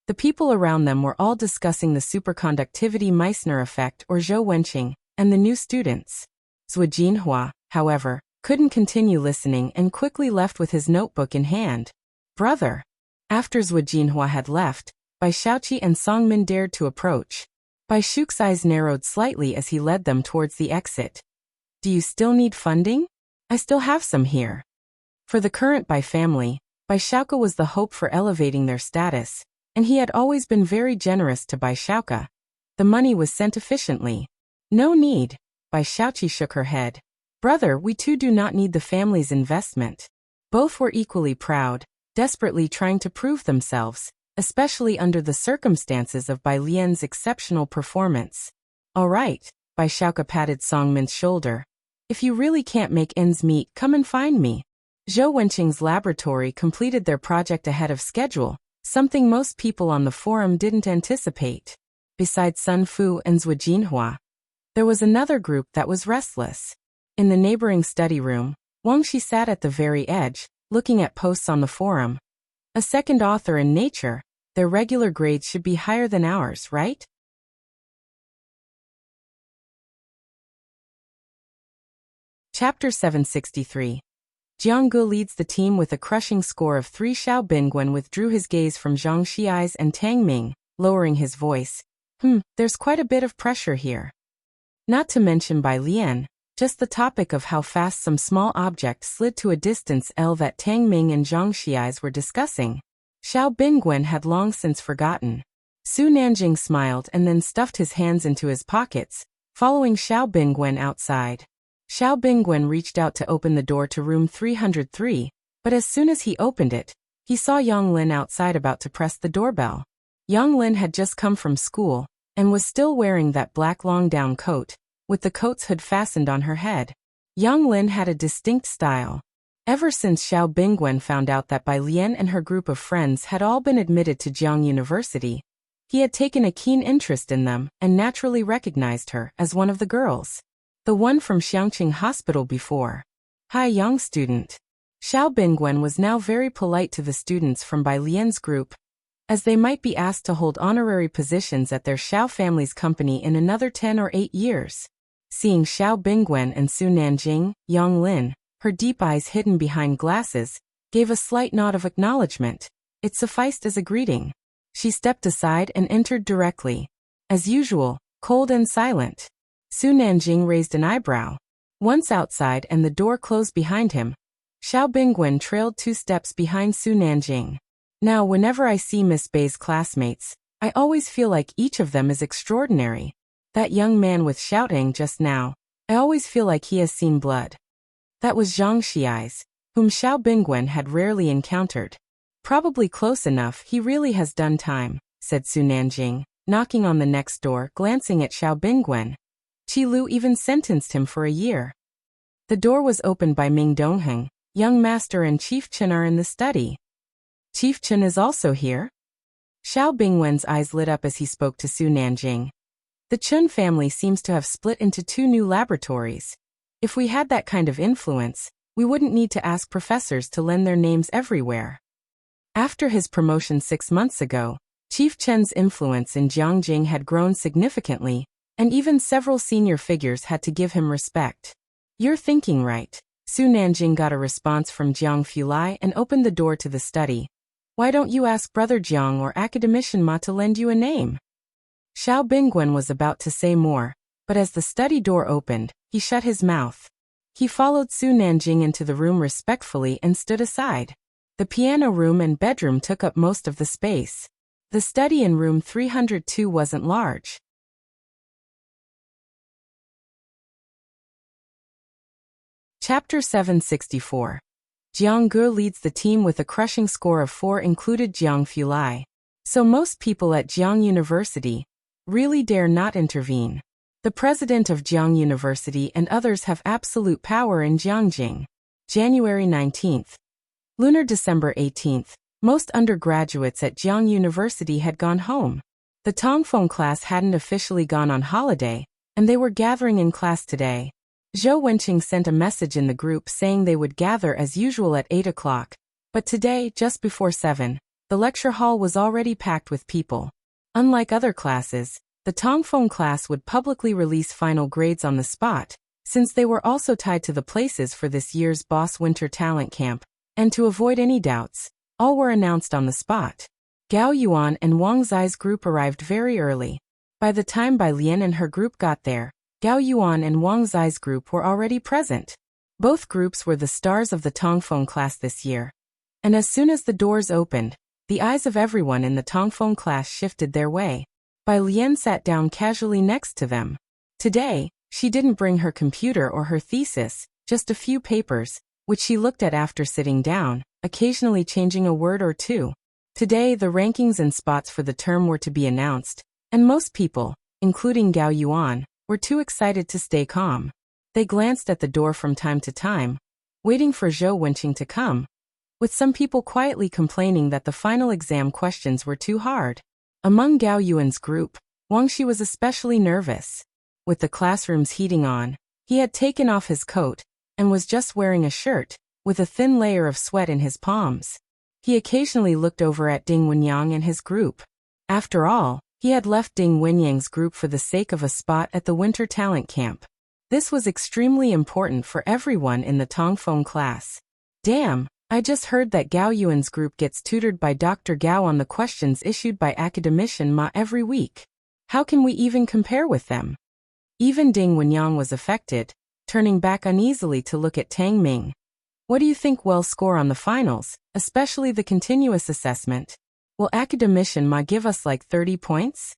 The people around them were all discussing the superconductivity Meissner effect or Zhou Wenqing, and the new students. Zhu Jinhua, however, couldn't continue listening and quickly left with his notebook in hand. Brother. After Zhu Jinhua had left, Bai Xiaoqi and Song Min dared to approach. Bai Shuke's eyes narrowed slightly as he led them towards the exit. Do you still need funding? I still have some here. For the current Bai family, Bai Xiaoke was the hope for elevating their status, and he had always been very generous to Bai Xiaoke. The money was sent efficiently. No need. Bai Xiaoqi shook her head. Brother, we too do not need the family's investment. Both were equally proud, desperately trying to prove themselves, especially under the circumstances of Bai Lian's exceptional performance. All right, Bai Xiaoke patted Song Min's shoulder. If you really can't make ends meet, come and find me. Zhou Wenqing's laboratory completed their project ahead of schedule, something most people on the forum didn't anticipate. Besides Sun Fu and Zhu Jinhua, there was another group that was restless. In the neighboring study room, Wang Shi sat at the very edge, looking at posts on the forum. A second author in Nature, their regular grades should be higher than ours, right? Chapter 763. Jiang Gu leads the team with a crushing score of 3. Xiao Bingwen withdrew his gaze from Zhang Xiai's and Tang Ming, lowering his voice. There's quite a bit of pressure here. Not to mention Bai Lian, just the topic of how fast some small object slid to a distance L that Tang Ming and Zhang Xiai's were discussing. Xiao Bingwen had long since forgotten. Su Nanjing smiled and then stuffed his hands into his pockets, following Xiao Bingwen outside. Xiao Bingwen reached out to open the door to room 303, but as soon as he opened it, he saw Yang Lin outside about to press the doorbell. Yang Lin had just come from school, and was still wearing that black long-down coat, with the coat's hood fastened on her head. Yang Lin had a distinct style. Ever since Xiao Bingwen found out that Bai Lian and her group of friends had all been admitted to Jiang University, he had taken a keen interest in them and naturally recognized her as one of the girls. The one from Xiangqing Hospital before. Hi, young student. Xiao Bingwen was now very polite to the students from Bai Lian's group, as they might be asked to hold honorary positions at their Xiao family's company in another 10 or 8 years. Seeing Xiao Bingwen and Su Nanjing, Yang Lin, her deep eyes hidden behind glasses, gave a slight nod of acknowledgement. It sufficed as a greeting. She stepped aside and entered directly. As usual, cold and silent. Su Nanjing raised an eyebrow. Once outside and the door closed behind him, Xiao Bingwen trailed 2 steps behind Su Nanjing. Now whenever I see Miss Bei's classmates, I always feel like each of them is extraordinary. That young man with shouting just now, I always feel like he has seen blood. That was Zhang Xiai's, whom Xiao Bingwen had rarely encountered. Probably close enough, he really has done time, said Su Nanjing, knocking on the next door, glancing at Xiao Bingwen. Qi Lu even sentenced him for a year. The door was opened by Ming Dongheng. Young master and Chief Chen are in the study. Chief Chen is also here? Xiao Bingwen's eyes lit up as he spoke to Su Nanjing. The Chen family seems to have split into 2 new laboratories. If we had that kind of influence, we wouldn't need to ask professors to lend their names everywhere. After his promotion 6 months ago, Chief Chen's influence in Jiangjing had grown significantly, and even several senior figures had to give him respect. You're thinking right. Su Nanjing got a response from Jiang Fulai and opened the door to the study. Why don't you ask Brother Jiang or Academician Ma to lend you a name? Xiao Bingwen was about to say more, but as the study door opened, he shut his mouth. He followed Su Nanjing into the room respectfully and stood aside. The piano room and bedroom took up most of the space. The study in room 302 wasn't large. Chapter 764. Jiang Ge leads the team with a crushing score of 4, included Jiang Fulai. So most people at Jiang University really dare not intervene. The president of Jiang University and others have absolute power in Jiangjing. January 19th. Lunar December 18th. Most undergraduates at Jiang University had gone home. The Tongfeng class hadn't officially gone on holiday, and they were gathering in class today. Zhou Wenqing sent a message in the group saying they would gather as usual at 8 o'clock, but today, just before 7, the lecture hall was already packed with people. Unlike other classes, the Tongfeng class would publicly release final grades on the spot, since they were also tied to the places for this year's Boss Winter Talent Camp, and to avoid any doubts, all were announced on the spot. Gao Yuan and Wang Zai's group arrived very early. By the time Bai Lian and her group got there, Gao Yuan and Wang Zai's group were already present. Both groups were the stars of the Tongfeng class this year. And as soon as the doors opened, the eyes of everyone in the Tongfeng class shifted their way. Bai Lian sat down casually next to them. Today, she didn't bring her computer or her thesis, just a few papers, which she looked at after sitting down, occasionally changing a word or two. Today, the rankings and spots for the term were to be announced, and most people, including Gao Yuan, were too excited to stay calm. They glanced at the door from time to time, waiting for Zhou Wenqing to come, with some people quietly complaining that the final exam questions were too hard. Among Gao Yuan's group, Wang Shi was especially nervous. With the classrooms heating on, he had taken off his coat and was just wearing a shirt, with a thin layer of sweat in his palms. He occasionally looked over at Ding Wenyang and his group. After all, he had left Ding Wenyang's group for the sake of a spot at the Winter Talent Camp. This was extremely important for everyone in the Tongfeng class. Damn, I just heard that Gao Yuan's group gets tutored by Dr. Gao on the questions issued by Academician Ma every week. How can we even compare with them? Even Ding Wenyang was affected, turning back uneasily to look at Tang Ming. What do you think will score on the finals, especially the continuous assessment? Will Academician Ma give us like 30 points?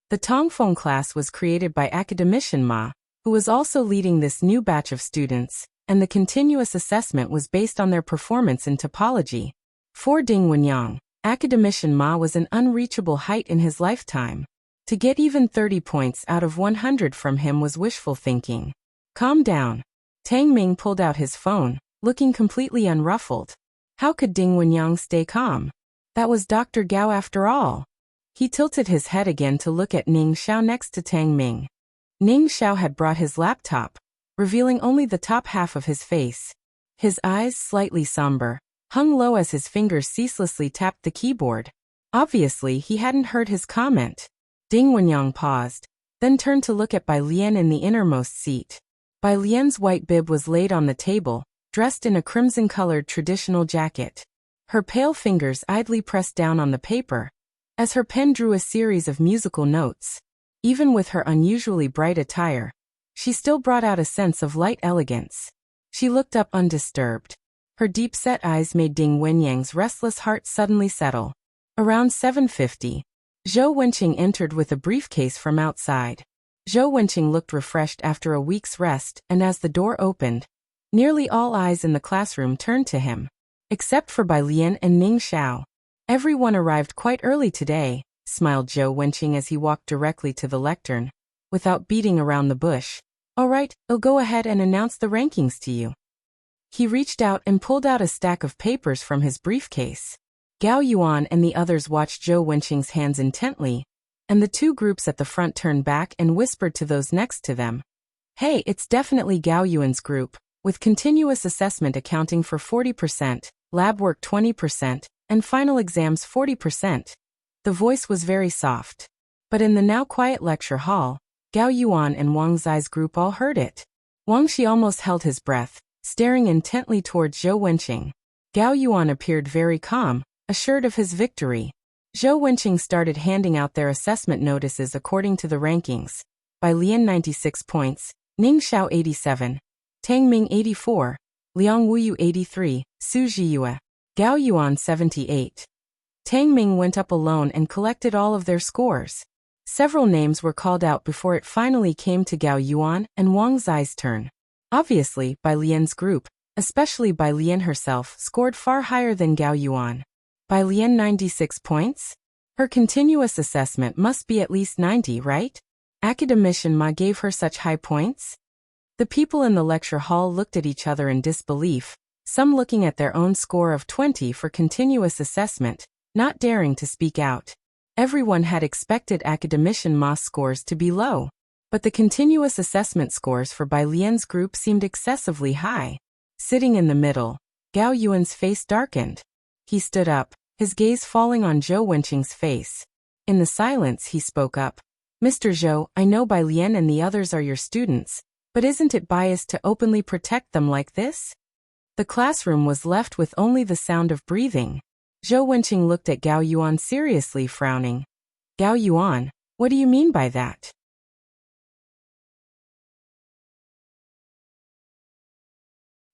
The Tongfeng class was created by Academician Ma, who was also leading this new batch of students, and the continuous assessment was based on their performance in topology. For Ding Wenyang, Academician Ma was an unreachable height in his lifetime. To get even 30 points out of 100 from him was wishful thinking. Calm down. Tang Ming pulled out his phone, looking completely unruffled. How could Ding Wenyang stay calm? That was Dr. Gao after all. He tilted his head again to look at Ning Xiao next to Tang Ming. Ning Xiao had brought his laptop, revealing only the top half of his face. His eyes, slightly somber, hung low as his fingers ceaselessly tapped the keyboard. Obviously, he hadn't heard his comment. Ding Wenyang paused, then turned to look at Bai Lian in the innermost seat. Bai Lian's white bib was laid on the table, dressed in a crimson-colored traditional jacket. Her pale fingers idly pressed down on the paper, as her pen drew a series of musical notes. Even with her unusually bright attire, she still brought out a sense of light elegance. She looked up undisturbed. Her deep-set eyes made Ding Wenyang's restless heart suddenly settle. Around 7:50, Zhou Wenqing entered with a briefcase from outside. Zhou Wenqing looked refreshed after a week's rest, and as the door opened, nearly all eyes in the classroom turned to him. Except for Bai Lian and Ning Xiao. Everyone arrived quite early today, smiled Zhou Wenqing as he walked directly to the lectern, without beating around the bush. All right, I'll go ahead and announce the rankings to you. He reached out and pulled out a stack of papers from his briefcase. Gao Yuan and the others watched Zhou Wenqing's hands intently, and the two groups at the front turned back and whispered to those next to them. Hey, it's definitely Gao Yuan's group, with continuous assessment accounting for 40%, lab work 20%, and final exams 40%. The voice was very soft. But in the now quiet lecture hall, Gao Yuan and Wang Zai's group all heard it. Wang Shi almost held his breath, staring intently towards Zhou Wenqing. Gao Yuan appeared very calm, assured of his victory. Zhou Wenqing started handing out their assessment notices according to the rankings. Bai Lian 96 points, Ning Xiao 87, Tang Ming 84, Liang Wuyu 83, Su Zhiyue, Gao Yuan 78. Tang Ming went up alone and collected all of their scores. Several names were called out before it finally came to Gao Yuan and Wang Zai's turn. Obviously, Bai Lian's group, especially Bai Lian herself, scored far higher than Gao Yuan. Bai Lian 96 points? Her continuous assessment must be at least 90, right? Academician Ma gave her such high points? The people in the lecture hall looked at each other in disbelief, some looking at their own score of 20 for continuous assessment, not daring to speak out. Everyone had expected Academician Ma's scores to be low, but the continuous assessment scores for Bai Lian's group seemed excessively high. Sitting in the middle, Gao Yuan's face darkened. He stood up, his gaze falling on Zhou Wenqing's face. In the silence he spoke up. Mr. Zhou, I know Bai Lian and the others are your students, but isn't it biased to openly protect them like this? The classroom was left with only the sound of breathing. Zhou Wenqing looked at Gao Yuan seriously, frowning. Gao Yuan, what do you mean by that?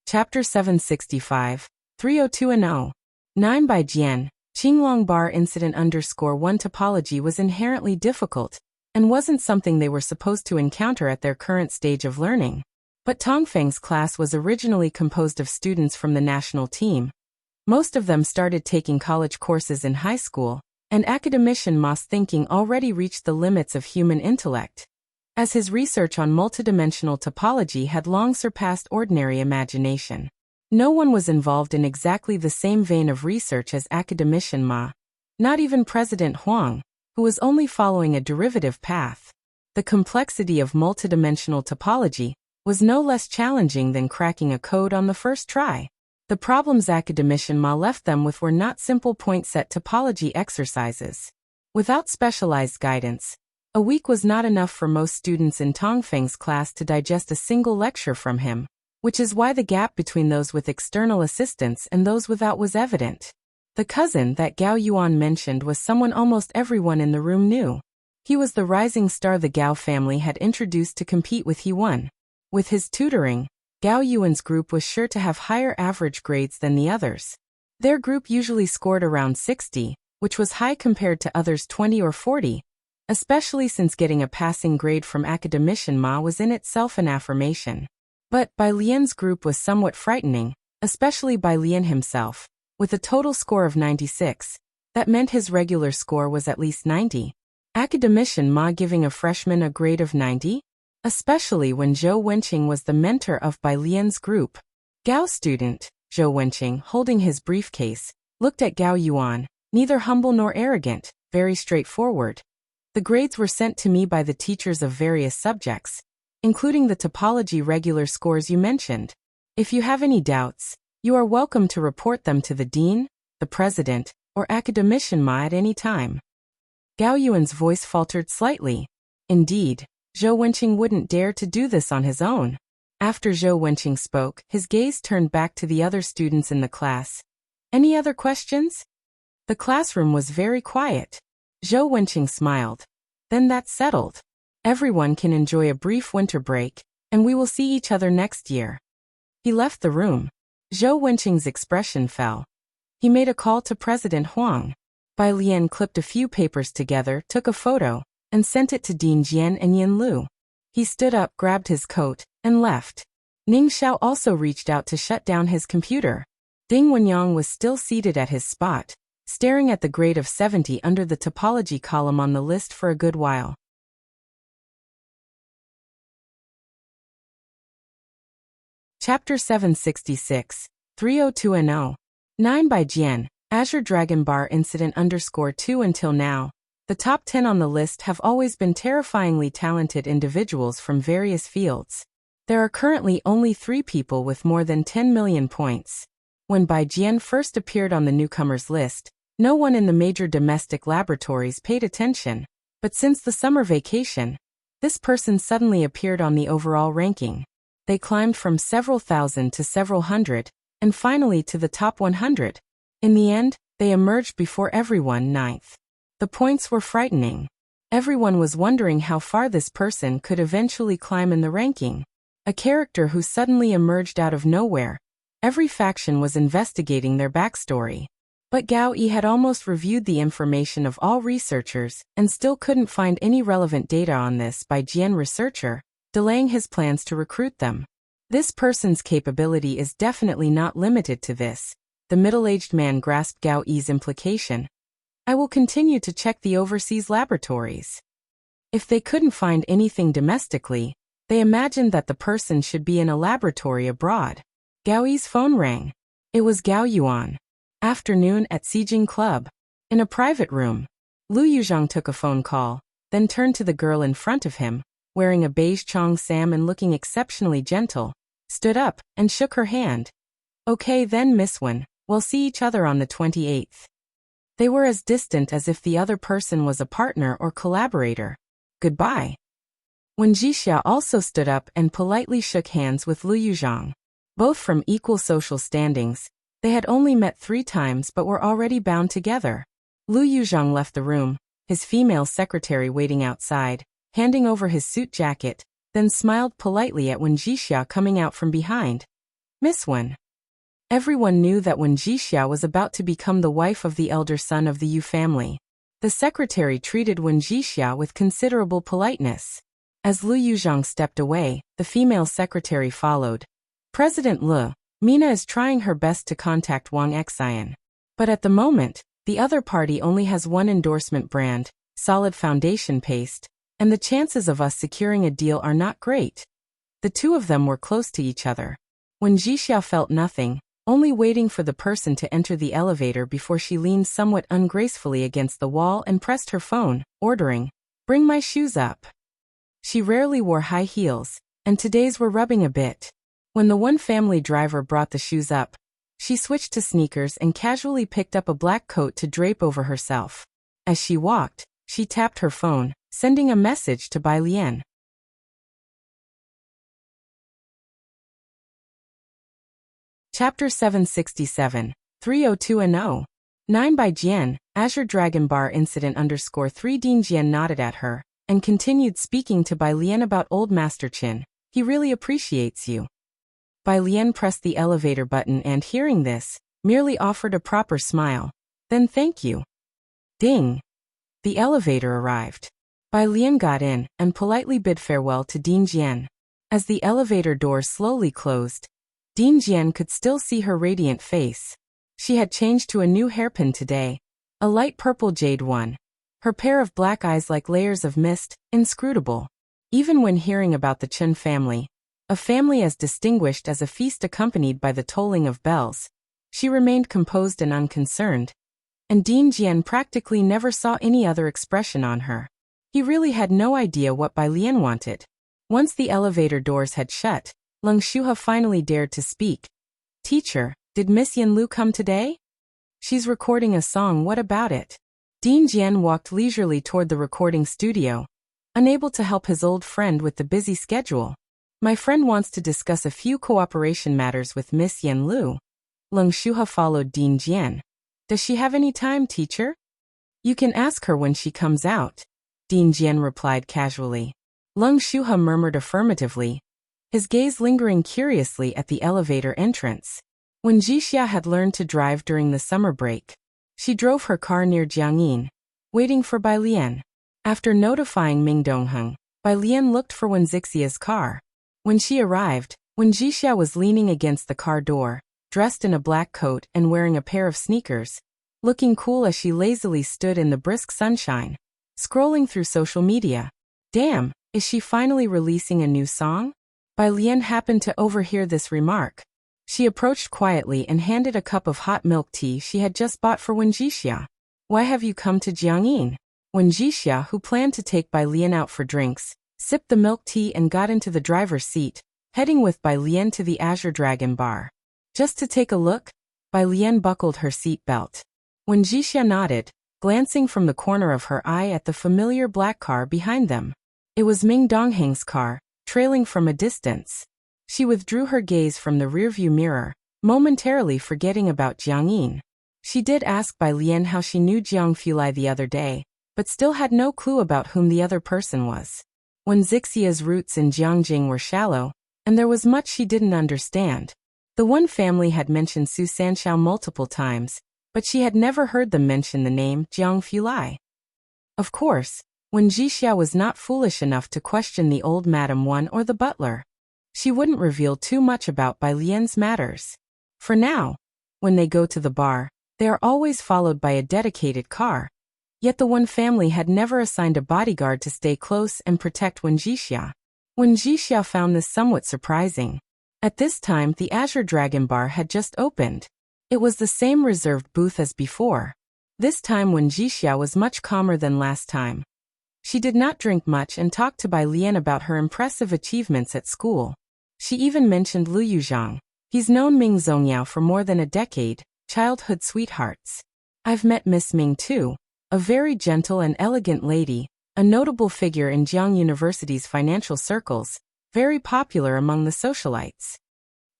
Chapter 765, 302-0. 9 by Jian, Qinglong Bar Incident _1 topology was inherently difficult, and wasn't something they were supposed to encounter at their current stage of learning. But Tongfeng's class was originally composed of students from the national team. Most of them started taking college courses in high school, and Academician Ma's thinking already reached the limits of human intellect, as his research on multidimensional topology had long surpassed ordinary imagination. No one was involved in exactly the same vein of research as Academician Ma, not even President Huang, who was only following a derivative path. The complexity of multidimensional topology was no less challenging than cracking a code on the first try. The problems Academician Ma left them with were not simple point-set topology exercises. Without specialized guidance, a week was not enough for most students in Tongfeng's class to digest a single lecture from him, which is why the gap between those with external assistance and those without was evident. The cousin that Gao Yuan mentioned was someone almost everyone in the room knew. He was the rising star the Gao family had introduced to compete with He-1. With his tutoring, Gao Yuan's group was sure to have higher average grades than the others. Their group usually scored around 60, which was high compared to others' 20 or 40, especially since getting a passing grade from Academician Ma was in itself an affirmation. But Bai Lian's group was somewhat frightening, especially Bai Lian himself. With a total score of 96, that meant his regular score was at least 90. Academician Ma giving a freshman a grade of 90? Especially when Zhou Wenqing was the mentor of Bai Lian's group. Gao student, Zhou Wenqing, holding his briefcase, looked at Gao Yuan, neither humble nor arrogant, very straightforward. The grades were sent to me by the teachers of various subjects. including the topology regular scores you mentioned. If you have any doubts, you are welcome to report them to the dean, the president, or academician Ma at any time. Gao Yuan's voice faltered slightly. Indeed, Zhou Wenqing wouldn't dare to do this on his own. After Zhou Wenqing spoke, his gaze turned back to the other students in the class. Any other questions? The classroom was very quiet. Zhou Wenqing smiled. Then that's settled. Everyone can enjoy a brief winter break, and we will see each other next year. He left the room. Zhou Wenqing's expression fell. He made a call to President Huang. Bai Lian clipped a few papers together, took a photo, and sent it to Dean Jian and Yin Lu. He stood up, grabbed his coat, and left. Ning Xiao also reached out to shut down his computer. Ding Wenyang was still seated at his spot, staring at the grade of 70 under the topology column on the list for a good while. Chapter 766, 302-0. 9 by Jian, Azure Dragon Bar Incident _2 Until now, the top 10 on the list have always been terrifyingly talented individuals from various fields. There are currently only 3 people with more than 10 million points. When Bai Jian first appeared on the newcomers list, no one in the major domestic laboratories paid attention, but since the summer vacation, this person suddenly appeared on the overall ranking. They climbed from several thousand to several hundred, and finally to the top 100. In the end, they emerged before everyone 9th. The points were frightening. Everyone was wondering how far this person could eventually climb in the ranking. A character who suddenly emerged out of nowhere. Every faction was investigating their backstory. But Gao Yi had almost reviewed the information of all researchers and still couldn't find any relevant data on this Bai Jian researcher, delaying his plans to recruit them. This person's capability is definitely not limited to this. The middle-aged man grasped Gao Yi's implication. I will continue to check the overseas laboratories. If they couldn't find anything domestically, they imagined that the person should be in a laboratory abroad. Gao Yi's phone rang. It was Gao Yuan. Afternoon at Xijing Club. In a private room. Lu Yuzhang took a phone call, then turned to the girl in front of him, wearing a beige Chong Sam and looking exceptionally gentle, stood up, and shook her hand. Okay then, Miss Wen, we'll see each other on the 28th. They were as distant as if the other person was a partner or collaborator. Goodbye. Wen Jixia also stood up and politely shook hands with Lu Yuzhang. Both from equal social standings, they had only met 3 times but were already bound together. Lu Yuzhang left the room, his female secretary waiting outside, handing over his suit jacket, then smiled politely at Wen Jixia coming out from behind. Miss Wen. Everyone knew that Wen Jixia was about to become the wife of the elder son of the Yu family. The secretary treated Wen Jixia with considerable politeness. As Lu Yuzhang stepped away, the female secretary followed. President Lu, Mina is trying her best to contact Wang Xian. But at the moment, the other party only has one endorsement brand, solid foundation paste, and the chances of us securing a deal are not great. The two of them were close to each other. When Jixia felt nothing, only waiting for the person to enter the elevator before she leaned somewhat ungracefully against the wall and pressed her phone, ordering, "Bring my shoes up." She rarely wore high heels, and today's were rubbing a bit. When the one family driver brought the shoes up, she switched to sneakers and casually picked up a black coat to drape over herself. As she walked, she tapped her phone, sending a message to Bai Lian. Chapter 767, 302-0. 9 by Jian, Azure Dragon Bar Incident _3 Dean Jian nodded at her, and continued speaking to Bai Lian about Old Master Qin. He really appreciates you. Bai Lian pressed the elevator button and, hearing this, merely offered a proper smile. Then thank you. Ding. The elevator arrived. Bai Lian got in, and politely bid farewell to Dean Jian. As the elevator door slowly closed, Dean Jian could still see her radiant face. She had changed to a new hairpin today, a light purple jade one. Her pair of black eyes like layers of mist, inscrutable. Even when hearing about the Chen family, a family as distinguished as a feast accompanied by the tolling of bells, she remained composed and unconcerned. And Dean Jian practically never saw any other expression on her. He really had no idea what Bai Lian wanted. Once the elevator doors had shut, Leng Shuha finally dared to speak. Teacher, did Miss Yanlu come today? She's recording a song, what about it? Dean Jian walked leisurely toward the recording studio, unable to help his old friend with the busy schedule. My friend wants to discuss a few cooperation matters with Miss Yanlu. Leng Shuha followed Dean Jian. Does she have any time, teacher? You can ask her when she comes out. Dean Jian replied casually. Leng Shuha murmured affirmatively, his gaze lingering curiously at the elevator entrance. When Jixia had learned to drive during the summer break, she drove her car near Jiangyin, waiting for Bai Lian. After notifying Ming Dongheng, Bai Lian looked for Wen Zixia's car. When she arrived, Wen Jixia was leaning against the car door, dressed in a black coat and wearing a pair of sneakers, looking cool as she lazily stood in the brisk sunshine, scrolling through social media. Damn, is she finally releasing a new song? Bai Lian happened to overhear this remark. She approached quietly and handed a cup of hot milk tea she had just bought for Wen Jixia. Why have you come to Jiangyin? Wen Jixia, who planned to take Bai Lian out for drinks, sipped the milk tea and got into the driver's seat, heading with Bai Lian to the Azure Dragon bar. Just to take a look? Bai Lian buckled her seat belt. Wen Jixia nodded, glancing from the corner of her eye at the familiar black car behind them. It was Ming Dongheng's car, trailing from a distance. She withdrew her gaze from the rearview mirror, momentarily forgetting about Jiangyin. She did ask Bai Lian how she knew Jiang Fulai the other day, but still had no clue about whom the other person was. Wen Zixia's roots in Jiangjing were shallow, and there was much she didn't understand. The one family had mentioned Su Sanxiao multiple times, but she had never heard them mention the name Jiang Fulai. Of course, Wen Jixia was not foolish enough to question the old Madam One or the butler. She wouldn't reveal too much about Bai Lian's matters. For now, when they go to the bar, they are always followed by a dedicated car. Yet the one family had never assigned a bodyguard to stay close and protect Wen Jixia. Wen Jixia found this somewhat surprising. At this time, the Azure Dragon bar had just opened. It was the same reserved booth as before. This time Wen Jixia was much calmer than last time. She did not drink much and talked to Bai Lian about her impressive achievements at school. She even mentioned Lu Yuzhang. He's known Ming Zongyao for more than a decade, childhood sweethearts. I've met Miss Ming too, a very gentle and elegant lady, a notable figure in Jiang University's financial circles, very popular among the socialites.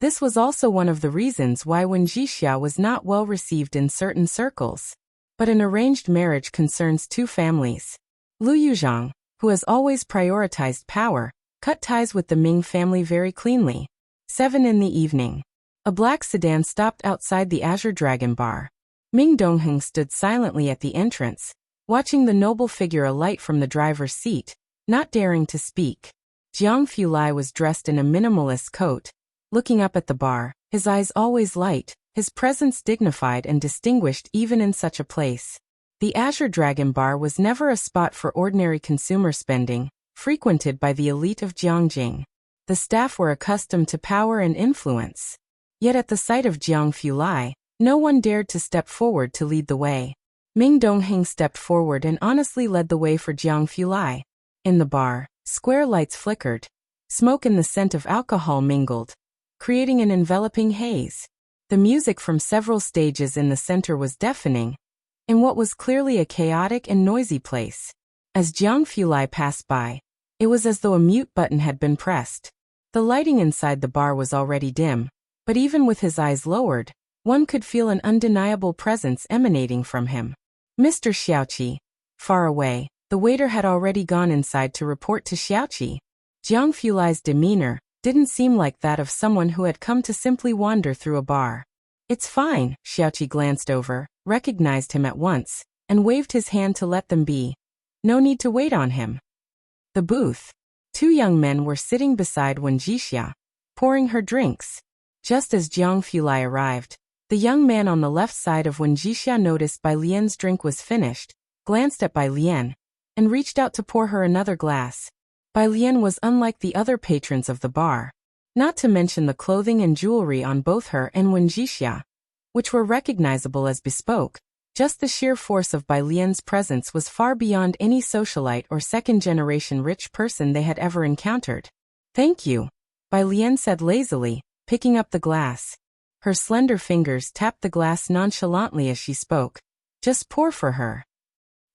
This was also one of the reasons why Wen Jixia was not well received in certain circles. But an arranged marriage concerns two families. Lu Yuzhang, who has always prioritized power, cut ties with the Ming family very cleanly. 7 in the evening. A black sedan stopped outside the Azure Dragon bar. Ming Dongheng stood silently at the entrance, watching the noble figure alight from the driver's seat, not daring to speak. Jiang Fulai was dressed in a minimalist coat, looking up at the bar, his eyes always light, his presence dignified and distinguished even in such a place. The Azure Dragon bar was never a spot for ordinary consumer spending, frequented by the elite of Jiangjing. The staff were accustomed to power and influence. Yet at the sight of Jiang Fulai, no one dared to step forward to lead the way. Ming Dongheng stepped forward and honestly led the way for Jiang Fulai. In the bar, square lights flickered. Smoke and the scent of alcohol mingled, creating an enveloping haze. The music from several stages in the center was deafening, in what was clearly a chaotic and noisy place. As Jiang Fulai passed by, it was as though a mute button had been pressed. The lighting inside the bar was already dim, but even with his eyes lowered, one could feel an undeniable presence emanating from him. Mr. Xiaoqi. Far away, the waiter had already gone inside to report to Xiaoqi. Jiang Fulai's demeanor didn't seem like that of someone who had come to simply wander through a bar. It's fine, Xiaoqi glanced over, recognized him at once, and waved his hand to let them be. No need to wait on him. The booth. 2 young men were sitting beside Wen Jixia, pouring her drinks. Just as Jiang Fulai arrived, the young man on the left side of Wen Jixia noticed Bai Lian's drink was finished, glanced at Bai Lian, and reached out to pour her another glass. Bai Lian was unlike the other patrons of the bar, not to mention the clothing and jewelry on both her and Wen Jixia, which were recognizable as bespoke. Just the sheer force of Bai Lian's presence was far beyond any socialite or second-generation rich person they had ever encountered. Thank you, Bai Lian said lazily, picking up the glass. Her slender fingers tapped the glass nonchalantly as she spoke. Just pour for her.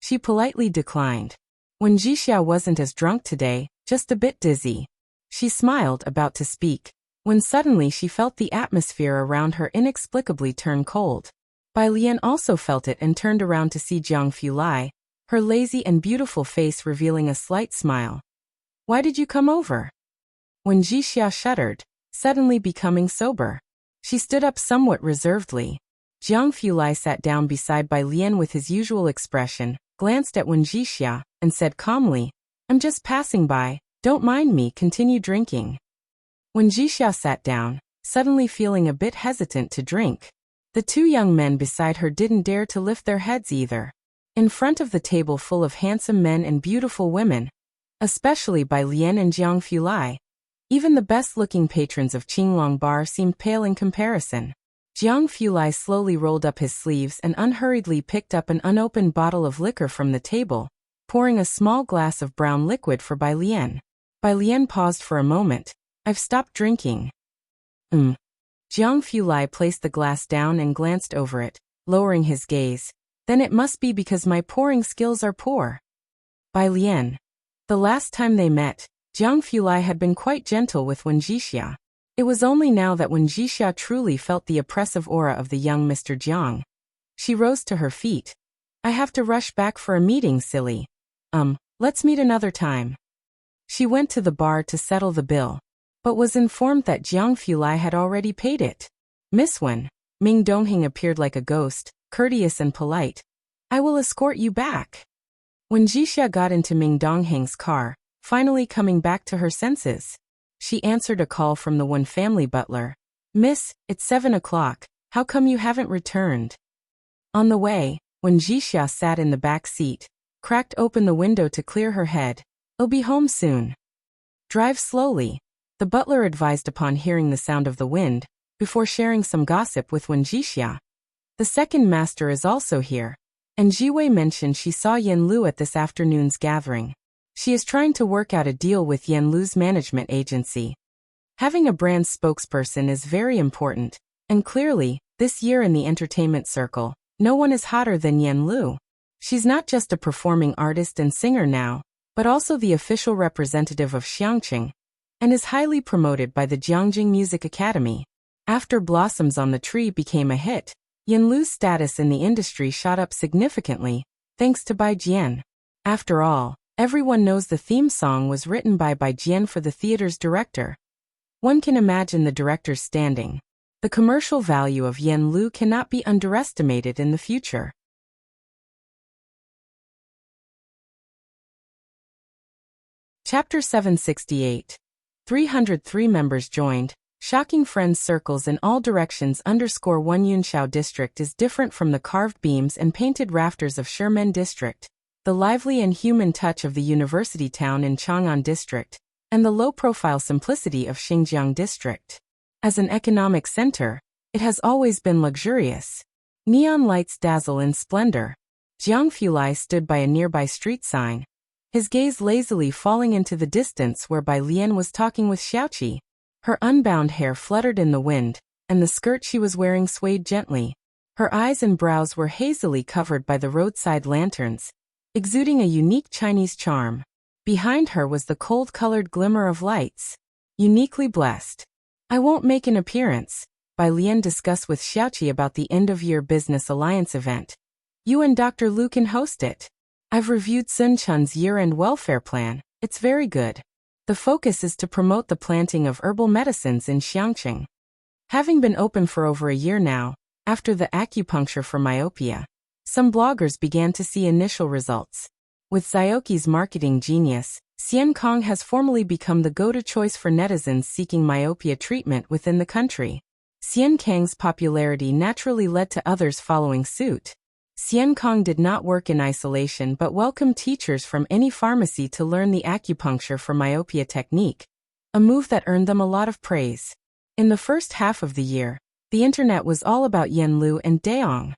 She politely declined. Wen Jixia wasn't as drunk today, just a bit dizzy. She smiled, about to speak, when suddenly she felt the atmosphere around her inexplicably turn cold. Bai Lian also felt it and turned around to see Jiang Fulai, her lazy and beautiful face revealing a slight smile. Why did you come over? Wen Jixia shuddered, suddenly becoming sober. She stood up somewhat reservedly. Jiang Fulai sat down beside Bai Lian with his usual expression, glanced at Wen Jixia, and said calmly, I'm just passing by, don't mind me, continue drinking. Wen Jixia sat down, suddenly feeling a bit hesitant to drink. The two young men beside her didn't dare to lift their heads either. In front of the table full of handsome men and beautiful women, especially Bai Lian and Jiang Fulai, even the best-looking patrons of Qinglong Bar seemed pale in comparison. Jiang Fulai slowly rolled up his sleeves and unhurriedly picked up an unopened bottle of liquor from the table, pouring a small glass of brown liquid for Bai Lian. Bai Lian paused for a moment. I've stopped drinking. Jiang Fulai placed the glass down and glanced over it, lowering his gaze. Then it must be because my pouring skills are poor. Bai Lian. The last time they met, Jiang Fulai had been quite gentle with Wen Jixia. It was only now that Wen Jixia truly felt the oppressive aura of the young Mr. Jiang. She rose to her feet. I have to rush back for a meeting, silly. Let's meet another time. She went to the bar to settle the bill, but was informed that Jiang Fulai had already paid it. Miss Wen, Ming Dongheng appeared like a ghost, courteous and polite. I will escort you back. When Jixia got into Ming Dongheng's car, finally coming back to her senses, she answered a call from the Wen family butler. Miss, it's 7 o'clock, how come you haven't returned? On the way, when Jixia sat in the back seat, cracked open the window to clear her head. I'll be home soon. Drive slowly, the butler advised upon hearing the sound of the wind, before sharing some gossip with Wen Jixia. The second master is also here, and Jiwei mentioned she saw Yan Lu at this afternoon's gathering. She is trying to work out a deal with Yan Lu's management agency. Having a brand spokesperson is very important, and clearly, this year in the entertainment circle, no one is hotter than Yan Lu. She's not just a performing artist and singer now, but also the official representative of Xiangqing, and is highly promoted by the Jiangjing Music Academy. After Blossoms on the Tree became a hit, Yan Lu's status in the industry shot up significantly, thanks to Bai Jian. After all, everyone knows the theme song was written by Bai Jian for the theater's director. One can imagine the director's standing. The commercial value of Yan Lu cannot be underestimated in the future. Chapter 768. 303 members joined. Shocking friends circles in all directions. _1 Yunshao district is different from the carved beams and painted rafters of Shermen district, the lively and human touch of the university town in Chang'an district, and the low-profile simplicity of Xinjiang district. As an economic center, it has always been luxurious. Neon lights dazzle in splendor. Jiang Fulai stood by a nearby street sign, his gaze lazily falling into the distance where Bai Lian was talking with Xiaoqi. Her unbound hair fluttered in the wind, and the skirt she was wearing swayed gently. Her eyes and brows were hazily covered by the roadside lanterns, exuding a unique Chinese charm. Behind her was the cold-colored glimmer of lights. Uniquely blessed. I won't make an appearance, Bai Lian discussed with Xiaoqi about the end-of-year business alliance event. You and Dr. Lu can host it. I've reviewed Sun Chun's year-end welfare plan. It's very good. The focus is to promote the planting of herbal medicines in Xiangqing. Having been open for over a year now, after the acupuncture for myopia, some bloggers began to see initial results. With Xiaoqi's marketing genius, Xian Kong has formally become the go-to choice for netizens seeking myopia treatment within the country. Xian Kang's popularity naturally led to others following suit. Xian Kong did not work in isolation but welcomed teachers from any pharmacy to learn the acupuncture for myopia technique, a move that earned them a lot of praise. In the first half of the year, the internet was all about Yan Lu and Daong.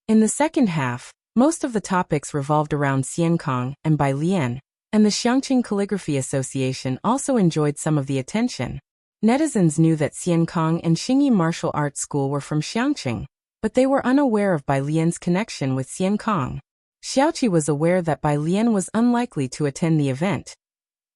In the second half, most of the topics revolved around Xian Kong and Bai Lian, and the Xiangqing Calligraphy Association also enjoyed some of the attention. Netizens knew that Xiankong and Xingyi Martial Arts School were from Xiangqing, but they were unaware of Bai Lian's connection with Xiankong. Xiaoqi was aware that Bai Lian was unlikely to attend the event.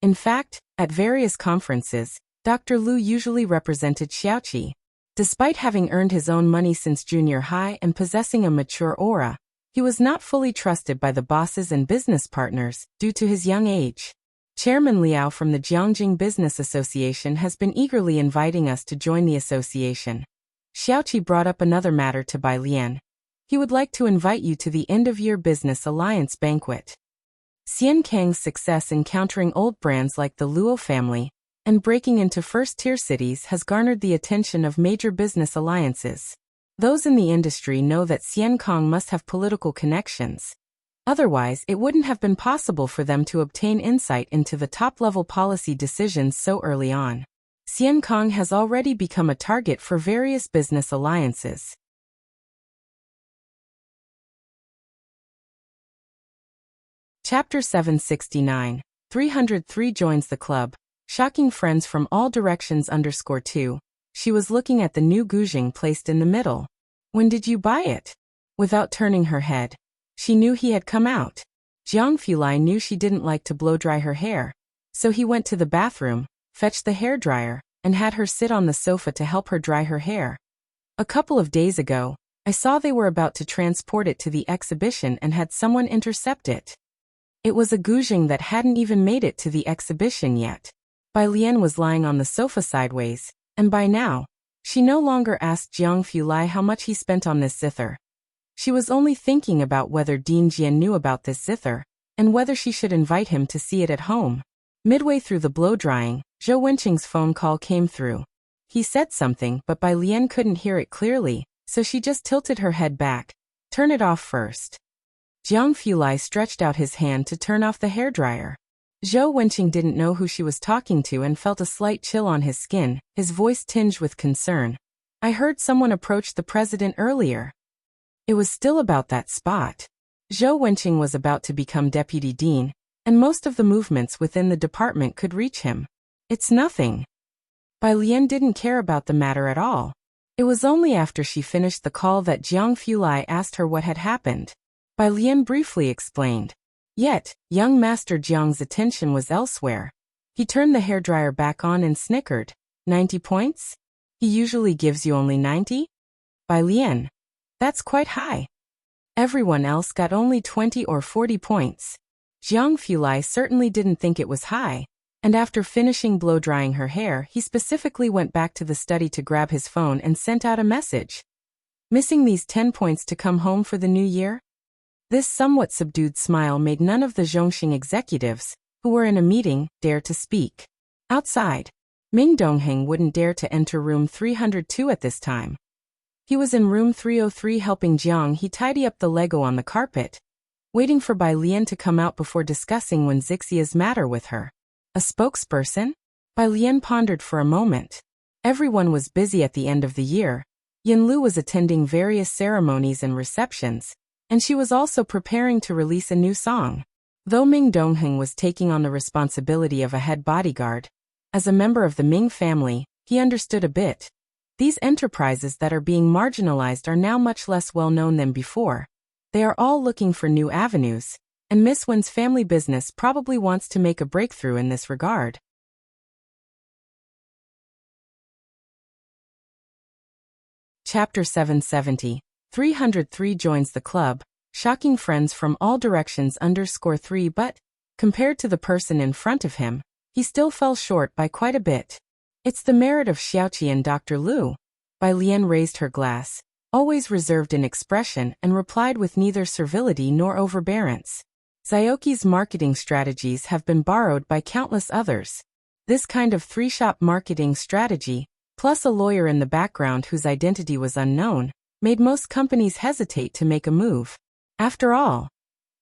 In fact, at various conferences, Dr. Lu usually represented Xiaoqi. Despite having earned his own money since junior high and possessing a mature aura, he was not fully trusted by the bosses and business partners due to his young age. Chairman Liao from the Jiangjing Business Association has been eagerly inviting us to join the association. Xiaoqi brought up another matter to Bai Lian. He would like to invite you to the end-of-year business alliance banquet. Xiankang's success in countering old brands like the Luo family and breaking into first-tier cities has garnered the attention of major business alliances. Those in the industry know that Xiankong must have political connections. Otherwise, it wouldn't have been possible for them to obtain insight into the top-level policy decisions so early on. Xiankong has already become a target for various business alliances. Chapter 769. 303 joins the club. Shocking friends from all directions _2. She was looking at the new guzheng placed in the middle. When did you buy it? Without turning her head, she knew he had come out. Jiang Fulai knew she didn't like to blow-dry her hair, so he went to the bathroom, fetched the hairdryer, and had her sit on the sofa to help her dry her hair. A couple of days ago, I saw they were about to transport it to the exhibition and had someone intercept it. It was a guzheng that hadn't even made it to the exhibition yet. Bai Lian was lying on the sofa sideways, and by now, she no longer asked Jiang Fulai how much he spent on this zither. She was only thinking about whether Dean Jian knew about this zither, and whether she should invite him to see it at home. Midway through the blow-drying, Zhou Wenqing's phone call came through. He said something, but Bai Lian couldn't hear it clearly, so she just tilted her head back. Turn it off first. Jiang Fulai stretched out his hand to turn off the hairdryer. Zhou Wenqing didn't know who she was talking to and felt a slight chill on his skin, his voice tinged with concern. I heard someone approach the president earlier. It was still about that spot. Zhou Wenqing was about to become deputy dean, and most of the movements within the department could reach him. It's nothing. Bai Lian didn't care about the matter at all. It was only after she finished the call that Jiang Fulai asked her what had happened. Bai Lian briefly explained. Yet, young Master Jiang's attention was elsewhere. He turned the hairdryer back on and snickered. 90 points? He usually gives you only 90? Bai Lian. That's quite high. Everyone else got only 20 or 40 points. Jiang Fulai certainly didn't think it was high, and after finishing blow-drying her hair, he specifically went back to the study to grab his phone and sent out a message. Missing these 10 points to come home for the new year? This somewhat subdued smile made none of the Zhongxing executives, who were in a meeting, dare to speak. Outside, Ming Dongheng wouldn't dare to enter room 302 at this time. He was in room 303 helping Jiang he tidy up the Lego on the carpet, waiting for Bai Lian to come out before discussing Wen Zixia's matter with her. A spokesperson? Bai Lian pondered for a moment. Everyone was busy at the end of the year. Yin Lu was attending various ceremonies and receptions, and she was also preparing to release a new song. Though Ming Dongheng was taking on the responsibility of a head bodyguard, as a member of the Ming family, he understood a bit. These enterprises that are being marginalized are now much less well known than before. They are all looking for new avenues, and Miss Wen's family business probably wants to make a breakthrough in this regard. Chapter 770. 303 joins the club. Shocking friends from all directions _3 but, compared to the person in front of him, he still fell short by quite a bit. It's the merit of Xiaoqi and Dr. Lu. Bai Lian raised her glass, always reserved in expression, and replied with neither servility nor overbearance. Xiaoqi's marketing strategies have been borrowed by countless others. This kind of three-shop marketing strategy, plus a lawyer in the background whose identity was unknown, made most companies hesitate to make a move. After all,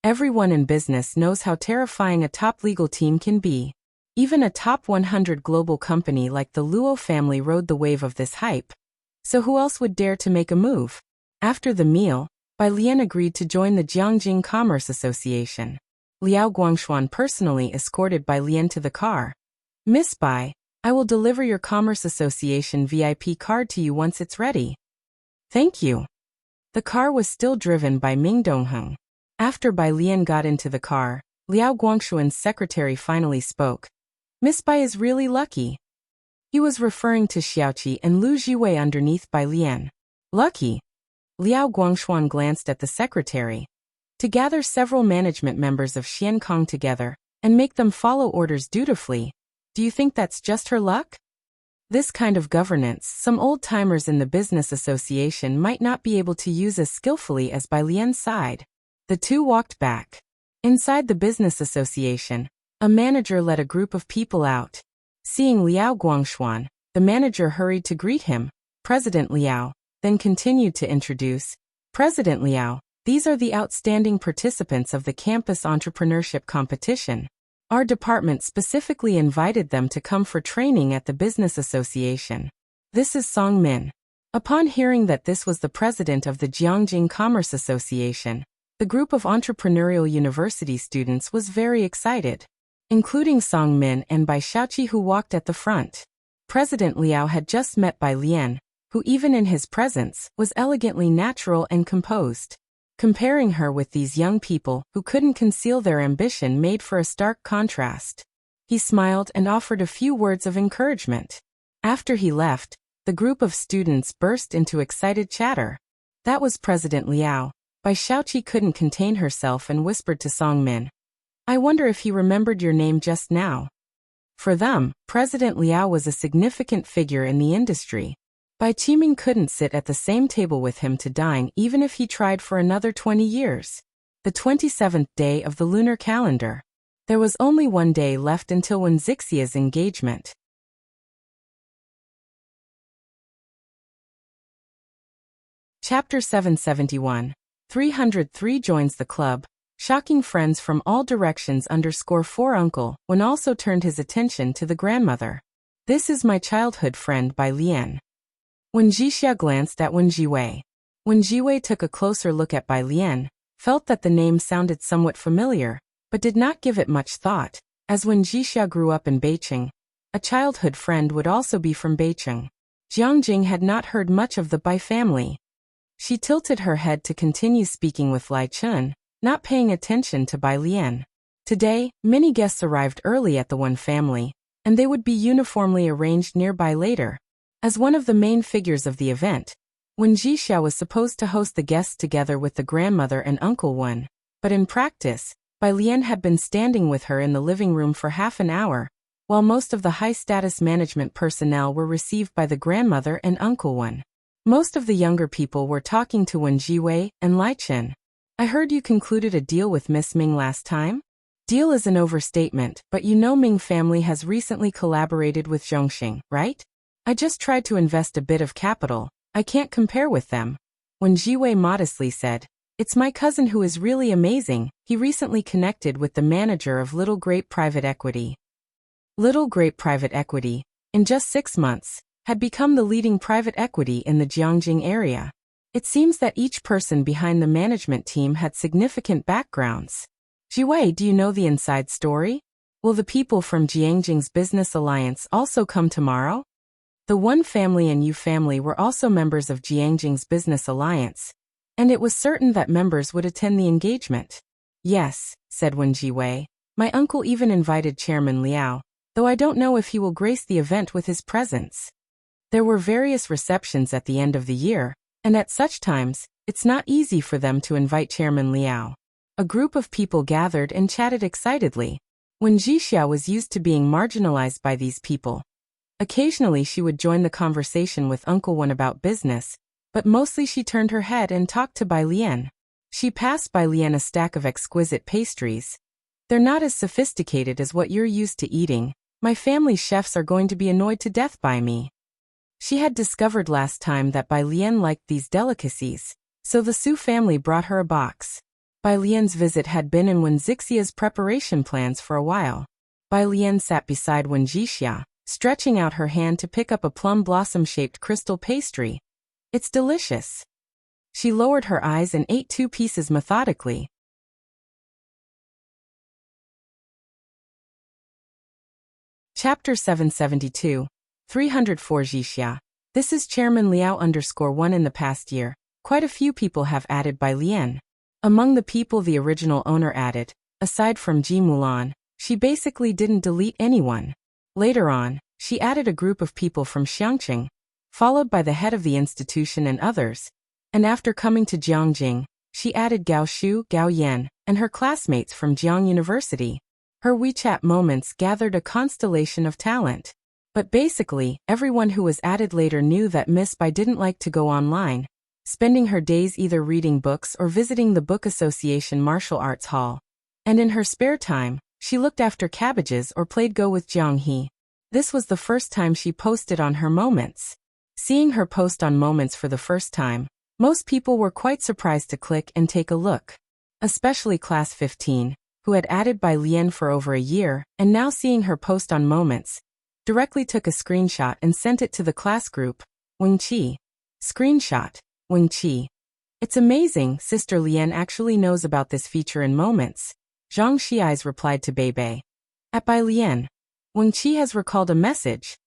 everyone in business knows how terrifying a top legal team can be. Even a top 100 global company like the Luo family rode the wave of this hype. So who else would dare to make a move? After the meal, Bai Lian agreed to join the Jiangjing Commerce Association. Liao Guangshuan personally escorted Bai Lian to the car. Miss Bai, I will deliver your Commerce Association VIP card to you once it's ready. Thank you. The car was still driven by Ming Dongheng. After Bai Lian got into the car, Liao Guangshuan's secretary finally spoke. Miss Bai is really lucky. He was referring to Xiaoqi and Lu Jiwei underneath Bai Lian. Lucky? Liao Guangshuan glanced at the secretary. To gather several management members of Xiankong together and make them follow orders dutifully, do you think that's just her luck? This kind of governance some old-timers in the business association might not be able to use as skillfully as Bai Lian's side. The two walked back. Inside the business association, a manager led a group of people out. Seeing Liao Guangshuan, the manager hurried to greet him. President Liao, then continued to introduce. President Liao, these are the outstanding participants of the campus entrepreneurship competition. Our department specifically invited them to come for training at the business association. This is Song Min. Upon hearing that this was the president of the Jiangjing Commerce Association, the group of entrepreneurial university students was very excited, including Song Min and Bai Xiaoqi, who walked at the front. President Liao had just met Bai Lian, who even in his presence was elegantly natural and composed. Comparing her with these young people who couldn't conceal their ambition made for a stark contrast. He smiled and offered a few words of encouragement. After he left, the group of students burst into excited chatter. That was President Liao. Bai Xiaoqi couldn't contain herself and whispered to Song Min. I wonder if he remembered your name just now. For them, President Liao was a significant figure in the industry. Bai Qiming couldn't sit at the same table with him to dine even if he tried for another 20 years. The 27th day of the lunar calendar. There was only one day left until Wen Zixia's engagement. Chapter 771. 303 joins the club. Shocking friends from all directions _4 Uncle Wen also turned his attention to the grandmother. This is my childhood friend Bai Lian. Wen Jixia glanced at Wen Jiwei. Wen Jiwei took a closer look at Bai Lian, felt that the name sounded somewhat familiar, but did not give it much thought, as Wen Jixia grew up in Beiqing. A childhood friend would also be from Beiqing. Jiangjing had not heard much of the Bai family. She tilted her head to continue speaking with Lai Chun, not paying attention to Bai Lian. Today, many guests arrived early at the Wen family, and they would be uniformly arranged nearby later. As one of the main figures of the event, Wen Jixia was supposed to host the guests together with the grandmother and Uncle Wen, but in practice, Bai Lian had been standing with her in the living room for half an hour, while most of the high-status management personnel were received by the grandmother and Uncle Wen. Most of the younger people were talking to Wen Jiwei and Lai Chen. I heard you concluded a deal with Miss Ming last time? Deal is an overstatement, but you know Ming family has recently collaborated with Zhongxing, right? I just tried to invest a bit of capital. I can't compare with them. Wen Jiwei modestly said, it's my cousin who is really amazing. He recently connected with the manager of Little Grape Private Equity. Little Grape Private Equity, in just 6 months, had become the leading private equity in the Jiangjing area. It seems that each person behind the management team had significant backgrounds. Jiwei, do you know the inside story? Will the people from Jiangjing's business alliance also come tomorrow? The Wen family and Yu family were also members of Jiangjing's business alliance, and it was certain that members would attend the engagement. Yes, said Wen Jiwei. My uncle even invited Chairman Liao, though I don't know if he will grace the event with his presence. There were various receptions at the end of the year, and at such times, it's not easy for them to invite Chairman Liao. A group of people gathered and chatted excitedly. Wen Jixia was used to being marginalized by these people. Occasionally she would join the conversation with Uncle Wen about business, but mostly she turned her head and talked to Bai Lian. She passed Bai Lian a stack of exquisite pastries. They're not as sophisticated as what you're used to eating. My family's chefs are going to be annoyed to death by me. She had discovered last time that Bai Lian liked these delicacies, so the Su family brought her a box. Bai Lian's visit had been in Wen Zixia's preparation plans for a while. Bai Lian sat beside Wen Jixia, stretching out her hand to pick up a plum blossom-shaped crystal pastry. It's delicious. She lowered her eyes and ate 2 pieces methodically. Chapter 772. 304 Jixia. This is Chairman Liao_1 in the past year. Quite a few people have added by Lian. Among the people the original owner added, aside from Ji Mulan, she basically didn't delete anyone. Later on, she added a group of people from Xiangqing, followed by the head of the institution and others. And after coming to Jiangjing, she added Gao Shu, Gao Yan, and her classmates from Jiang University. Her WeChat moments gathered a constellation of talent. But basically, everyone who was added later knew that Miss Bai didn't like to go online, spending her days either reading books or visiting the Book Association Martial Arts Hall. And in her spare time, she looked after cabbages or played Go with Jiang He. This was the first time she posted on her moments. Seeing her post on moments for the first time, most people were quite surprised to click and take a look. Especially Class 15, who had added by Lian for over a year, and now seeing her post on moments, directly took a screenshot and sent it to the class group. Wing Qi. Screenshot. Wing Qi. It's amazing, Sister Lian actually knows about this feature in moments. Zhang Xiai's replied to Beibei. At Bai Lian. Wing Qi has recalled a message.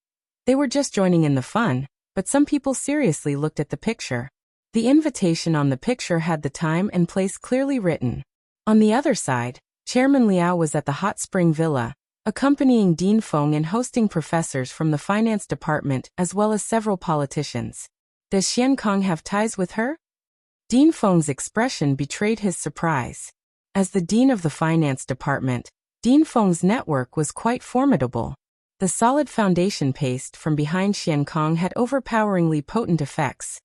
They were just joining in the fun, but some people seriously looked at the picture. The invitation on the picture had the time and place clearly written. On the other side, Chairman Liao was at the Hot Spring Villa, accompanying Dean Feng and hosting professors from the finance department as well as several politicians. Does Xian Kong have ties with her? Dean Feng's expression betrayed his surprise. As the dean of the finance department, Dean Feng's network was quite formidable. The solid foundation paste from behind Xian Kong had overpoweringly potent effects.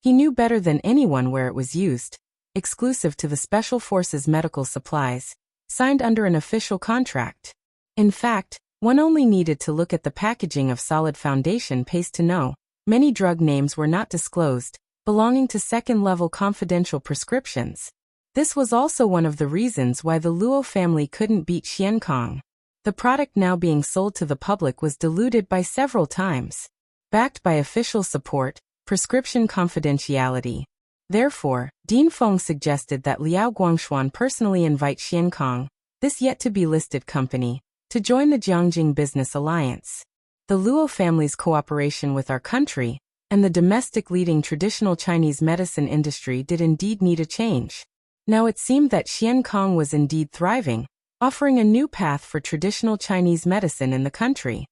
He knew better than anyone where it was used, exclusive to the Special Forces medical supplies, signed under an official contract. In fact, one only needed to look at the packaging of solid foundation paste to know. Many drug names were not disclosed, belonging to second-level confidential prescriptions. This was also one of the reasons why the Luo family couldn't beat Xian Kong. The product now being sold to the public was diluted by several times. Backed by official support, prescription confidentiality. Therefore, Dean Feng suggested that Liao Guangshuan personally invite Xian Kong, this yet-to-be-listed company, to join the Jiangjing Business Alliance. The Luo family's cooperation with our country, and the domestic leading traditional Chinese medicine industry did indeed need a change. Now it seemed that Xian Kong was indeed thriving, offering a new path for traditional Chinese medicine in the country.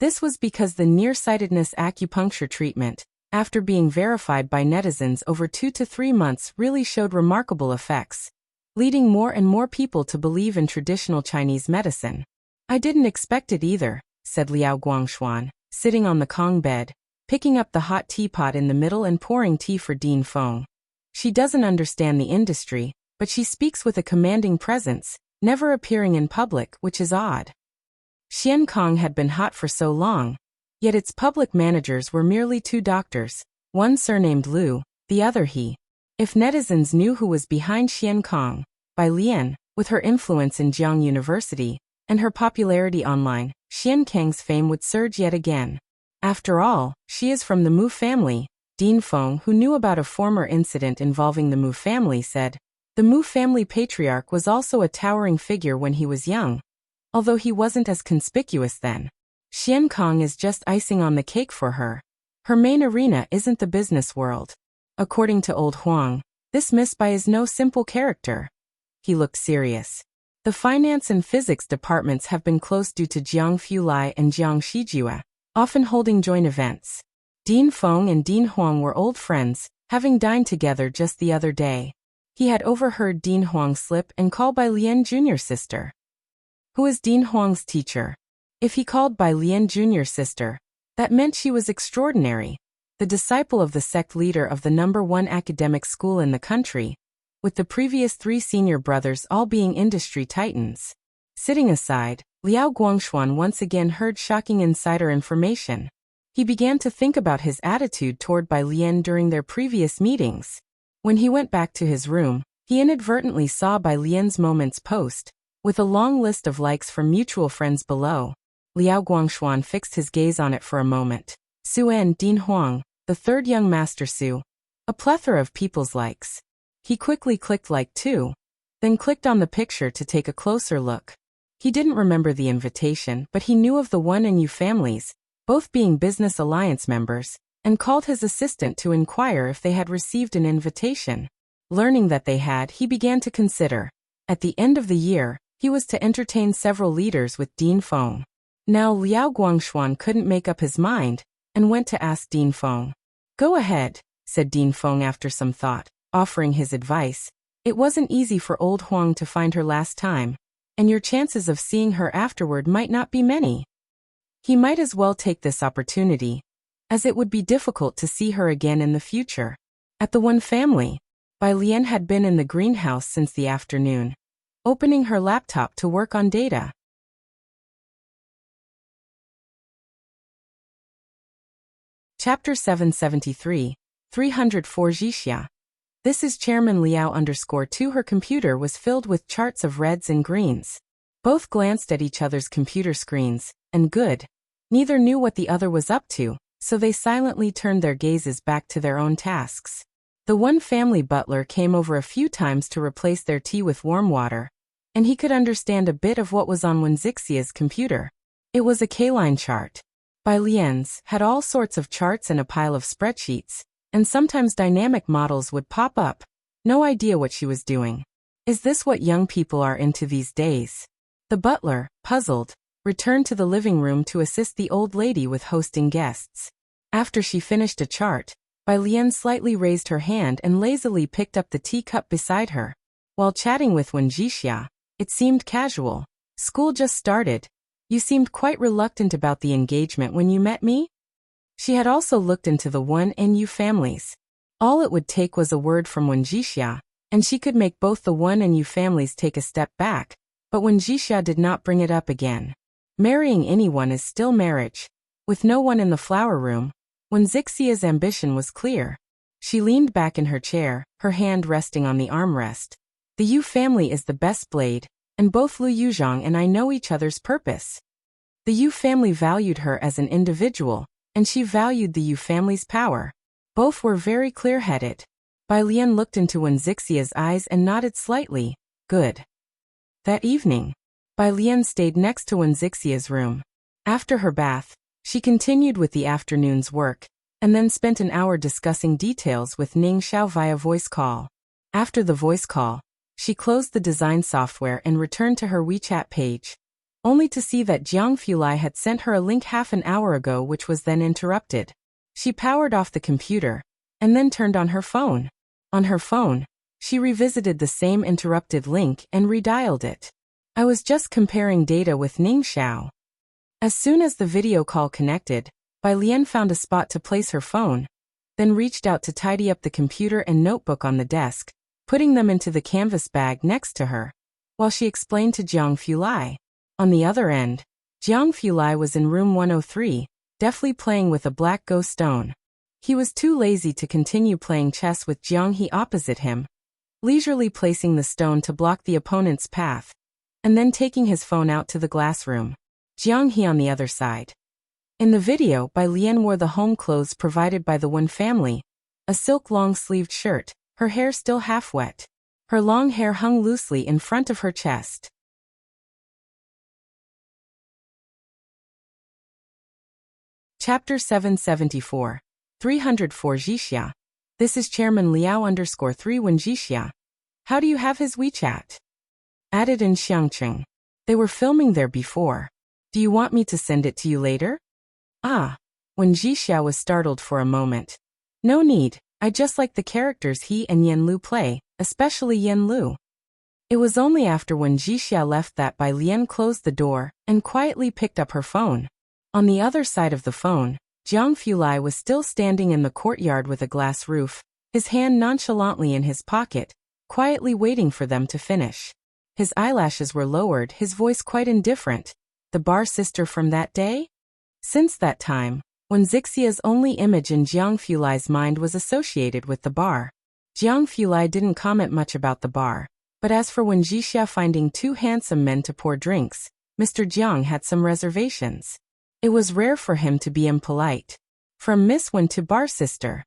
This was because the nearsightedness acupuncture treatment, after being verified by netizens over 2 to 3 months, really showed remarkable effects, leading more and more people to believe in traditional Chinese medicine. I didn't expect it either, said Liao Guangshuan, sitting on the Kong bed, picking up the hot teapot in the middle and pouring tea for Dean Feng. She doesn't understand the industry, but she speaks with a commanding presence, never appearing in public, which is odd. Xian Kong had been hot for so long, yet its public managers were merely 2 doctors, one surnamed Lu, the other He. If netizens knew who was behind Xian Kong, Bai Lian, with her influence in Jiang University, and her popularity online, Xian Kang's fame would surge yet again. After all, she is from the Mu family. Dean Feng, who knew about a former incident involving the Mu family, said, the Mu family patriarch was also a towering figure when he was young, although he wasn't as conspicuous then. Xian Kong is just icing on the cake for her. Her main arena isn't the business world. According to Old Huang, this Miss Bai is no simple character. He looked serious. The finance and physics departments have been close due to Jiang Fulai and Jiang Shijua, often holding joint events. Dean Feng and Dean Huang were old friends, having dined together just the other day. He had overheard Dean Huang slip and call Bai Lian Jr. sister. Who is Dean Huang's teacher? If he called Bai Lian Jr. sister, that meant she was extraordinary, the disciple of the sect leader of the #1 academic school in the country, with the previous 3 senior brothers all being industry titans. Sitting aside, Liao Guangshuan once again heard shocking insider information. He began to think about his attitude toward Bai Lian during their previous meetings. When he went back to his room, he inadvertently saw Bai Lian's moments post, with a long list of likes from mutual friends below. Liao Guangshuan fixed his gaze on it for a moment. Su En Dean Huang, the 3rd young master Su. A plethora of people's likes. He quickly clicked like too, then clicked on the picture to take a closer look. He didn't remember the invitation, but he knew of the One and Yu families, both being business alliance members, and called his assistant to inquire if they had received an invitation. Learning that they had, he began to consider. At the end of the year, he was to entertain several leaders with Dean Feng. Now Liao Guangshuan couldn't make up his mind, and went to ask Dean Feng. "Go ahead," said Dean Feng after some thought, offering his advice. "It wasn't easy for old Huang to find her last time, and your chances of seeing her afterward might not be many. He might as well take this opportunity, as it would be difficult to see her again in the future." At the One family, Bai Lian had been in the greenhouse since the afternoon, opening her laptop to work on data. Chapter 773, 304 Jixia. This is Chairman Liao _2. Her computer was filled with charts of reds and greens. Both glanced at each other's computer screens, and good. Neither knew what the other was up to, so they silently turned their gazes back to their own tasks. The One family butler came over a few times to replace their tea with warm water, and he could understand a bit of what was on Wenxixia's computer. It was a K-line chart. Bai Lian's had all sorts of charts and a pile of spreadsheets, and sometimes dynamic models would pop up. No idea what she was doing. Is this what young people are into these days? The butler, puzzled, returned to the living room to assist the old lady with hosting guests. After she finished a chart, Bai Lian slightly raised her hand and lazily picked up the teacup beside her. While chatting with Wen Jixia, it seemed casual. "School just started. You seemed quite reluctant about the engagement when you met me?" She had also looked into the One and Yu families. All it would take was a word from Wen Jixia, and she could make both the One and Yu families take a step back, but Wen Jixia did not bring it up again. Marrying anyone is still marriage. With no one in the flower room, Wenxixia's ambition was clear. She leaned back in her chair, her hand resting on the armrest. "The Yu family is the best blade, and both Lu Yuzhang and I know each other's purpose." The Yu family valued her as an individual, and she valued the Yu family's power. Both were very clear-headed. Bai Lian looked into Wenxixia's eyes and nodded slightly. "Good." That evening, Bai Lian stayed next to Wenxixia's room. After her bath, she continued with the afternoon's work, and then spent an hour discussing details with Ning Xiao via voice call. After the voice call, she closed the design software and returned to her WeChat page, only to see that Jiang Fulai had sent her a link half an hour ago, which was then interrupted. She powered off the computer, and then turned on her phone. On her phone, she revisited the same interrupted link and redialed it. "I was just comparing data with Ning Xiao." As soon as the video call connected, Bai Lian found a spot to place her phone, then reached out to tidy up the computer and notebook on the desk, putting them into the canvas bag next to her, while she explained to Jiang Fulai. On the other end, Jiang Fulai was in room 103, deftly playing with a black ghost stone. He was too lazy to continue playing chess with Jiang He opposite him, leisurely placing the stone to block the opponent's path, and then taking his phone out to the glass room. Jiang He on the other side. In the video, Bai Lian wore the home clothes provided by the Wen family, a silk long-sleeved shirt, her hair still half wet. Her long hair hung loosely in front of her chest. Chapter 774, 304 Jixia. This is Chairman Liao _3 Wen Jixia. How do you have his WeChat? Added in Xiangcheng. They were filming there before. Do you want me to send it to you later? Ah. Wen Jixia was startled for a moment. No need. I just like the characters he and Yen Lu play, especially Yen Lu. It was only after Wen Jixia left that Bai Lian closed the door and quietly picked up her phone. On the other side of the phone, Jiang Fulai was still standing in the courtyard with a glass roof, his hand nonchalantly in his pocket, quietly waiting for them to finish. His eyelashes were lowered, his voice quite indifferent. The bar sister from that day? Since that time, Wenxixia's only image in Jiang Fulai's mind was associated with the bar. Jiang Fulai didn't comment much about the bar, but as for Wen Jixia finding two handsome men to pour drinks, Mr. Jiang had some reservations. It was rare for him to be impolite. From Miss Wen to bar sister.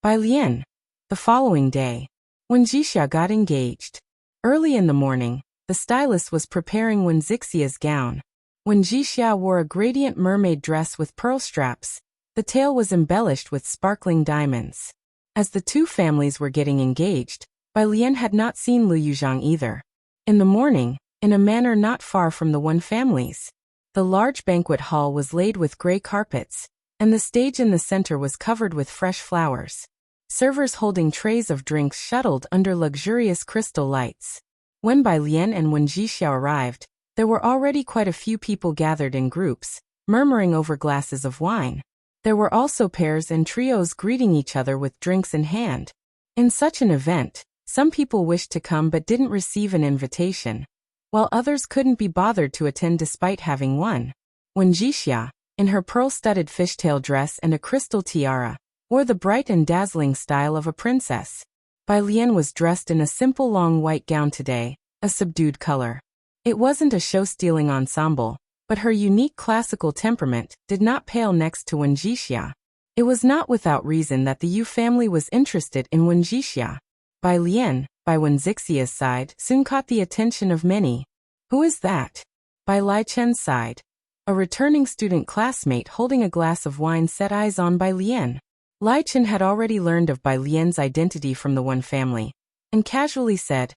Bai Lian. The following day, Wen Jixia got engaged. Early in the morning, the stylist was preparing Wen Zixia's gown. Wen Jixia wore a gradient mermaid dress with pearl straps. The tail was embellished with sparkling diamonds. As the two families were getting engaged, Bai Lian had not seen Lu Yuzhang either. In the morning, in a manor not far from the Wen families, the large banquet hall was laid with gray carpets, and the stage in the center was covered with fresh flowers. Servers holding trays of drinks shuttled under luxurious crystal lights. When Bai Lian and Wen Jixia arrived, there were already quite a few people gathered in groups, murmuring over glasses of wine. There were also pairs and trios greeting each other with drinks in hand. In such an event, some people wished to come but didn't receive an invitation, while others couldn't be bothered to attend despite having one. Wen Jixia, in her pearl-studded fishtail dress and a crystal tiara, wore the bright and dazzling style of a princess. Bai Lian was dressed in a simple long white gown today, a subdued color. It wasn't a show-stealing ensemble, but her unique classical temperament did not pale next to Wen Jixia. It was not without reason that the Yu family was interested in Wen Jixia. Bai Lian, by Wen Zixia's side, soon caught the attention of many. Who is that? By Lai Chen's side, a returning student classmate holding a glass of wine set eyes on Bai Lian. Lai Chen had already learned of Bai Lian's identity from the Wen family, and casually said,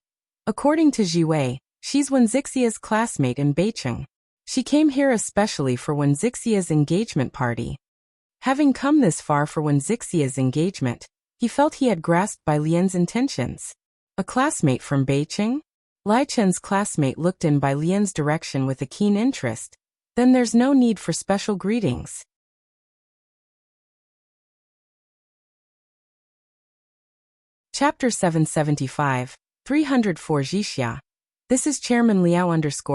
"According to Jiwei, she's Wen Zixia's classmate in Beicheng. She came here especially for Wen Zixia's engagement party." Having come this far for Wen Zixia's engagement, he felt he had grasped Bai Lian's intentions. A classmate from Beicheng? Lai Chen's classmate looked in Bai Lian's direction with a keen interest. Then there's no need for special greetings. Chapter 775, 304 Jixia. This is Chairman Liao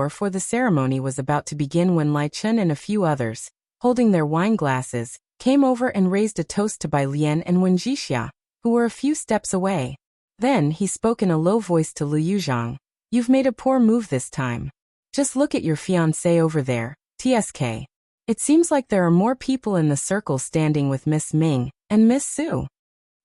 for the ceremony was about to begin when Lai Chen and a few others, holding their wine glasses, came over and raised a toast to Bai Lian and Wen Jixia, who were a few steps away. Then he spoke in a low voice to Lu Yuzhang. "You've made a poor move this time. Just look at your fiancé over there, TSK. It seems like there are more people in the circle standing with Miss Ming and Miss Su.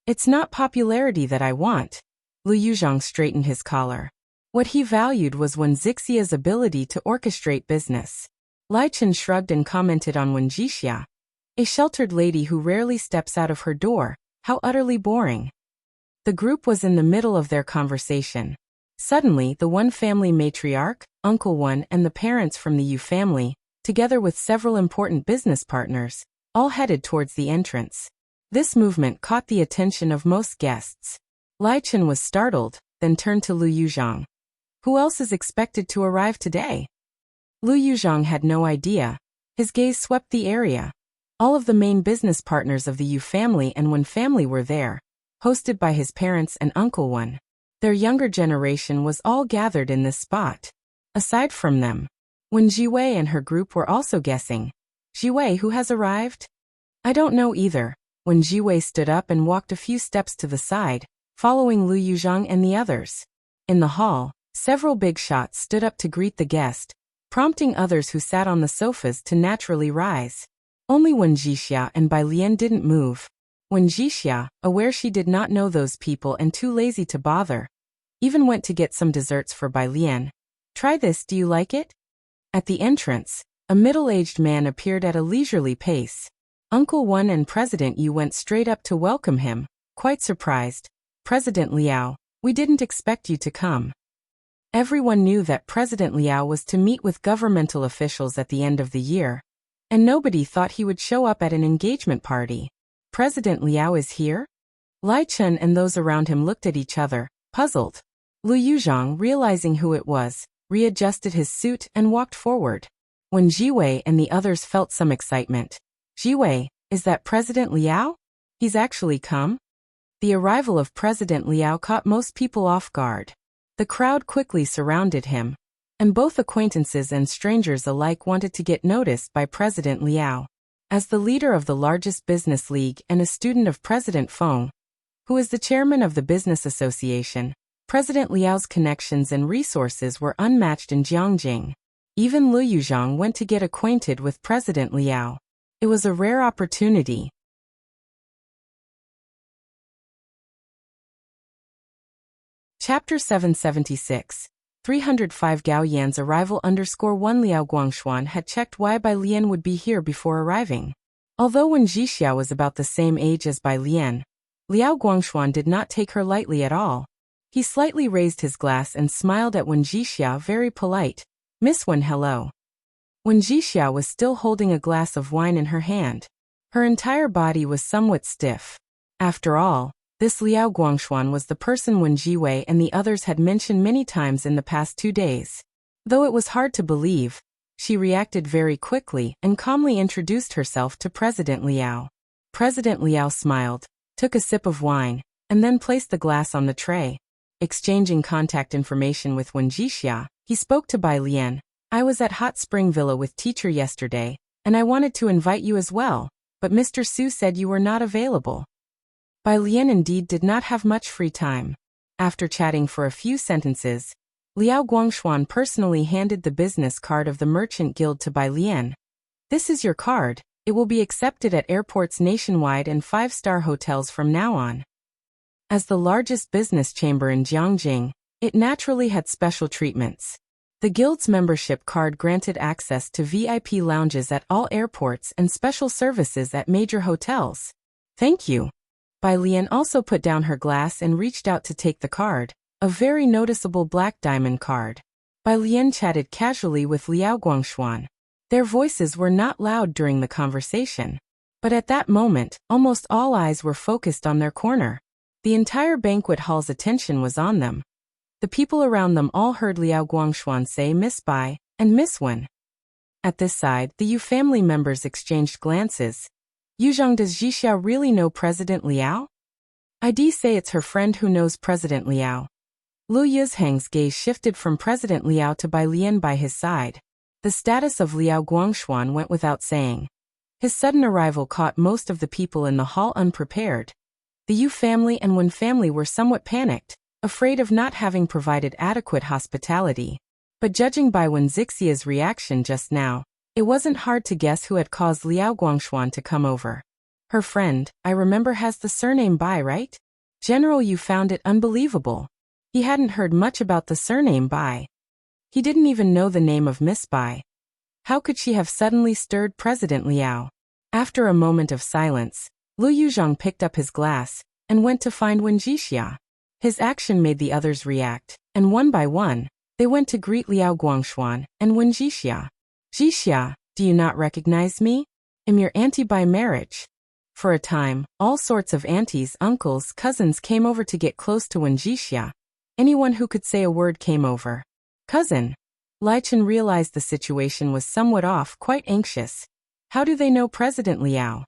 It's not popularity that I want." Lu Yuzhang straightened his collar. What he valued was Wen Zixia's ability to orchestrate business. Lai Chen shrugged and commented on Wen Jixia. "A sheltered lady who rarely steps out of her door, how utterly boring." The group was in the middle of their conversation. Suddenly, the Wen family matriarch, Uncle Wen, and the parents from the Yu family, together with several important business partners, all headed towards the entrance. This movement caught the attention of most guests. Lai Chen was startled, then turned to Lu Yuzhang. "Who else is expected to arrive today?" Lu Yuzhang had no idea. His gaze swept the area. All of the main business partners of the Yu family and Wen family were there, hosted by his parents and Uncle Wen. Their younger generation was all gathered in this spot. Aside from them, Wen Jiwei and her group were also guessing. "Jiwei, who has arrived?" "I don't know either." Wen Jiwei stood up and walked a few steps to the side, following Lu Yuzhang and the others. In the hall, several big shots stood up to greet the guest, prompting others who sat on the sofas to naturally rise. Only Wen Jixia and Bai Lian didn't move. Wen Jixia, aware she did not know those people and too lazy to bother, even went to get some desserts for Bai Lian. "Try this, do you like it?" At the entrance, a middle-aged man appeared at a leisurely pace. Uncle Wen and President Yu went straight up to welcome him, quite surprised. "President Liao, we didn't expect you to come." Everyone knew that President Liao was to meet with governmental officials at the end of the year, and nobody thought he would show up at an engagement party. "President Liao is here?" Lai Chen and those around him looked at each other, puzzled. Lu Yuzhang, realizing who it was, readjusted his suit and walked forward. When Jiwei and the others felt some excitement. "Jiwei, is that President Liao? He's actually come?" The arrival of President Liao caught most people off guard. The crowd quickly surrounded him, and both acquaintances and strangers alike wanted to get noticed by President Liao. As the leader of the largest business league and a student of President Feng, who is the chairman of the business association, President Liao's connections and resources were unmatched in Jiangjing. Even Lu Yuzhang went to get acquainted with President Liao. It was a rare opportunity. Chapter 776, 305 Gao Yan's arrival _1 Liao Guangshuan had checked why Bai Lian would be here before arriving. Although Wen Jixia was about the same age as Bai Lian, Liao Guangshuan did not take her lightly at all. He slightly raised his glass and smiled at Wen Jixia, very polite. "Miss Wen, hello." Wen Jixia was still holding a glass of wine in her hand. Her entire body was somewhat stiff. After all, this Liao Guangshuan was the person Wen Jiwei and the others had mentioned many times in the past 2 days. Though it was hard to believe, she reacted very quickly and calmly introduced herself to President Liao. President Liao smiled, took a sip of wine, and then placed the glass on the tray. Exchanging contact information with Wen Jixia, he spoke to Bai Lian. "I was at Hot Spring Villa with teacher yesterday, and I wanted to invite you as well, but Mr. Su said you were not available." Bai Lian indeed did not have much free time. After chatting for a few sentences, Liao Guangshuan personally handed the business card of the Merchant Guild to Bai Lian. "This is your card. It will be accepted at airports nationwide and 5-star hotels from now on." As the largest business chamber in Jiangjing, it naturally had special treatments. The Guild's membership card granted access to VIP lounges at all airports and special services at major hotels. "Thank you." Bai Lian also put down her glass and reached out to take the card, a very noticeable black diamond card. Bai Lian chatted casually with Liao Guangshuan. Their voices were not loud during the conversation. But at that moment, almost all eyes were focused on their corner. The entire banquet hall's attention was on them. The people around them all heard Liao Guangshuan say Miss Bai and Miss Wen. At this side, the Yu family members exchanged glances. "Yuzhang, does Jixia really know President Liao?" "I'd say it's her friend who knows President Liao." Lu Yuzhang's gaze shifted from President Liao to Bai Lian by his side. The status of Liao Guangshuan went without saying. His sudden arrival caught most of the people in the hall unprepared. The Yu family and Wen family were somewhat panicked, afraid of not having provided adequate hospitality. But judging by Wen Zixia's reaction just now, it wasn't hard to guess who had caused Liao Guangshuan to come over. "Her friend, I remember, has the surname Bai, right?" General Yu found it unbelievable. He hadn't heard much about the surname Bai. He didn't even know the name of Miss Bai. How could she have suddenly stirred President Liao? After a moment of silence, Lu Yuzhang picked up his glass and went to find Wen Jixia. His action made the others react, and one by one, they went to greet Liao Guangshuan and Wen Jixia. "Jixia, do you not recognize me? I'm your auntie by marriage." For a time, all sorts of aunties, uncles, cousins came over to get close to Wen Jixia. Anyone who could say a word came over. "Cousin." Lai Chen realized the situation was somewhat off, quite anxious. How do they know President Liao?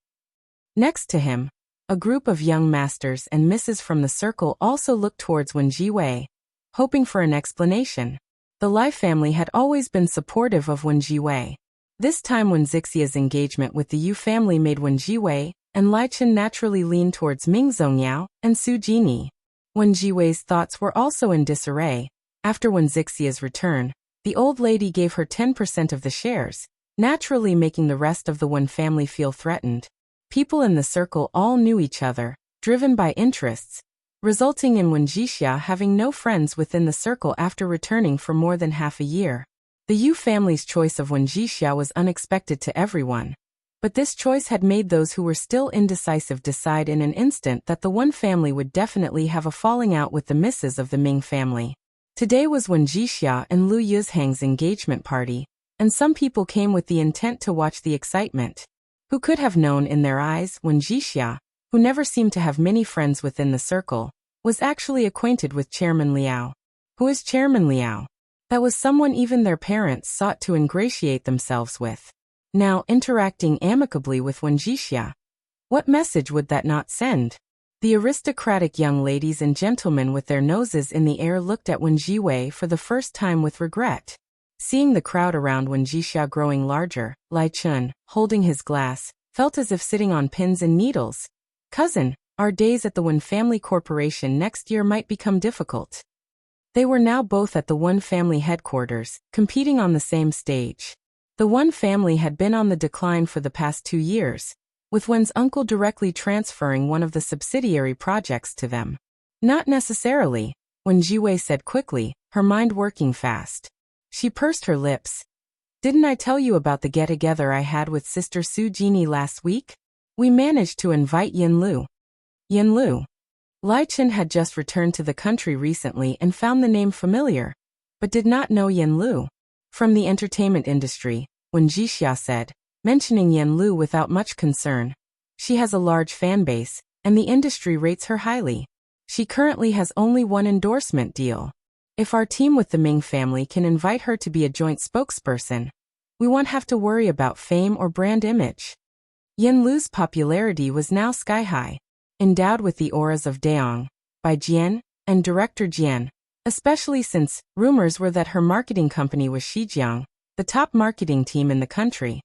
Next to him, a group of young masters and misses from the circle also looked towards Wen Jiwei, hoping for an explanation. The Lai family had always been supportive of Wen Jiwei. This time Wen Zixia's engagement with the Yu family made Wen Jiwei and Lai Chen naturally lean towards Ming Zongyao and Su Jini. Wen Jiwei's thoughts were also in disarray. After Wen Zixia's return, the old lady gave her 10% of the shares, naturally making the rest of the Wen family feel threatened. People in the circle all knew each other, driven by interests, resulting in Wen Jixia having no friends within the circle after returning for more than half a year. The Yu family's choice of Wen Jixia was unexpected to everyone. But this choice had made those who were still indecisive decide in an instant that the Wen family would definitely have a falling out with the misses of the Ming family. Today was Wen Jixia and Lu Yuzhang's engagement party, and some people came with the intent to watch the excitement. Who could have known in their eyes Wen Jixia, who never seemed to have many friends within the circle, was actually acquainted with Chairman Liao. Who is Chairman Liao? That was someone even their parents sought to ingratiate themselves with. Now interacting amicably with Wen Jixia. What message would that not send? The aristocratic young ladies and gentlemen with their noses in the air looked at Wen Jiwei for the first time with regret. Seeing the crowd around Wen Jixia growing larger, Lai Chun, holding his glass, felt as if sitting on pins and needles. "Cousin, our days at the Wen Family Corporation next year might become difficult." They were now both at the Wen family headquarters, competing on the same stage. The Wen family had been on the decline for the past 2 years, with Wen's uncle directly transferring one of the subsidiary projects to them. "Not necessarily," Wen Jiwei said quickly, her mind working fast. She pursed her lips. Didn't I tell you about the get-together I had with Sister Su Jeannie last week? We managed to invite Yin Lu. Yin Lu. Lai Chen had just returned to the country recently and found the name familiar, but did not know Yin Lu. From the entertainment industry, Wen Jixia said, mentioning Yin Lu without much concern. She has a large fan base, and the industry rates her highly. She currently has only one endorsement deal. If our team with the Ming family can invite her to be a joint spokesperson, we won't have to worry about fame or brand image. Yin Lu's popularity was now sky-high, endowed with the auras of Daong, by Jian, and director Jian, especially since rumors were that her marketing company was Shijiang, the top marketing team in the country.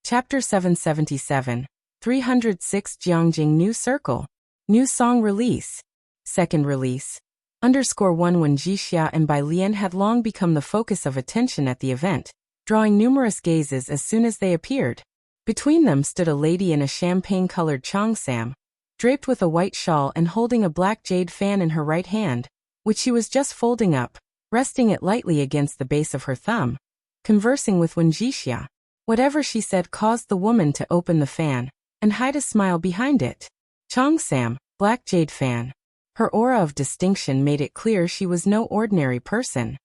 Chapter 777, 306 Jiangjing New Circle. New song release. Second release. _1 Wen Jixia and Bai Lian had long become the focus of attention at the event, drawing numerous gazes as soon as they appeared. Between them stood a lady in a champagne-colored cheongsam, draped with a white shawl and holding a black jade fan in her right hand, which she was just folding up, resting it lightly against the base of her thumb, conversing with Wen Jixia. Whatever she said caused the woman to open the fan and hide a smile behind it. Cheongsam, black jade fan. Her aura of distinction made it clear she was no ordinary person.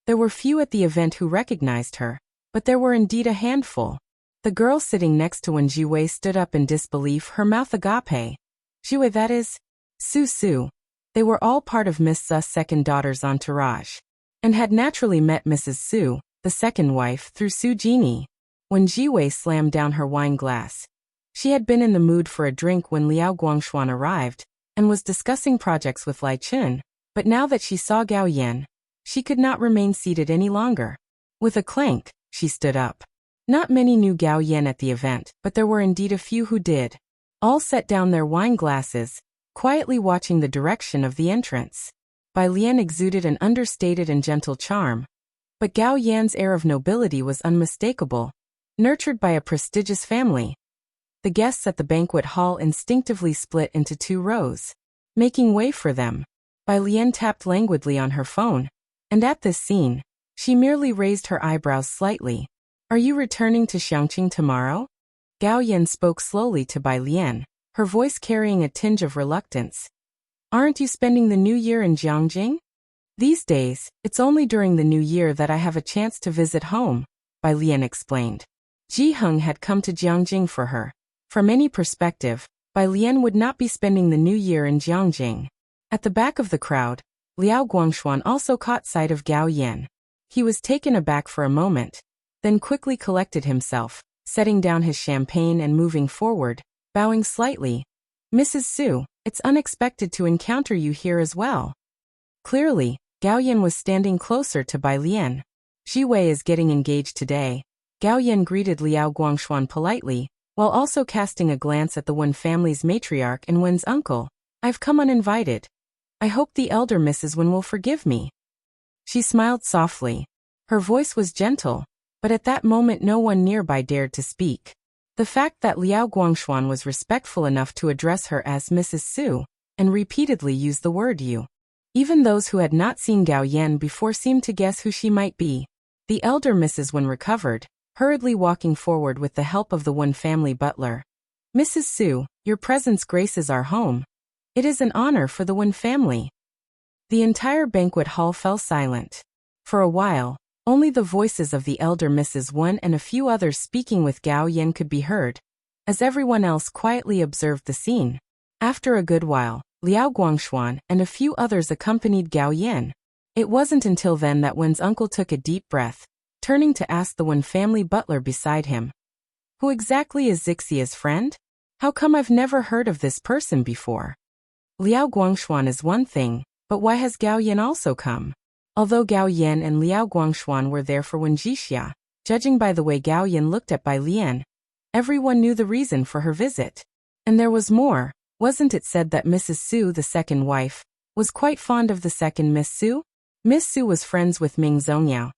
There were few at the event who recognized her, but there were indeed a handful. The girl sitting next to Wen Jiwei stood up in disbelief, her mouth agape. Jiwei, that is, Su. They were all part of Miss Su's second daughter's entourage, and had naturally met Mrs. Su, the second wife, through Su Jeannie. When Jiwei slammed down her wine glass, she had been in the mood for a drink when Liao Guangshuan arrived, and was discussing projects with Lai Chen, but now that she saw Gao Yan, she could not remain seated any longer. With a clank, she stood up. Not many knew Gao Yan at the event, but there were indeed a few who did. All set down their wine glasses, quietly watching the direction of the entrance. Bai Lian exuded an understated and gentle charm, but Gao Yan's air of nobility was unmistakable, nurtured by a prestigious family. The guests at the banquet hall instinctively split into two rows, making way for them. Bai Lian tapped languidly on her phone, and at this scene, she merely raised her eyebrows slightly. Are you returning to Xiangqing tomorrow? Gao Yan spoke slowly to Bai Lian, her voice carrying a tinge of reluctance. Aren't you spending the new year in Jiangjing? These days, it's only during the new year that I have a chance to visit home, Bai Lian explained. Ji Heng had come to Jiangjing for her. From any perspective, Bai Lian would not be spending the new year in Jiangjing. At the back of the crowd, Liao Guangshuan also caught sight of Gao Yan. He was taken aback for a moment, then quickly collected himself, setting down his champagne and moving forward, bowing slightly. Mrs. Su, it's unexpected to encounter you here as well. Clearly, Gao Yan was standing closer to Bai Lian. Jiwei is getting engaged today. Gao Yan greeted Liao Guangshuan politely, while also casting a glance at the Wen family's matriarch and Wen's uncle. I've come uninvited. I hope the elder Mrs. Wen will forgive me. She smiled softly. Her voice was gentle, but at that moment no one nearby dared to speak. The fact that Liao Guangshuan was respectful enough to address her as Mrs. Su, and repeatedly use the word you. Even those who had not seen Gao Yan before seemed to guess who she might be. The elder Mrs. Wen recovered, hurriedly walking forward with the help of the Wen family butler. Mrs. Su, your presence graces our home. It is an honor for the Wen family. The entire banquet hall fell silent. For a while, only the voices of the elder Mrs. Wen and a few others speaking with Gao Yan could be heard, as everyone else quietly observed the scene. After a good while, Liao Guangshuan and a few others accompanied Gao Yan. It wasn't until then that Wen's uncle took a deep breath, turning to ask the Wen family butler beside him. Who exactly is Zixia's friend? How come I've never heard of this person before? Liao Guangshuan is one thing, but why has Gao Yan also come? Although Gao Yan and Liao Guangshuan were there for Wen Jixia, judging by the way Gao Yan looked at Bai Lian, everyone knew the reason for her visit. And there was more. Wasn't it said that Mrs. Su, the second wife, was quite fond of the second Miss Su? Miss Su was friends with Ming Zongyao.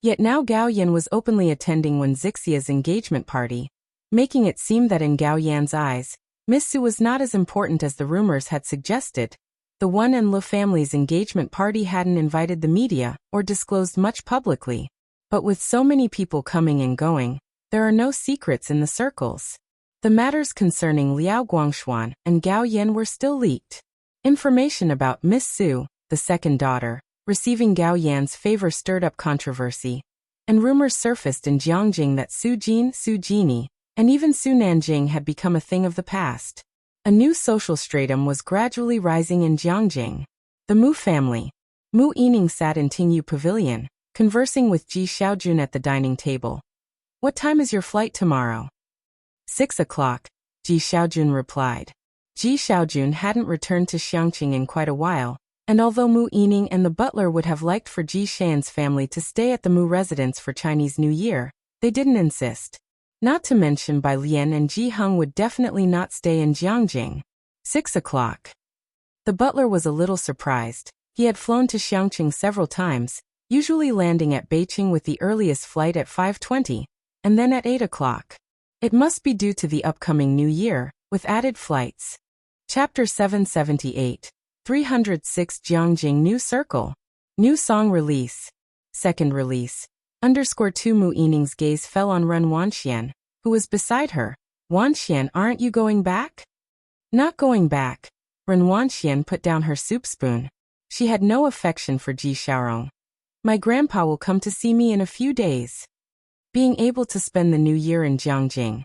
Yet now Gao Yan was openly attending Wen Zixia's engagement party, making it seem that in Gao Yan's eyes, Miss Su was not as important as the rumors had suggested. The Wen and Lu family's engagement party hadn't invited the media or disclosed much publicly. But with so many people coming and going, there are no secrets in the circles. The matters concerning Liao Guangshuan and Gao Yan were still leaked. Information about Miss Su, the second daughter, receiving Gao Yan's favor stirred up controversy, and rumors surfaced in Jiangjing that Su Jin, Su Jini, and even Su Nanjing had become a thing of the past. A new social stratum was gradually rising in Jiangjing. The Mu family. Mu Yining sat in Tingyu Pavilion, conversing with Ji Xiaojun at the dining table. "What time is your flight tomorrow?" 6 o'clock, Ji Xiaojun replied. Ji Xiaojun hadn't returned to Xiangqing in quite a while, and although Mu Yining and the butler would have liked for Ji Shan's family to stay at the Mu residence for Chinese New Year, they didn't insist. Not to mention Bai Lian and Ji Heng would definitely not stay in Jiangjing. 6 o'clock. The butler was a little surprised. He had flown to Xiangqing several times, usually landing at Beijing with the earliest flight at 5:20, and then at 8 o'clock. It must be due to the upcoming New Year, with added flights. Chapter 778. 306 Jiangjing New Circle. New song release. Second release. _2 Mu Yining's gaze fell on Ren Wanxian, who was beside her. "Wanxian, aren't you going back?" "Not going back." Ren Wanxian put down her soup spoon. She had no affection for Ji Xiaorong. "My grandpa will come to see me in a few days." Being able to spend the new year in Jiangjing,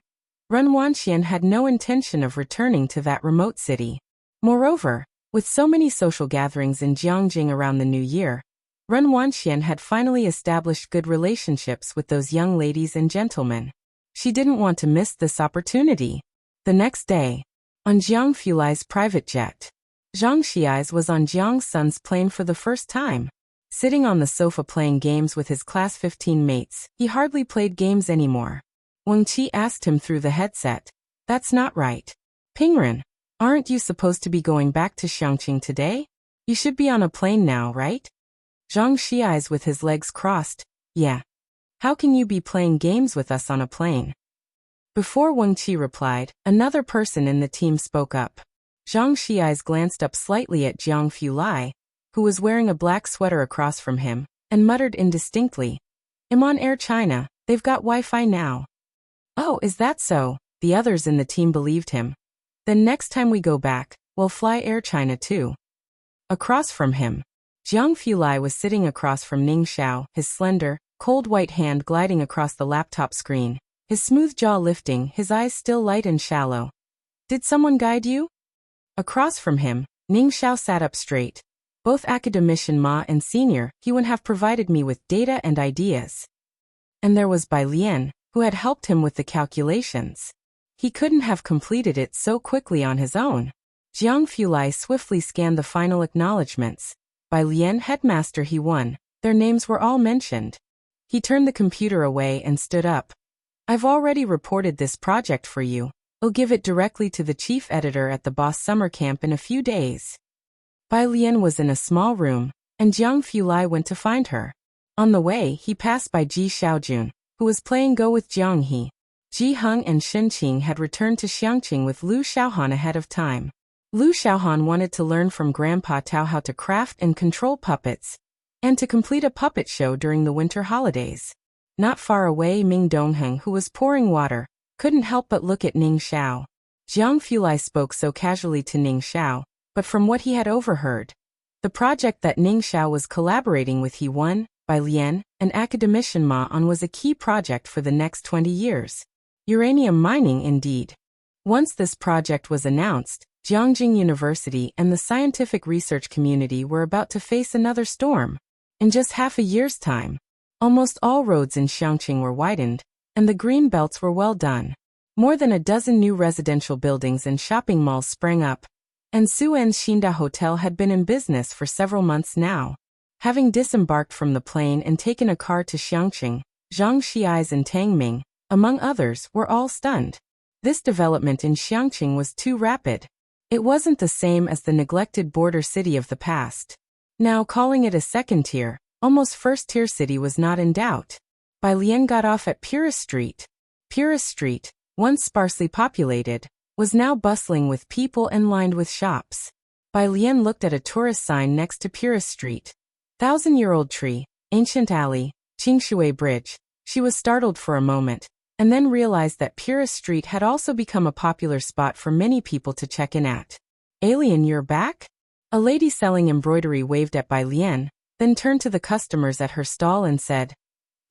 Ren Wanxian had no intention of returning to that remote city. Moreover, with so many social gatherings in Jiangjing around the new year, Ren Wanxian had finally established good relationships with those young ladies and gentlemen. She didn't want to miss this opportunity. The next day, on Jiang Fulai's private jet, Zhang Xiais was on Jiang Sun's plane for the first time. Sitting on the sofa playing games with his class 15 mates, he hardly played games anymore. Wang Qi asked him through the headset, "That's not right. Pingren, aren't you supposed to be going back to Xiangqing today? You should be on a plane now, right?" Zhang Xiais with his legs crossed, "Yeah. How can you be playing games with us on a plane?" Before Wang Qi replied, another person in the team spoke up. Zhang Xiais glanced up slightly at Jiang Fulai, who was wearing a black sweater across from him, and muttered indistinctly, "I'm on Air China, they've got Wi-Fi now." "Oh, is that so?" The others in the team believed him. "Then next time we go back, we'll fly Air China too." Across from him, Jiang Fulai was sitting across from Ning Xiao, his slender, cold white hand gliding across the laptop screen, his smooth jaw lifting, his eyes still light and shallow. "Did someone guide you?" Across from him, Ning Xiao sat up straight. "Both academician Ma and senior, he would have provided me with data and ideas." And there was Bai Lian, who had helped him with the calculations. He couldn't have completed it so quickly on his own. Jiang Fulai swiftly scanned the final acknowledgements. Bai Lian, headmaster He Won, their names were all mentioned. He turned the computer away and stood up. "I've already reported this project for you. I'll give it directly to the chief editor at the Boss summer camp in a few days." Bai Lian was in a small room, and Jiang Fulai went to find her. On the way, he passed by Ji Xiaojun, who was playing Go with Jiang He. Ji Heng and Shen Qing had returned to Xiangqing with Lu Xiaohan ahead of time. Lu Xiaohan wanted to learn from Grandpa Tao how to craft and control puppets, and to complete a puppet show during the winter holidays. Not far away, Ming Dongheng, who was pouring water, couldn't help but look at Ning Xiao. Jiang Fulai spoke so casually to Ning Xiao, but from what he had overheard, the project that Ning Xiao was collaborating with He Won, Bai Lian, and academician Ma on was a key project for the next 20 years. Uranium mining indeed. Once this project was announced, Jiangjing University and the scientific research community were about to face another storm. In just half a year's time, almost all roads in Xiangqing were widened, and the green belts were well done. More than a dozen new residential buildings and shopping malls sprang up, and Suen's Xinda Hotel had been in business for several months now. Having disembarked from the plane and taken a car to Xiangqing, Zhang Xiais and Tang Ming, among others, were all stunned. This development in Xiangqing was too rapid. It wasn't the same as the neglected border city of the past. Now calling it a second-tier, almost first-tier city was not in doubt. Bai Lian got off at Purist Street. Purist Street, once sparsely populated, was now bustling with people and lined with shops. Bai Lian looked at a tourist sign next to Purist Street. 1,000-year-old tree, ancient alley, Qingshui Bridge. She was startled for a moment, and then realized that Purist Street had also become a popular spot for many people to check in at. "Alien, you're back?" A lady selling embroidery waved at Bai Lian, then turned to the customers at her stall and said,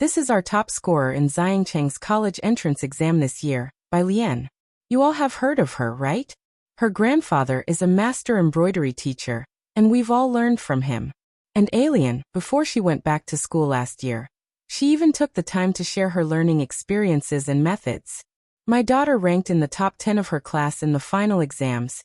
"This is our top scorer in Xiangcheng's college entrance exam this year, Bai Lian. You all have heard of her, right? Her grandfather is a master embroidery teacher, and we've all learned from him." And Alien, before she went back to school last year, she even took the time to share her learning experiences and methods. "My daughter ranked in the top 10 of her class in the final exams."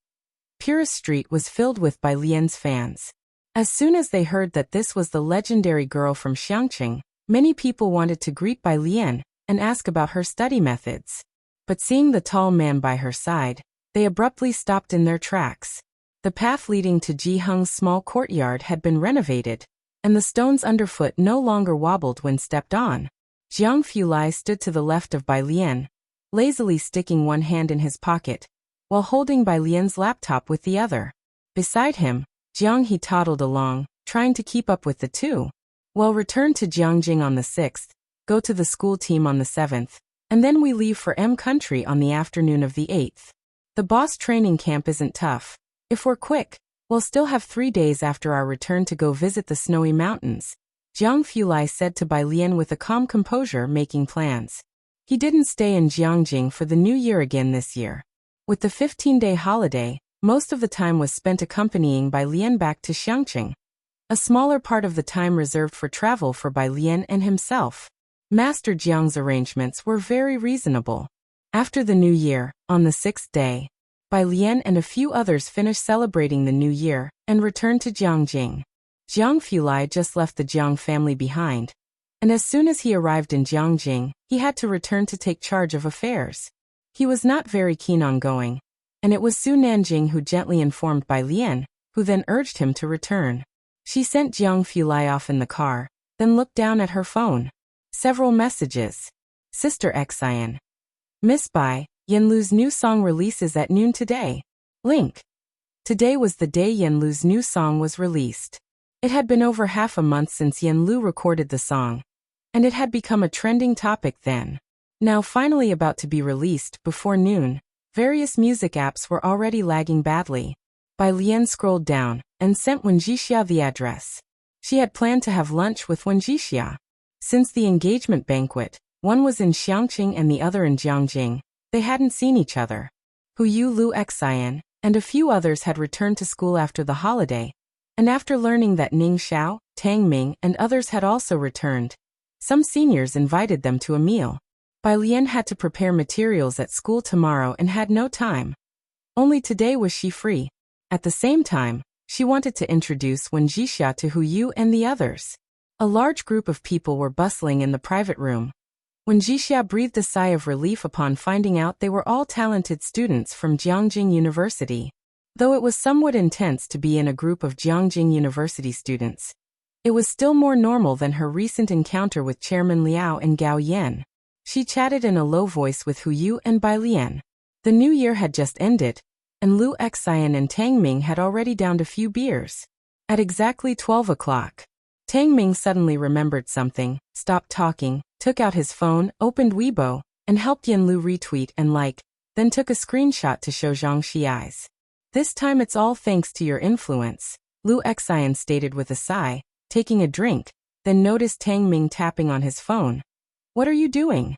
Purist Street was filled with Bai Lian's fans. As soon as they heard that this was the legendary girl from Xiangcheng, many people wanted to greet Bai Lian and ask about her study methods. But seeing the tall man by her side, they abruptly stopped in their tracks. The path leading to Ji Heng's small courtyard had been renovated, and the stones underfoot no longer wobbled when stepped on. Jiang Fulai stood to the left of Bai Lian, lazily sticking one hand in his pocket, while holding Bai Lian's laptop with the other. Beside him, Jiang He toddled along, trying to keep up with the two. "Well, return to Jiangjing on the 6th, go to the school team on the 7th, and then we leave for M Country on the afternoon of the 8th. The boss training camp isn't tough. If we're quick, we'll still have 3 days after our return to go visit the snowy mountains," Jiang Fulai said to Bai Lian with a calm composure, making plans. He didn't stay in Jiangjing for the new year again this year. With the 15-day holiday, most of the time was spent accompanying Bai Lian back to Xiangcheng. A smaller part of the time reserved for travel for Bai Lian and himself. Master Jiang's arrangements were very reasonable. After the new year, on the 6th day, Bai Lian and a few others finished celebrating the new year and returned to Jiangjing. Jiang Fulai just left the Jiang family behind, and as soon as he arrived in Jiangjing, he had to return to take charge of affairs. He was not very keen on going, and it was Su Nanjing who gently informed Bai Lian, who then urged him to return. She sent Jiang Fulai off in the car, then looked down at her phone. Several messages. "Sister Xian. Miss Bai, Yanlu's new song releases at noon today. Link." Today was the day Yanlu's new song was released. It had been over half a month since Yanlu recorded the song, and it had become a trending topic then. Now finally about to be released before noon, various music apps were already lagging badly. Bai Lian scrolled down and sent Wen Jixia the address. She had planned to have lunch with Wen Jixia. Since the engagement banquet, one was in Xiangqing and the other in Jiangjing, they hadn't seen each other. Hu Yu, Lu Xian, and a few others had returned to school after the holiday, and after learning that Ning Xiao, Tang Ming, and others had also returned, some seniors invited them to a meal. Bai Lian had to prepare materials at school tomorrow and had no time. Only today was she free. At the same time, she wanted to introduce Wen Jixia to Hu Yu and the others. A large group of people were bustling in the private room. Wen Jixia breathed a sigh of relief upon finding out they were all talented students from Jiangjing University. Though it was somewhat intense to be in a group of Jiangjing University students, it was still more normal than her recent encounter with Chairman Liao and Gao Yan. She chatted in a low voice with Hu Yu and Bai Lian. The new year had just ended, and Lu Xian and Tang Ming had already downed a few beers. At exactly 12 o'clock, Tang Ming suddenly remembered something, stopped talking, took out his phone, opened Weibo, and helped Yanlu retweet and like, then took a screenshot to show Zhang Xi's. "This time it's all thanks to your influence," Lu Xian stated with a sigh, taking a drink, then noticed Tang Ming tapping on his phone. "What are you doing?"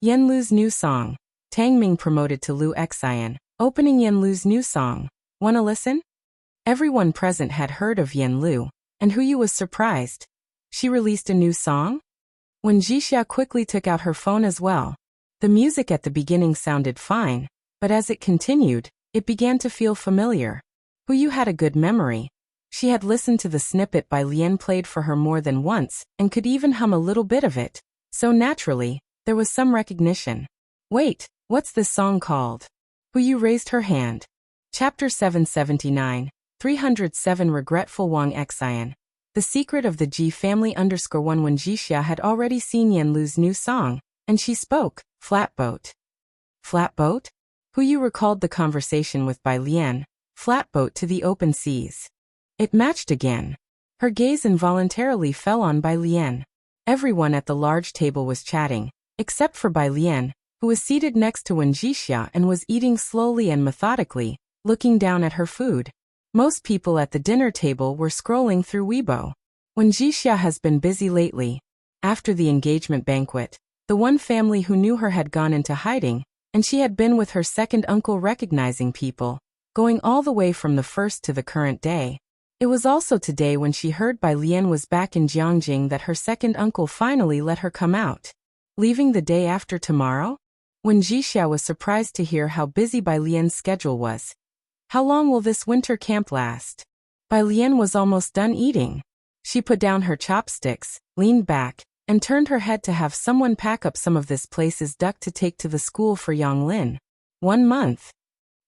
"Yanlu's new song," Tang Ming promoted to Lu Xian, opening Yanlu's new song. "Wanna listen?" Everyone present had heard of Yanlu, and Hu Yu was surprised. She released a new song? Wen Jixia quickly took out her phone as well. The music at the beginning sounded fine, but as it continued, it began to feel familiar. Hu Yu had a good memory. She had listened to the snippet Bai Lian played for her more than once and could even hum a little bit of it. So naturally, there was some recognition. "Wait, what's this song called?" Hu Yu raised her hand. Chapter 779, 307 Regretful Wang Xian. The secret of the Ji family _1 Wen Jixia had already seen Yanlu's new song, and she spoke, "Flatboat." "Flatboat?" Hu Yu recalled the conversation with Bai Lian, flatboat to the open seas. It matched again. Her gaze involuntarily fell on Bai Lian. Everyone at the large table was chatting, except for Bai Lian, who was seated next to Wen Jixia and was eating slowly and methodically, looking down at her food. Most people at the dinner table were scrolling through Weibo. Wen Jixia has been busy lately. After the engagement banquet, the one family who knew her had gone into hiding, and she had been with her second uncle recognizing people, going all the way from the first to the current day. It was also today when she heard Bai Lian was back in Jiangjing that her second uncle finally let her come out. Leaving the day after tomorrow? Wen Jixia was surprised to hear how busy Bai Lian's schedule was. How long will this winter camp last? Bai Lian was almost done eating. She put down her chopsticks, leaned back, and turned her head to have someone pack up some of this place's duck to take to the school for Yonglin. 1 month.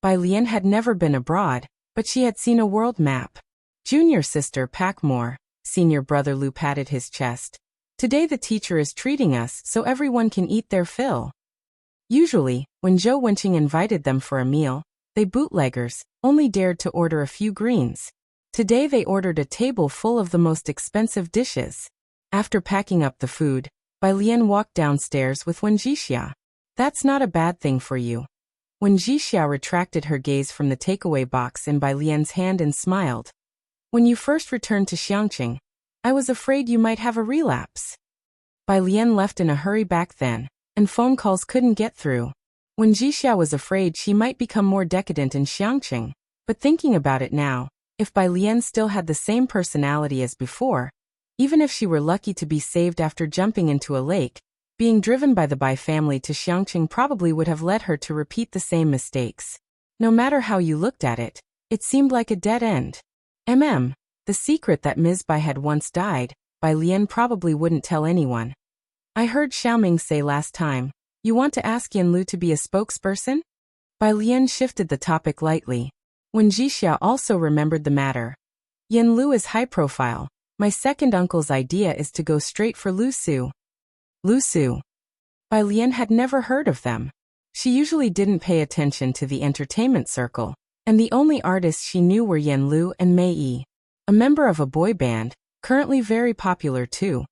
Bai Lian had never been abroad, but she had seen a world map. Junior sister pack more, senior brother Lu patted his chest. Today the teacher is treating us so everyone can eat their fill. Usually, when Zhou Wenqing invited them for a meal, they bootleggers only dared to order a few greens. Today they ordered a table full of the most expensive dishes. After packing up the food, Bai Lian walked downstairs with Wen Jixia. That's not a bad thing for you. Wen Jixia retracted her gaze from the takeaway box in Bai Lian's hand and smiled. When you first returned to Xiangqing, I was afraid you might have a relapse. Bai Lian left in a hurry back then, and phone calls couldn't get through. Wen Jixia was afraid she might become more decadent in Xiangqing, but thinking about it now, if Bai Lian still had the same personality as before, even if she were lucky to be saved after jumping into a lake, being driven by the Bai family to Xiangqing probably would have led her to repeat the same mistakes. No matter how you looked at it, it seemed like a dead end. The secret that Ms. Bai had once died, Bai Lian probably wouldn't tell anyone. I heard Xiaoming say last time, you want to ask Yan Lu to be a spokesperson? Bai Lian shifted the topic lightly. Wen Jixia also remembered the matter. Yan Lu is high profile. My second uncle's idea is to go straight for Lu Su. Lu Su. Bai Lian had never heard of them. She usually didn't pay attention to the entertainment circle, and the only artists she knew were Yan Lu and Mei Yi, a member of a boy band, currently very popular too.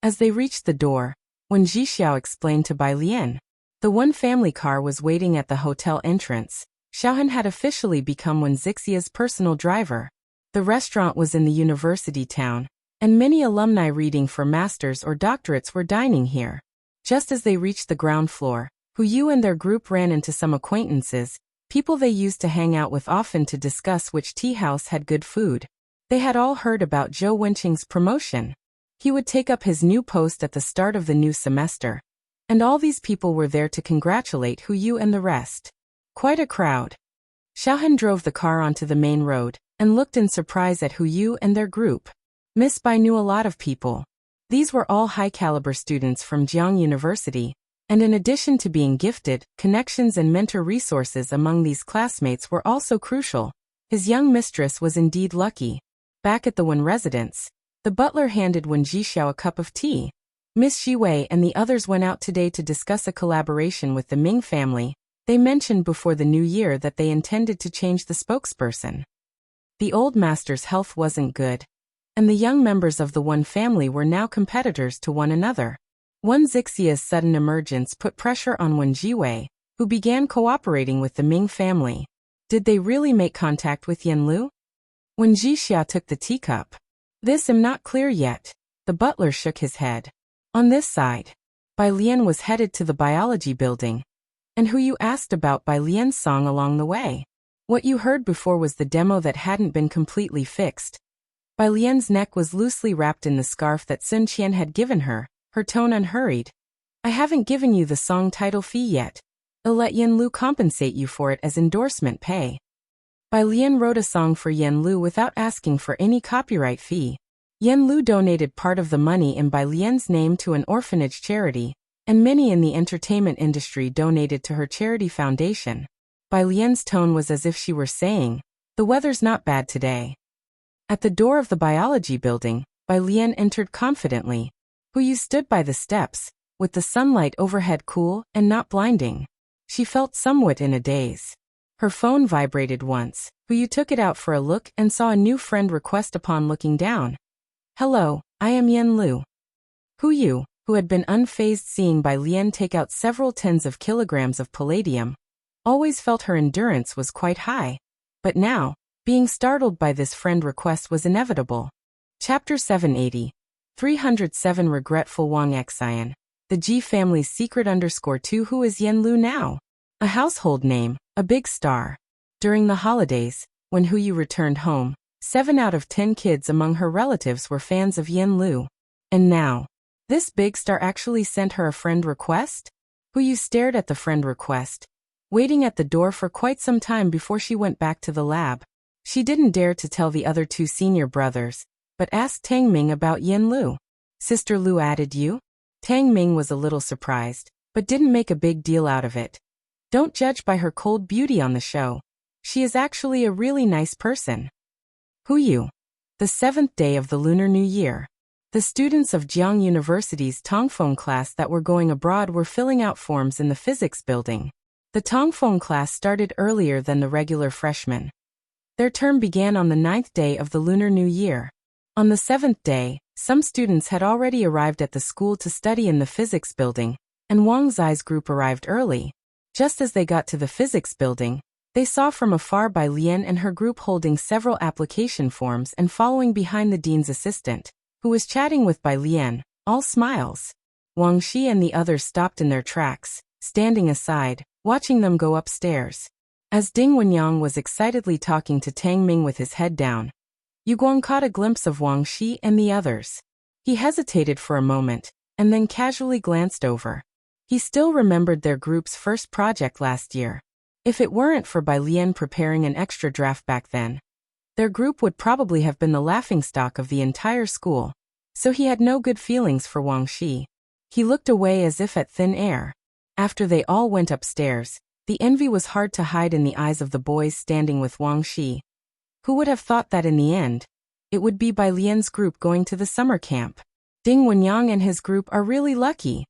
As they reached the door, Wen Jixia explained to Bai Lian, the one family car was waiting at the hotel entrance. Xiaohan had officially become Wen Zixia's personal driver. The restaurant was in the university town, and many alumni reading for masters or doctorates were dining here. Just as they reached the ground floor, Hu Yu and their group ran into some acquaintances, people they used to hang out with often to discuss which tea house had good food. They had all heard about Zhou Wenqing's promotion. He would take up his new post at the start of the new semester. And all these people were there to congratulate Hu Yu and the rest. Quite a crowd. Xiaohan drove the car onto the main road, and looked in surprise at Hu Yu and their group. Miss Bai knew a lot of people. These were all high-caliber students from Jiang University, and in addition to being gifted, connections and mentor resources among these classmates were also crucial. His young mistress was indeed lucky. Back at the Wen residence, the butler handed Wen Jixia a cup of tea. Miss Xiwei and the others went out today to discuss a collaboration with the Ming family. They mentioned before the new year that they intended to change the spokesperson. The old master's health wasn't good, and the young members of the Wen family were now competitors to one another. Wen Zixia's sudden emergence put pressure on Wen Jiwei, who began cooperating with the Ming family. Did they really make contact with Yan Lu? Wen Jixia took the teacup. This am not clear yet. The butler shook his head. On this side, Bai Lian was headed to the biology building. And Hu Yu asked about Bai Lian's song along the way. What you heard before was the demo that hadn't been completely fixed. Bai Lian's neck was loosely wrapped in the scarf that Sun Qian had given her, her tone unhurried. I haven't given you the song title fee yet. I'll let Yan Lu compensate you for it as endorsement pay. Bai Lian wrote a song for Yan Lu without asking for any copyright fee. Yan Lu donated part of the money in Bai Lian's name to an orphanage charity, and many in the entertainment industry donated to her charity foundation. Bai Lian's tone was as if she were saying, the weather's not bad today. At the door of the biology building, Bai Lian entered confidently. Hu Yu stood by the steps, with the sunlight overhead cool and not blinding. She felt somewhat in a daze. Her phone vibrated once. Yu took it out for a look and saw a new friend request upon looking down. Hello, I am Yen Lu. Yu, who had been unfazed seeing Bai Lian take out several tens of kilograms of palladium, always felt her endurance was quite high. But now, being startled by this friend request was inevitable. Chapter 780. 307 Regretful Wang Xian. The Ji family's secret _2. Who is Yen Lu now? A household name, a big star. During the holidays, when Yu returned home, 7 out of 10 kids among her relatives were fans of Yen Lu. And now, this big star actually sent her a friend request? Yu stared at the friend request, waiting at the door for quite some time before she went back to the lab. She didn't dare to tell the other 2 senior brothers, but asked Tang Ming about Yen Lu. Sister Lu added you? Tang Ming was a little surprised, but didn't make a big deal out of it. Don't judge by her cold beauty on the show. She is actually a really nice person. Yu. The 7th day of the Lunar New Year. The students of Jiang University's Tongfeng class that were going abroad were filling out forms in the physics building. The Tongfeng class started earlier than the regular freshmen. Their term began on the 9th day of the Lunar New Year. On the 7th day, some students had already arrived at the school to study in the physics building, and Wang Zai's group arrived early. Just as they got to the physics building, they saw from afar Bai Lian and her group holding several application forms and following behind the dean's assistant, who was chatting with Bai Lian, all smiles. Wang Shi and the others stopped in their tracks, standing aside, watching them go upstairs. As Ding Wenyang was excitedly talking to Tang Ming with his head down, Yu Guang caught a glimpse of Wang Shi and the others. He hesitated for a moment, and then casually glanced over. He still remembered their group's first project last year. If it weren't for Bai Lian preparing an extra draft back then, their group would probably have been the laughingstock of the entire school. So he had no good feelings for Wang Shi. He looked away as if at thin air. After they all went upstairs, the envy was hard to hide in the eyes of the boys standing with Wang Shi. Who would have thought that in the end, it would be Bai Lian's group going to the summer camp? Ding Wenyang and his group are really lucky.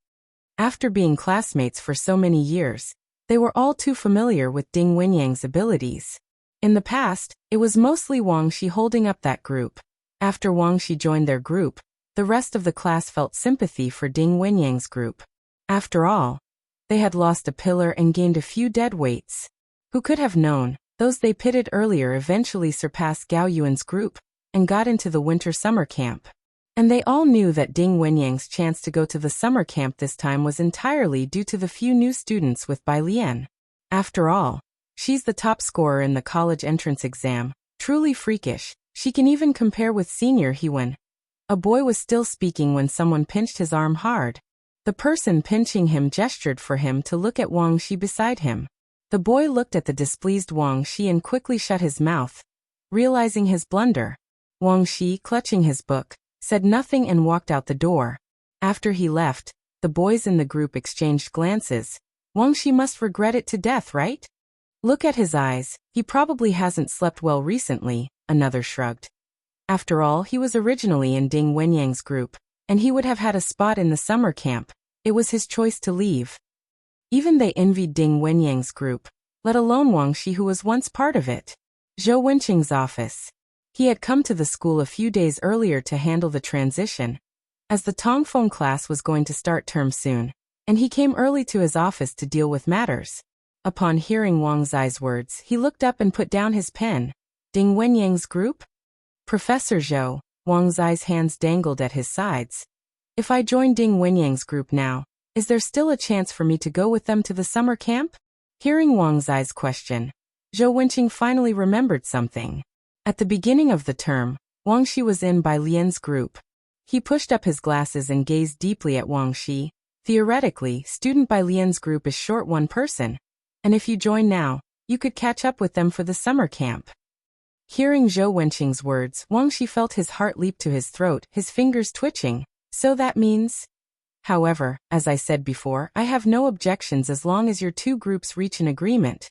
After being classmates for so many years, they were all too familiar with Ding Wenyang's abilities. In the past, it was mostly Wang Shi holding up that group. After Wang Shi joined their group, the rest of the class felt sympathy for Ding Wenyang's group. After all, they had lost a pillar and gained a few dead weights. Who could have known, those they pitted earlier eventually surpassed Gao Yuan's group and got into the winter-summer camp. And they all knew that Ding Wenyang's chance to go to the summer camp this time was entirely due to the few new students with Bai Lian. After all, she's the top scorer in the college entrance exam, truly freakish. She can even compare with senior Hewen. A boy was still speaking when someone pinched his arm hard. The person pinching him gestured for him to look at Wang Shi beside him. The boy looked at the displeased Wang Shi and quickly shut his mouth, realizing his blunder. Wang Shi, clutching his book, said nothing and walked out the door. After he left, the boys in the group exchanged glances. Wang Shi must regret it to death, right? Look at his eyes, he probably hasn't slept well recently, another shrugged. After all, he was originally in Ding Wenyang's group, and he would have had a spot in the summer camp. It was his choice to leave. Even they envied Ding Wenyang's group, let alone Wang Shi, who was once part of it. Zhou Wenqing's office. He had come to the school a few days earlier to handle the transition, as the Tongfeng class was going to start term soon, and he came early to his office to deal with matters. Upon hearing Wang Zai's words, he looked up and put down his pen. Ding Wenyang's group? Professor Zhou, Wang Zai's hands dangled at his sides. If I join Ding Wenyang's group now, is there still a chance for me to go with them to the summer camp? Hearing Wang Zai's question, Zhou Wenqing finally remembered something. At the beginning of the term, Wang Shi was in Bai Lian's group. He pushed up his glasses and gazed deeply at Wang Shi. Theoretically, student Bai Lian's group is short one person, and if you join now, you could catch up with them for the summer camp. Hearing Zhou Wenqing's words, Wang Shi felt his heart leap to his throat, his fingers twitching. So that means? However, as I said before, I have no objections as long as your two groups reach an agreement.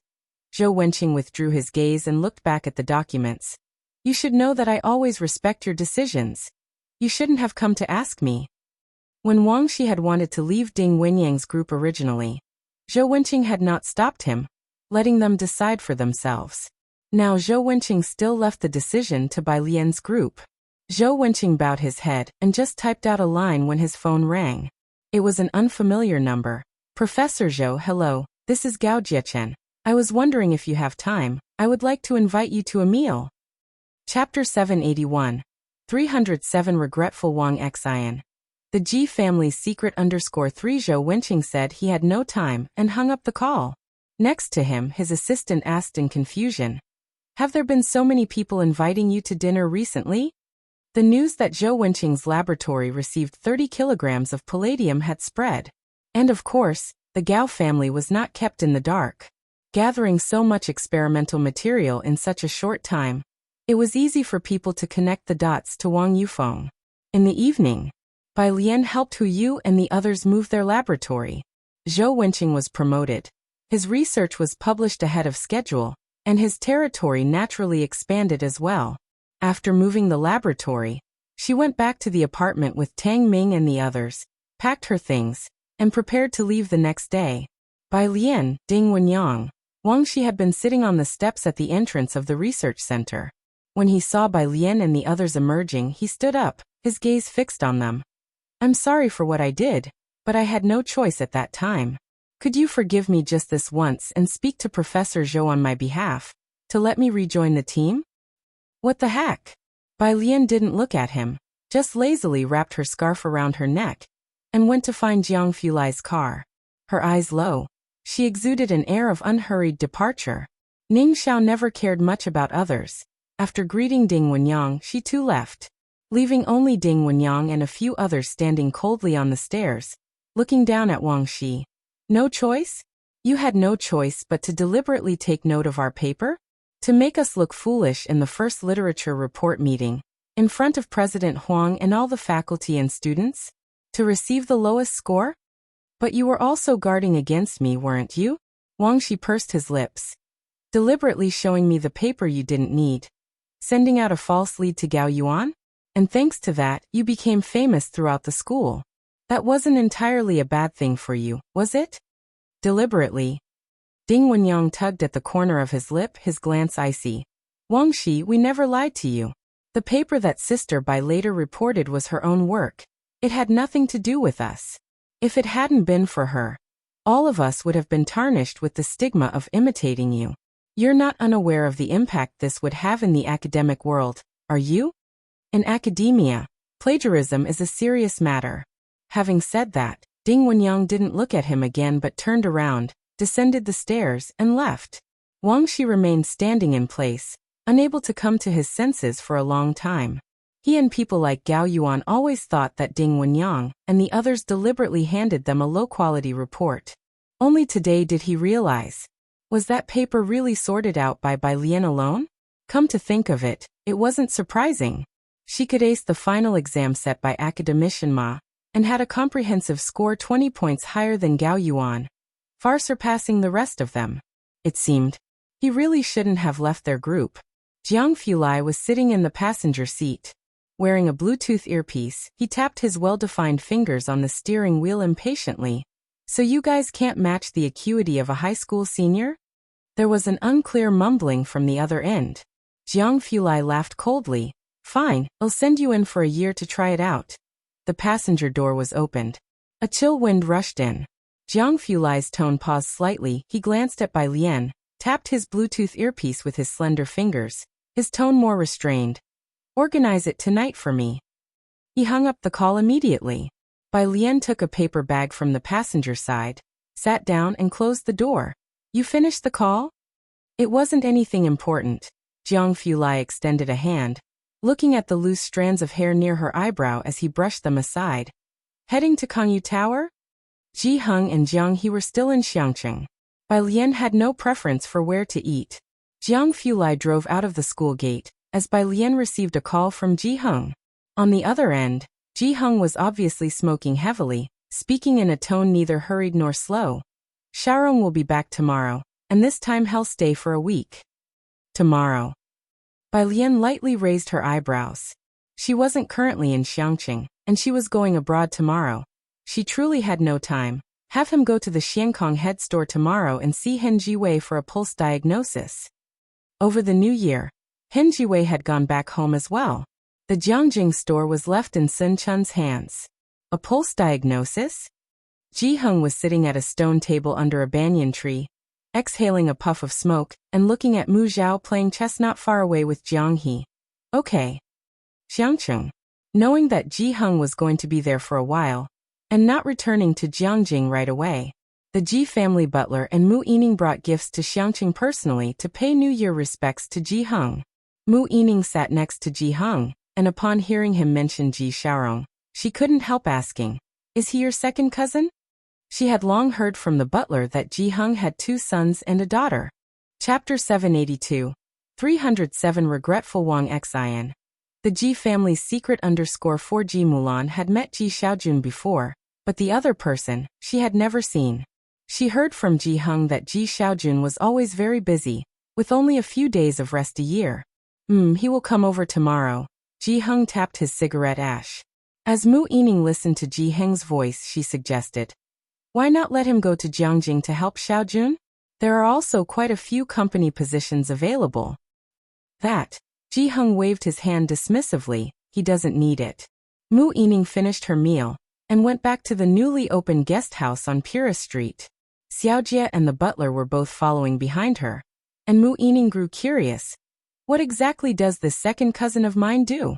Zhou Wenqing withdrew his gaze and looked back at the documents. You should know that I always respect your decisions. You shouldn't have come to ask me. When Wang Shi had wanted to leave Ding Wenyang's group originally, Zhou Wenqing had not stopped him, letting them decide for themselves. Now Zhou Wenqing still left the decision to Bai Lian's group. Zhou Wenqing bowed his head and just typed out a line when his phone rang. It was an unfamiliar number. Professor Zhou, hello, this is Gao Jiechen. I was wondering if you have time. I would like to invite you to a meal. Chapter 781. 307 Regretful Wang Xian. The Ji family's secret _3 Zhou Wenqing said he had no time and hung up the call. Next to him, his assistant asked in confusion, "Have there been so many people inviting you to dinner recently?" The news that Zhou Wenqing's laboratory received 30 kilograms of palladium had spread. And of course, the Gao family was not kept in the dark. Gathering so much experimental material in such a short time, it was easy for people to connect the dots to Wang Yufeng. In the evening, Bai Lian helped Hu Yu and the others move their laboratory. Zhou Wenqing was promoted. His research was published ahead of schedule, and his territory naturally expanded as well. After moving the laboratory, she went back to the apartment with Tang Ming and the others, packed her things, and prepared to leave the next day. Bai Lian, Ding Wenyang, Wang Shi had been sitting on the steps at the entrance of the research center. When he saw Bai Lian and the others emerging, he stood up, his gaze fixed on them. "I'm sorry for what I did, but I had no choice at that time. Could you forgive me just this once and speak to Professor Zhou on my behalf, to let me rejoin the team?" "What the heck?" Bai Lian didn't look at him, just lazily wrapped her scarf around her neck, and went to find Jiang Fulai's car. Her eyes low, she exuded an air of unhurried departure. Ning Xiao never cared much about others. After greeting Ding Wenyang, she too left, leaving only Ding Wenyang and a few others standing coldly on the stairs, looking down at Wang Shi. "No choice? You had no choice but to deliberately take note of our paper? To make us look foolish in the first literature report meeting, in front of President Huang and all the faculty and students? To receive the lowest score? But you were also guarding against me, weren't you?" Wang Shi pursed his lips. "Deliberately showing me the paper you didn't need. Sending out a false lead to Gao Yuan? And thanks to that, you became famous throughout the school. That wasn't entirely a bad thing for you, was it?" "Deliberately." Ding Wenyang tugged at the corner of his lip, his glance icy. "Wang Shi, we never lied to you. The paper that Sister Bai later reported was her own work. It had nothing to do with us. If it hadn't been for her, all of us would have been tarnished with the stigma of imitating you. You're not unaware of the impact this would have in the academic world, are you? In academia, plagiarism is a serious matter." Having said that, Ding Wenyang didn't look at him again but turned around, descended the stairs, and left. Wang Shi remained standing in place, unable to come to his senses for a long time. He and people like Gao Yuan always thought that Ding Wenyang and the others deliberately handed them a low-quality report. Only today did he realize. Was that paper really sorted out by Bai Lian alone? Come to think of it, it wasn't surprising. She could ace the final exam set by academician Ma, and had a comprehensive score 20 points higher than Gao Yuan, far surpassing the rest of them. It seemed. He really shouldn't have left their group. Jiang Fulai was sitting in the passenger seat. Wearing a Bluetooth earpiece, he tapped his well-defined fingers on the steering wheel impatiently. "So you guys can't match the acuity of a high school senior?" There was an unclear mumbling from the other end. Jiang Fulai laughed coldly. "Fine, I'll send you in for a year to try it out." The passenger door was opened. A chill wind rushed in. Jiang Fulai's tone paused slightly. He glanced at Bai Lian, tapped his Bluetooth earpiece with his slender fingers, his tone more restrained. "Organize it tonight for me." He hung up the call immediately. Bai Lian took a paper bag from the passenger side, sat down and closed the door. "You finished the call?" "It wasn't anything important." Jiang Fulai extended a hand, looking at the loose strands of hair near her eyebrow as he brushed them aside. "Heading to Kangyu Tower?" Ji Heng and Jiang He were still in Xiangqing. Bai Lian had no preference for where to eat. Jiang Fulai drove out of the school gate, as Bai Lian received a call from Ji Heng. On the other end, Ji Heng was obviously smoking heavily, speaking in a tone neither hurried nor slow. "Xiaorong will be back tomorrow, and this time he'll stay for a week." "Tomorrow?" Bai Lian lightly raised her eyebrows. She wasn't currently in Xiangqing, and she was going abroad tomorrow. She truly had no time, Have him go to the Xiankong head store tomorrow and see Hen Jiwei for a pulse diagnosis. Over the new year, Hen Jiwei had gone back home as well. The Jiangjing store was left in Sun Chun's hands. A pulse diagnosis? Ji Heng was sitting at a stone table under a banyan tree, exhaling a puff of smoke and looking at Mu Zhao playing chess not far away with Jiang He. Okay. Xiangcheng. Knowing that Ji Heng was going to be there for a while, and not returning to Jiangjing right away, the Ji family butler and Mu Yining brought gifts to Xiangcheng personally to pay New Year respects to Ji Heng. Mu Yining sat next to Ji Heng, and upon hearing him mention Ji Xiaorong, she couldn't help asking, "Is he your second cousin?" She had long heard from the butler that Ji Heng had 2 sons and a daughter. Chapter 782. 307 Regretful Wang Xin. The Ji family's secret _4 Ji Mulan had met Ji Xiaojun before, but the other person, she had never seen. She heard from Ji Heng that Ji Xiaojun was always very busy, with only a few days of rest a year. He will come over tomorrow. Ji Heng tapped his cigarette ash. As Mu Yining listened to Ji Heng's voice, she suggested, "Why not let him go to Jiangjing to help Xiaojun? There are also quite a few company positions available." That. Ji Heng waved his hand dismissively, "He doesn't need it." Mu Yining finished her meal and went back to the newly opened guest house on Pura Street. Xiaojie and the butler were both following behind her, and Mu Yining grew curious. What exactly does this second cousin of mine do?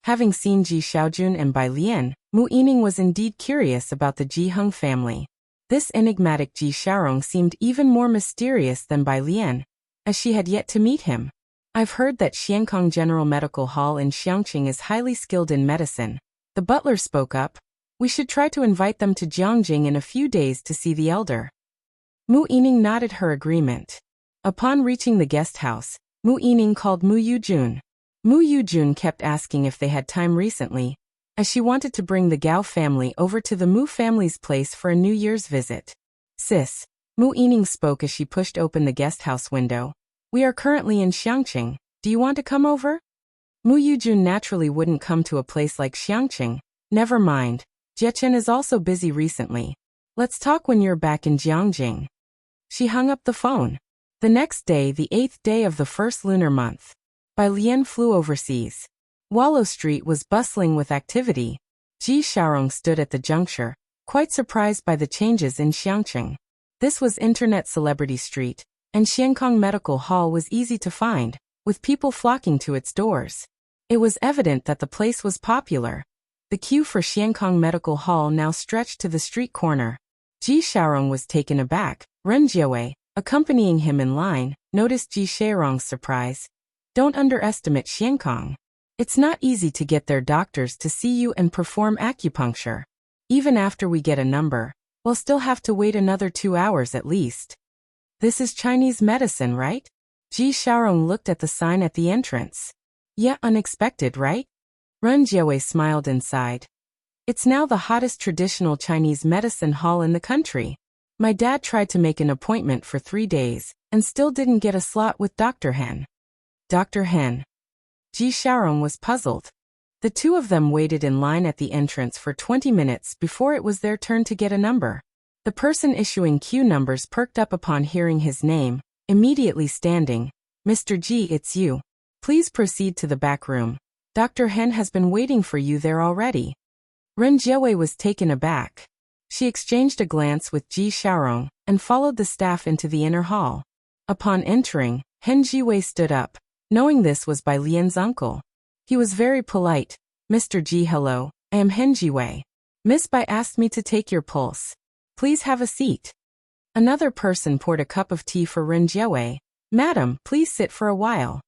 Having seen Ji Xiaojun and Bai Lian, Mu Yining was indeed curious about the Ji Heng family. This enigmatic Ji Xiaorong seemed even more mysterious than Bai Lian, as she had yet to meet him. "I've heard that Xiankong General Medical Hall in Xiangqing is highly skilled in medicine." The butler spoke up. "We should try to invite them to Jiangjing in a few days to see the elder." Mu Yining nodded her agreement. Upon reaching the guest house, Mu Yining called Mu Yujun. Mu Yujun kept asking if they had time recently, as she wanted to bring the Gao family over to the Mu family's place for a New Year's visit. "Sis," Mu Yining spoke as she pushed open the guest house window. "We are currently in Xiangqing. Do you want to come over?" Mu Yujun naturally wouldn't come to a place like Xiangqing. "Never mind. Jiechen is also busy recently. Let's talk when you're back in Jiangjing." She hung up the phone. The next day, the 8th day of the first lunar month, Bai Lian flew overseas. Wallow Street was bustling with activity. Ji Xiaorong stood at the juncture, quite surprised by the changes in Xiangqing. This was Internet Celebrity Street, and Xiankong Medical Hall was easy to find, with people flocking to its doors. It was evident that the place was popular. The queue for Xiankong Medical Hall now stretched to the street corner. Ji Xiaorong was taken aback. Ren Jiawei, accompanying him in line, noticed Ji Xiaorong's surprise. "Don't underestimate Xiankong. It's not easy to get their doctors to see you and perform acupuncture. Even after we get a number, we'll still have to wait another 2 hours at least." "This is Chinese medicine, right?" Ji Xiaorong looked at the sign at the entrance. "Yeah, unexpected, right?" Ren Jiawei smiled inside. "It's now the hottest traditional Chinese medicine hall in the country. My dad tried to make an appointment for 3 days, and still didn't get a slot with Dr. Hen." Dr. Hen. Ji Xiaorong was puzzled. The two of them waited in line at the entrance for 20 minutes before it was their turn to get a number. The person issuing queue numbers perked up upon hearing his name, immediately standing. "Mr. Ji, it's you. Please proceed to the back room. Dr. Hen has been waiting for you there already." Ren Jiawei was taken aback. She exchanged a glance with Ji Xiaorong and followed the staff into the inner hall. Upon entering, Hen Jiwei stood up, knowing this was Bai Lian's uncle. He was very polite. "Mr. Ji, hello, I am Hen Jiwei. Miss Bai asked me to take your pulse. Please have a seat." Another person poured a cup of tea for Ren Jiawei. "Madam, please sit for a while."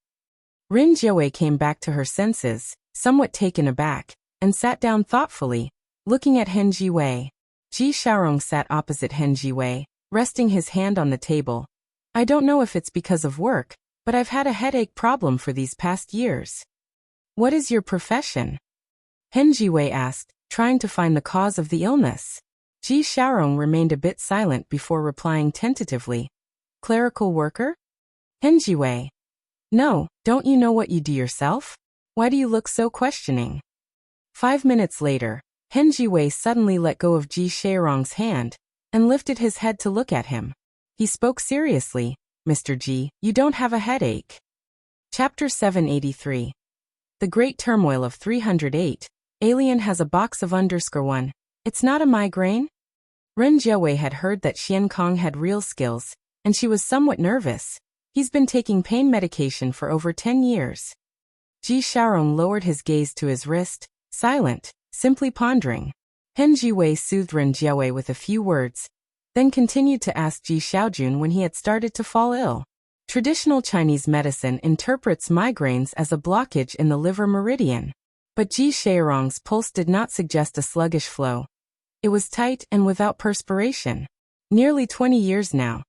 Ren Jiawei came back to her senses, somewhat taken aback, and sat down thoughtfully, looking at Hen Jiwei. Ji Xiaorong sat opposite Hen Jiwei, resting his hand on the table. "I don't know if it's because of work, but I've had a headache problem for these past years." "What is your profession?" Hen Jiwei asked, trying to find the cause of the illness. Ji Xiaorong remained a bit silent before replying tentatively. "Clerical worker?" Hen Jiwei. "No, don't you know what you do yourself? Why do you look so questioning?" 5 minutes later, Hen Jiwei suddenly let go of Ji Xiaorong's hand, and lifted his head to look at him. He spoke seriously. Mr. G, you don't have a headache. Chapter 783. The Great Turmoil of 308. Alien has a box of _1. It's not a migraine? Ren Jiawei had heard that Xian Kong had real skills, and she was somewhat nervous. He's been taking pain medication for over 10 years. Ji Xiaorong lowered his gaze to his wrist, silent, simply pondering. Hen Jiwei soothed Ren Jiawei with a few words, then continued to ask Ji Xiaojun when he had started to fall ill. Traditional Chinese medicine interprets migraines as a blockage in the liver meridian. But Ji Xiaorong's pulse did not suggest a sluggish flow. It was tight and without perspiration. Nearly 20 years now.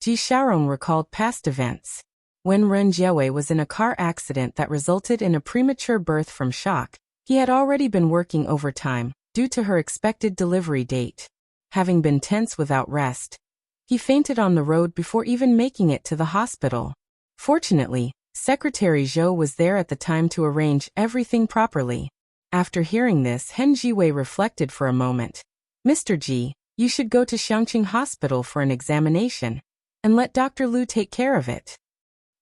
Ji Xiaorong recalled past events. When Ren Jiawei was in a car accident that resulted in a premature birth from shock, he had already been working overtime, due to her expected delivery date. Having been tense without rest, he fainted on the road before even making it to the hospital. Fortunately, Secretary Zhou was there at the time to arrange everything properly. After hearing this, Hen Jiwei reflected for a moment. Mr. Ji, you should go to Xiangqing Hospital for an examination, and let Dr. Lu take care of it.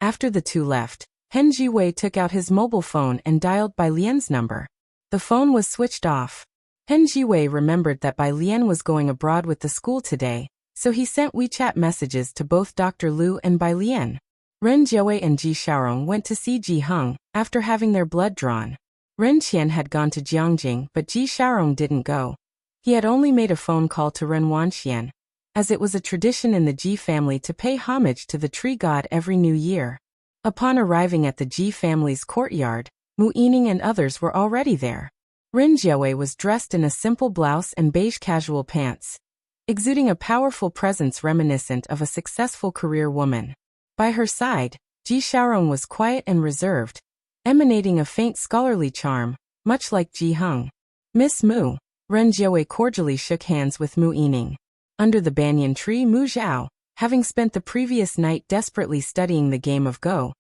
After the two left, Hen Jiwei took out his mobile phone and dialed Bai Lian's number. The phone was switched off. Hen Jiwei remembered that Bai Lian was going abroad with the school today, so he sent WeChat messages to both Dr. Lu and Bai Lian. Ren Jiawei and Ji Xiaorong went to see Ji Heng after having their blood drawn. Ren Qian had gone to Jiangjing, but Ji Xiaorong didn't go. He had only made a phone call to Ren Wanxian, as it was a tradition in the Ji family to pay homage to the tree god every new year. Upon arriving at the Ji family's courtyard, Mu Yining and others were already there. Ren Jiawei was dressed in a simple blouse and beige casual pants, exuding a powerful presence reminiscent of a successful career woman. By her side, Ji Xiaorong was quiet and reserved, emanating a faint scholarly charm, much like Ji Heng. Miss Mu. Ren Jiawei cordially shook hands with Mu Yining. Under the banyan tree, Mu Zhao, having spent the previous night desperately studying the game of Go,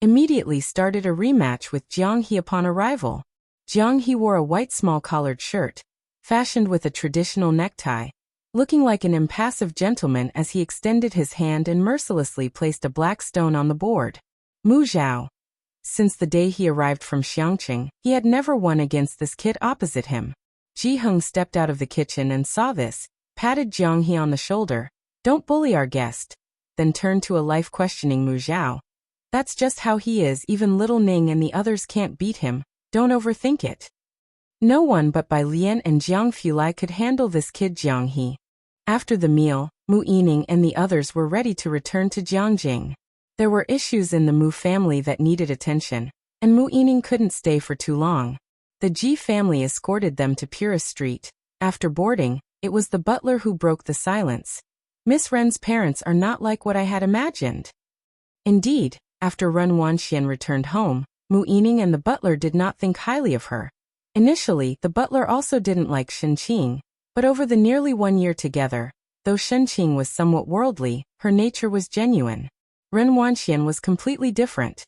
immediately started a rematch with Jiang He upon arrival. Jiang He wore a white small-collared shirt, fashioned with a traditional necktie, looking like an impassive gentleman as he extended his hand and mercilessly placed a black stone on the board. Mu Zhao. Since the day he arrived from Xiangqing, he had never won against this kid opposite him. Ji Heng stepped out of the kitchen and saw this, patted Jiang He on the shoulder. Don't bully our guest. Then turned to a life-questioning Mu Zhao. That's just how he is, even little Ning and the others can't beat him. Don't overthink it. No one but Bai Lian and Jiang Fulai could handle this kid Jiang He. After the meal, Mu Yining and the others were ready to return to Jiangjing. There were issues in the Mu family that needed attention, and Mu Yining couldn't stay for too long. The Ji family escorted them to Purist Street. After boarding, it was the butler who broke the silence. Miss Ren's parents are not like what I had imagined. Indeed, after Ren Wanxian returned home, Mu Yining and the butler did not think highly of her. Initially, the butler also didn't like Shen Qing, but over the nearly 1 year together, though Shen Qing was somewhat worldly, her nature was genuine. Ren Wanxian was completely different.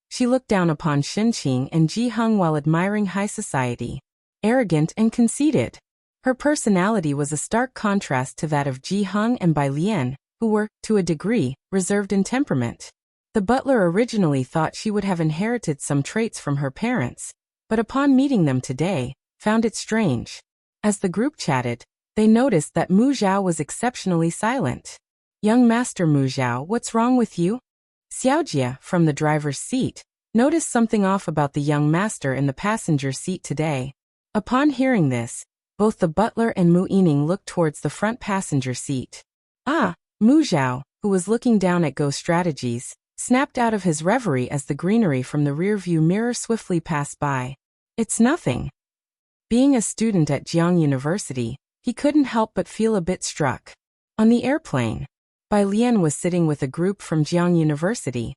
She looked down upon Shen Qing and Ji Heng while admiring high society. Arrogant and conceited. Her personality was a stark contrast to that of Ji Heng and Bai Lian, who were, to a degree, reserved in temperament. The butler originally thought she would have inherited some traits from her parents, but upon meeting them today, found it strange. As the group chatted, they noticed that Mu Zhao was exceptionally silent. Young Master Mu Zhao, what's wrong with you? Xiaojia, from the driver's seat, noticed something off about the young master in the passenger seat today. Upon hearing this, both the butler and Mu Yining looked towards the front passenger seat. Ah, Mu Zhao, who was looking down at Go Strategies, snapped out of his reverie as the greenery from the rearview mirror swiftly passed by. It's nothing. Being a student at Jiang University, he couldn't help but feel a bit struck. On the airplane, Bai Lian was sitting with a group from Jiang University.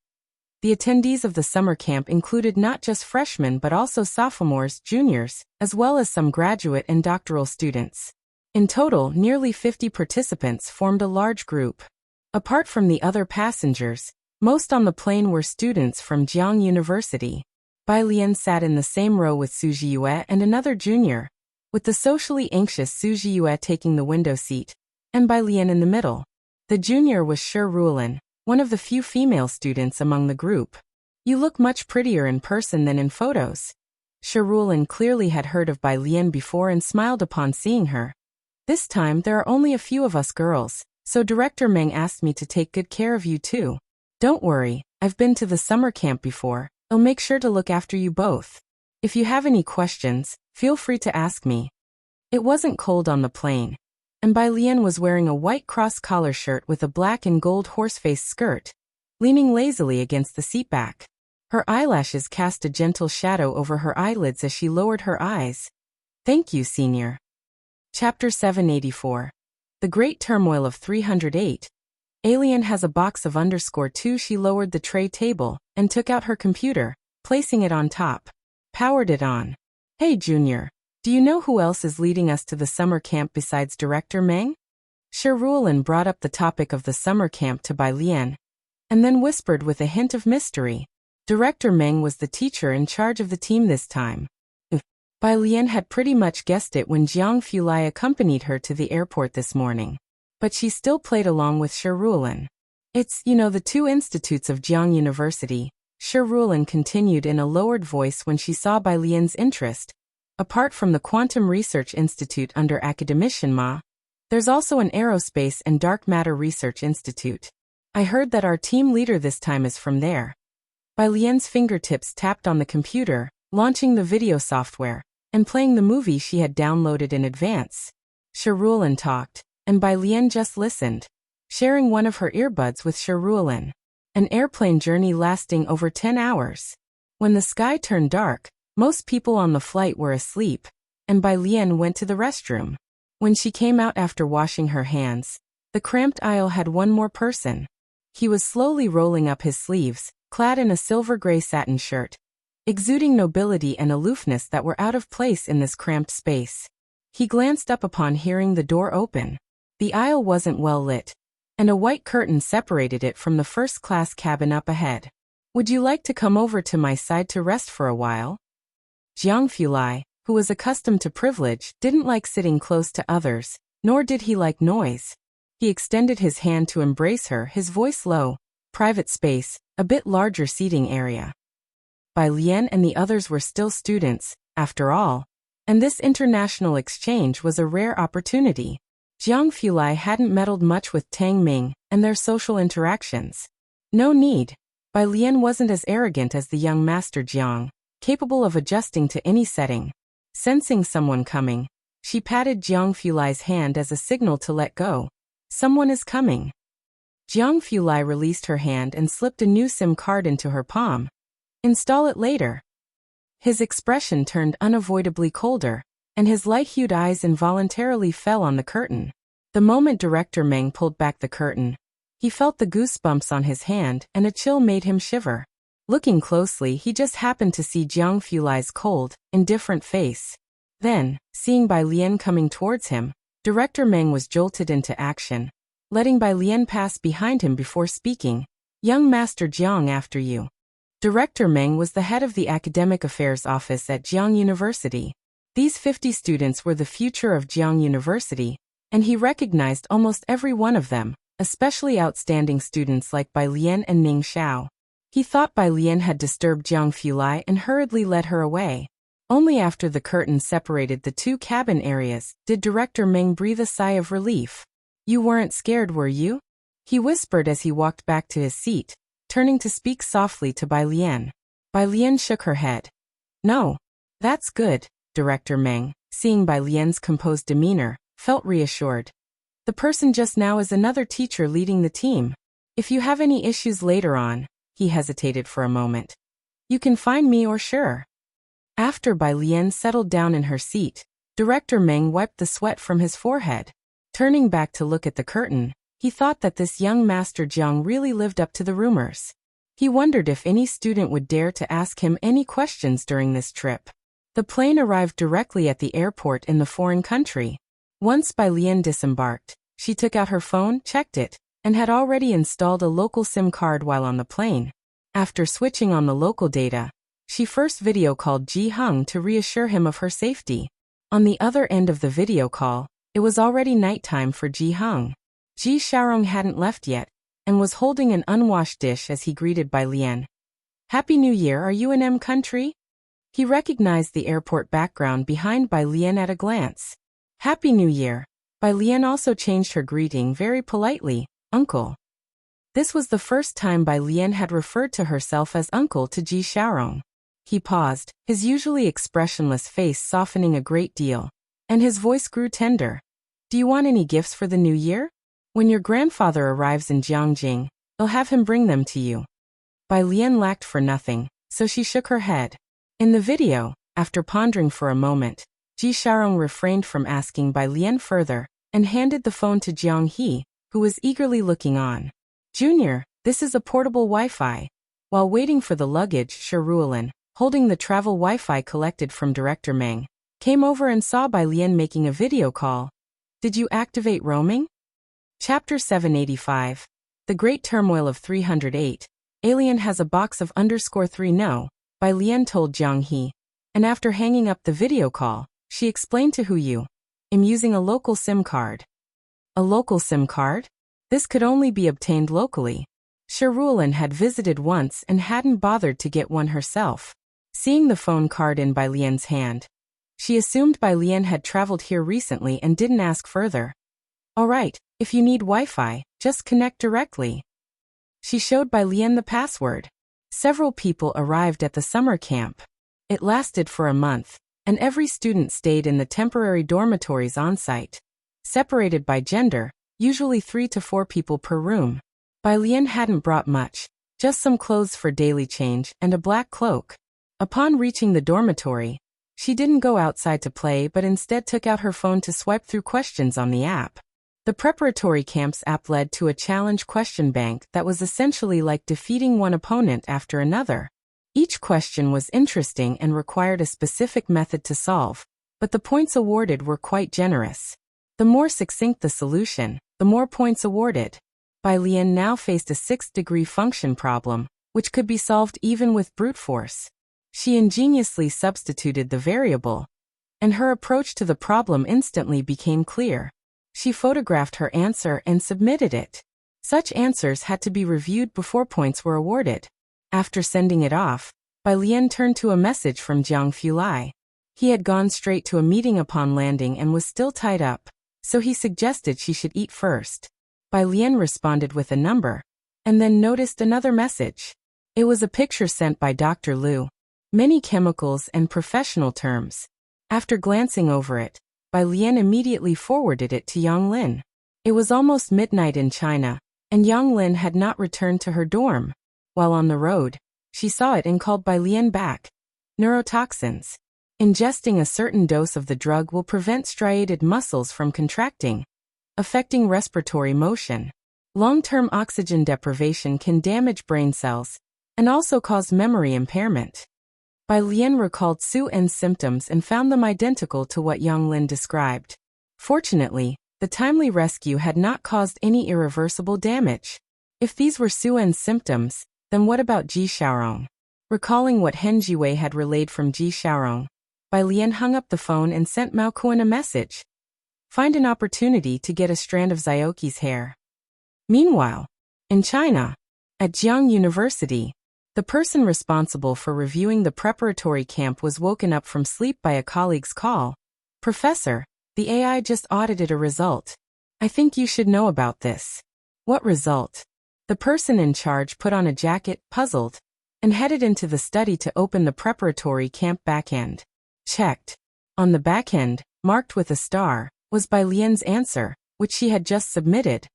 The attendees of the summer camp included not just freshmen but also sophomores, juniors, as well as some graduate and doctoral students. In total, nearly 50 participants formed a large group. Apart from the other passengers, most on the plane were students from Jiang University. Bai Lian sat in the same row with Su Jiyue and another junior, with the socially anxious Su Jiyue taking the window seat, and Bai Lian in the middle. The junior was Shi Ruolin, one of the few female students among the group. You look much prettier in person than in photos. Shi Ruolin clearly had heard of Bai Lian before and smiled upon seeing her. This time there are only a few of us girls, so Director Meng asked me to take good care of you too. Don't worry, I've been to the summer camp before. I'll make sure to look after you both. If you have any questions, feel free to ask me. It wasn't cold on the plane, and Bai Lian was wearing a white cross-collar shirt with a black and gold horseface skirt, leaning lazily against the seatback. Her eyelashes cast a gentle shadow over her eyelids as she lowered her eyes. Thank you, Senior. Chapter 784. The Great Turmoil of 308. Alien has a box of _2. She lowered the tray table and took out her computer, placing it on top. Powered it on. Hey, Junior. Do you know who else is leading us to the summer camp besides Director Meng? Shi Ruolin brought up the topic of the summer camp to Bai Lian, and then whispered with a hint of mystery. Director Meng was the teacher in charge of the team this time. Bai Lian had pretty much guessed it when Jiang Fulai accompanied her to the airport this morning. But she still played along with Shi Ruolin. It's, the two institutes of Jiang University, Shi Ruolin continued in a lowered voice when she saw Bai Lian's interest. Apart from the Quantum Research Institute under Academician Ma, there's also an Aerospace and Dark Matter Research Institute. I heard that our team leader this time is from there. Bai Lian's fingertips tapped on the computer, launching the video software, and playing the movie she had downloaded in advance. Shi Ruolin talked, and Bai Lian just listened, sharing one of her earbuds with Shi Ruolin. An airplane journey lasting over 10 hours. When the sky turned dark, most people on the flight were asleep, and Bai Lian went to the restroom. When she came out after washing her hands, the cramped aisle had one more person. He was slowly rolling up his sleeves, clad in a silver-gray satin shirt, exuding nobility and aloofness that were out of place in this cramped space. He glanced up upon hearing the door open. The aisle wasn't well lit, and a white curtain separated it from the first-class cabin up ahead. Would you like to come over to my side to rest for a while? Jiang Fulai, who was accustomed to privilege, didn't like sitting close to others, nor did he like noise. He extended his hand to embrace her, his voice low. Private space, a bit larger seating area. Bai Lian and the others were still students, after all, and this international exchange was a rare opportunity. Jiang Fulai hadn't meddled much with Tang Ming and their social interactions. No need. Bai Lian wasn't as arrogant as the young master Jiang, capable of adjusting to any setting. Sensing someone coming, she patted Jiang Fulai's hand as a signal to let go. Someone is coming. Jiang Fulai released her hand and slipped a new SIM card into her palm. Install it later. His expression turned unavoidably colder, and his light-hued eyes involuntarily fell on the curtain. The moment Director Meng pulled back the curtain, he felt the goosebumps on his hand and a chill made him shiver. Looking closely, he just happened to see Jiang Fulai's cold, indifferent face. Then, seeing Bai Lian coming towards him, Director Meng was jolted into action, letting Bai Lian pass behind him before speaking. Young Master Jiang, after you. Director Meng was the head of the Academic Affairs Office at Jiang University. These 50 students were the future of Jiang University, and he recognized almost every one of them, especially outstanding students like Bai Lian and Ning Xiao. He thought Bai Lian had disturbed Jiang Fulai and hurriedly led her away. Only after the curtain separated the two cabin areas did Director Meng breathe a sigh of relief. You weren't scared, were you? He whispered as he walked back to his seat, turning to speak softly to Bai Lian. Bai Lian shook her head. No. That's good. Director Meng, seeing Bai Lian's composed demeanor, felt reassured. The person just now is another teacher leading the team. If you have any issues later on, he hesitated for a moment. You can find me or sure. After Bai Lian settled down in her seat, Director Meng wiped the sweat from his forehead. Turning back to look at the curtain, he thought that this young Master Jiang really lived up to the rumors. He wondered if any student would dare to ask him any questions during this trip. The plane arrived directly at the airport in the foreign country. Once Bai Lian disembarked, she took out her phone, checked it, and had already installed a local SIM card while on the plane. After switching on the local data, she first video called Ji Heng to reassure him of her safety. On the other end of the video call, It was already nighttime for Ji Hung. Ji Xiaorong hadn't left yet, and was holding an unwashed dish as he greeted Bai Lian. "Happy New Year, are you in M country?" He recognized the airport background behind Bai Lian at a glance. "Happy New Year." Bai Lian also changed her greeting very politely, "Uncle." This was the first time Bai Lian had referred to herself as uncle to Ji Xiaorong. He paused, his usually expressionless face softening a great deal, and his voice grew tender. "Do you want any gifts for the new year? When your grandfather arrives in Jiangjing, they'll have him bring them to you." Bai Lian lacked for nothing, so she shook her head. In the video, after pondering for a moment, Ji Xiaorong refrained from asking Bai Lian further, and handed the phone to Jiang He, who was eagerly looking on. "Junior, this is a portable Wi-Fi." While waiting for the luggage, Shi Ruolin, holding the travel Wi-Fi collected from Director Meng, came over and saw Bai Lian making a video call. "Did you activate roaming?" Chapter 785. The Great Turmoil of 308. Alien has a box of _3 no, Bai Lian told Jiang He. And after hanging up the video call, she explained to Hu Yu. "I'm using a local SIM card." A local SIM card? This could only be obtained locally. Shi Ruolin had visited once and hadn't bothered to get one herself. Seeing the phone card in Bai Lian's hand, she assumed Bai Lian had traveled here recently and didn't ask further. "All right, if you need Wi-Fi, just connect directly." She showed Bai Lian the password. Several people arrived at the summer camp. It lasted for a month, and every student stayed in the temporary dormitories on site. Separated by gender, usually 3 to 4 people per room. Bai Lian hadn't brought much, just some clothes for daily change and a black cloak. Upon reaching the dormitory, she didn't go outside to play but instead took out her phone to swipe through questions on the app. The preparatory camp's app led to a challenge question bank that was essentially like defeating one opponent after another. Each question was interesting and required a specific method to solve, but the points awarded were quite generous. The more succinct the solution, the more points awarded. Bai Lian now faced a 6th-degree function problem, which could be solved even with brute force. She ingeniously substituted the variable, and her approach to the problem instantly became clear. She photographed her answer and submitted it. Such answers had to be reviewed before points were awarded. After sending it off, Bai Lian turned to a message from Jiang Fulai. He had gone straight to a meeting upon landing and was still tied up, so he suggested she should eat first. Bai Lian responded with a number, and then noticed another message. It was a picture sent by Dr. Liu. Many chemicals and professional terms. After glancing over it, Bai Lian immediately forwarded it to Yang Lin. It was almost midnight in China, and Yang Lin had not returned to her dorm. While on the road, she saw it and called Bai Lian back. Neurotoxins. Ingesting a certain dose of the drug will prevent striated muscles from contracting, affecting respiratory motion. Long-term oxygen deprivation can damage brain cells, and also cause memory impairment. Bai Lian recalled Su En's symptoms and found them identical to what Yang Lin described. Fortunately, the timely rescue had not caused any irreversible damage. If these were Su En's symptoms, then what about Ji Xiaorong? Recalling what Hen Jiwei had relayed from Ji Xiaorong, Bai Lian hung up the phone and sent Mao Kuan a message. Find an opportunity to get a strand of Zioki's hair. Meanwhile, in China, at Jiang University, the person responsible for reviewing the preparatory camp was woken up from sleep by a colleague's call. "Professor, the AI just audited a result. I think you should know about this." "What result?" The person in charge put on a jacket, puzzled, and headed into the study to open the preparatory camp backend. Checked. On the backend, marked with a star, was Bai Lian's answer, which she had just submitted.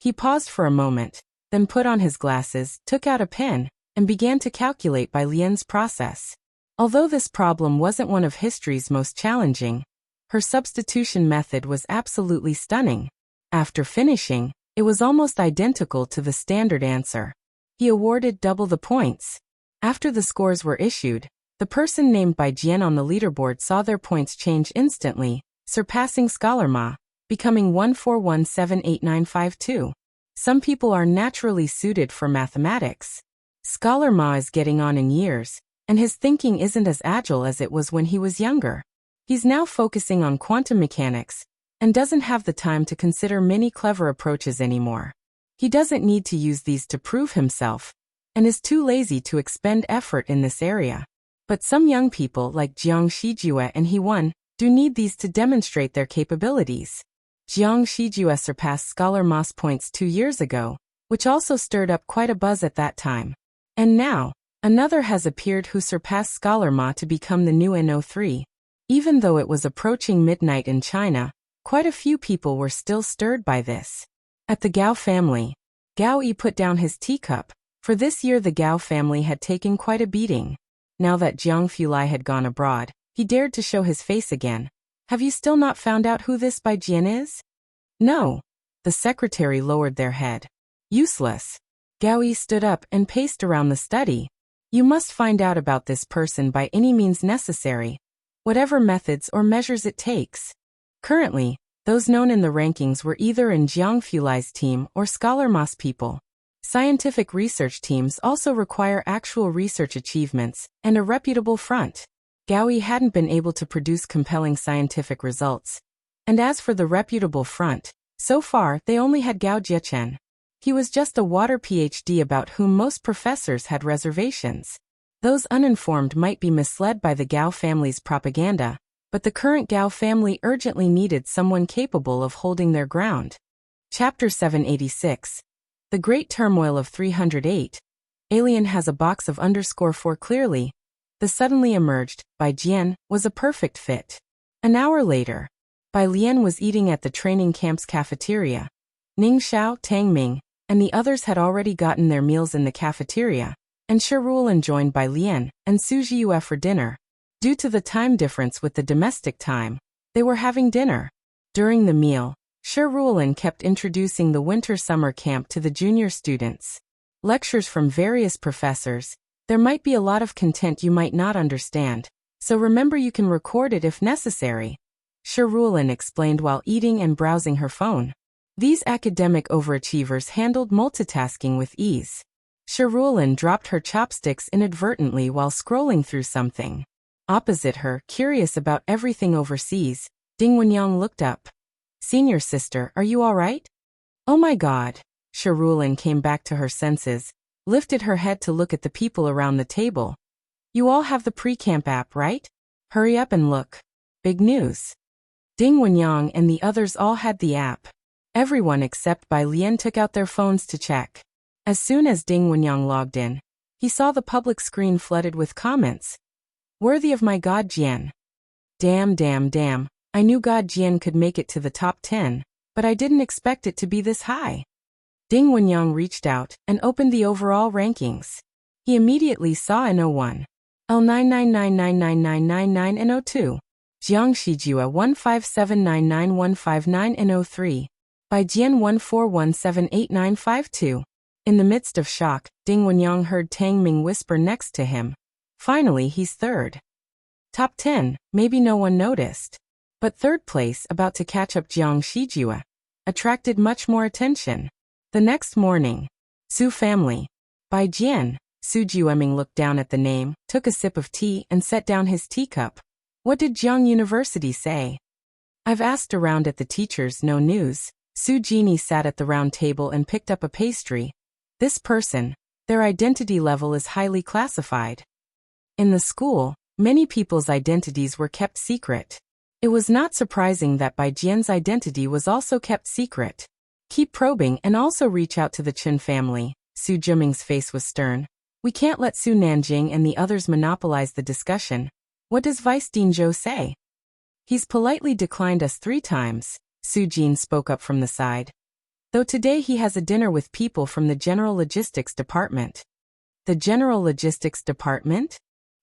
He paused for a moment, then put on his glasses, took out a pen, and began to calculate Bai Lian's process. Although this problem wasn't one of history's most challenging, her substitution method was absolutely stunning. After finishing, it was almost identical to the standard answer. He awarded double the points. After the scores were issued, the person named Bai Jian on the leaderboard saw their points change instantly, surpassing Scholar Ma, becoming 14178,952. Some people are naturally suited for mathematics. Scholar Ma is getting on in years, and his thinking isn't as agile as it was when he was younger. He's now focusing on quantum mechanics, and doesn't have the time to consider many clever approaches anymore. He doesn't need to use these to prove himself, and is too lazy to expend effort in this area. But some young people like Jiang Shijue and He-won do need these to demonstrate their capabilities. Jiang Shijue surpassed Scholar Moss points 2 years ago, which also stirred up quite a buzz at that time. And now, another has appeared who surpassed Scholar Ma to become the new NO3. Even though it was approaching midnight in China, quite a few people were still stirred by this. At the Gao family, Gao Yi put down his teacup. For this year the Gao family had taken quite a beating. Now that Jiang Fulai had gone abroad, he dared to show his face again. Have you still not found out who this Bai Jian is? No. The secretary lowered their head. Useless. Gao Yi stood up and paced around the study. You must find out about this person by any means necessary, whatever methods or measures it takes. Currently, those known in the rankings were either in Jiang Fulai's team or Scholar Moss people. Scientific research teams also require actual research achievements and a reputable front. Gao Yi hadn't been able to produce compelling scientific results. And as for the reputable front, so far they only had Gao Jiechen. He was just a water PhD about whom most professors had reservations. Those uninformed might be misled by the Gao family's propaganda, but the current Gao family urgently needed someone capable of holding their ground. Chapter 786. The Great Turmoil of 308. Alien has a box of _4 clearly. The suddenly emerged, Bai Jian, was a perfect fit. An hour later, Bai Lian was eating at the training camp's cafeteria. Ning Xiao, Tang Ming, and the others had already gotten their meals in the cafeteria, and Shi Ruolin joined Bai Lian and Su Jiyue for dinner. Due to the time difference with the domestic time, they were having dinner. During the meal, Shi Ruolin kept introducing the winter-summer camp to the junior students. Lectures from various professors. There might be a lot of content you might not understand, so remember you can record it if necessary. Shi Ruolin explained while eating and browsing her phone. These academic overachievers handled multitasking with ease. Shi Ruolin dropped her chopsticks inadvertently while scrolling through something. Opposite her, curious about everything overseas, Ding Wenyang looked up. Senior sister, are you all right? Oh my God. Shi Ruolin came back to her senses, lifted her head to look at the people around the table. You all have the pre-camp app, right? Hurry up and look. Big news. Ding Wenyang and the others all had the app. Everyone except Bai Lian took out their phones to check. As soon as Ding Wenyang logged in, he saw the public screen flooded with comments. Worthy of my God Jian. Damn. I knew God Jian could make it to the top 10, but I didn't expect it to be this high. Ding Wenyang reached out and opened the overall rankings. He immediately saw NO1. L9999999 NO2. Jiang Shijue 157999159 NO3. Bai Jian 141788952. In the midst of shock, Ding Wenyang heard Tang Ming whisper next to him. Finally, he's third. Top 10, maybe no one noticed. But third place, about to catch up Jiang Shijue, attracted much more attention. The next morning, Su family. Bai Jian. Su Jiueming looked down at the name, took a sip of tea and set down his teacup. What did Jiang University say? I've asked around at the teachers, no news. Su Jini sat at the round table and picked up a pastry. This person, their identity level is highly classified. In the school, many people's identities were kept secret. It was not surprising that Bai Jian's identity was also kept secret. Keep probing and also reach out to the Chen family. Su Jiming's face was stern. We can't let Su Nanjing and the others monopolize the discussion. What does Vice Dean Zhou say? He's politely declined us 3 times, Su Jin spoke up from the side. Though today he has a dinner with people from the General Logistics Department. The General Logistics Department?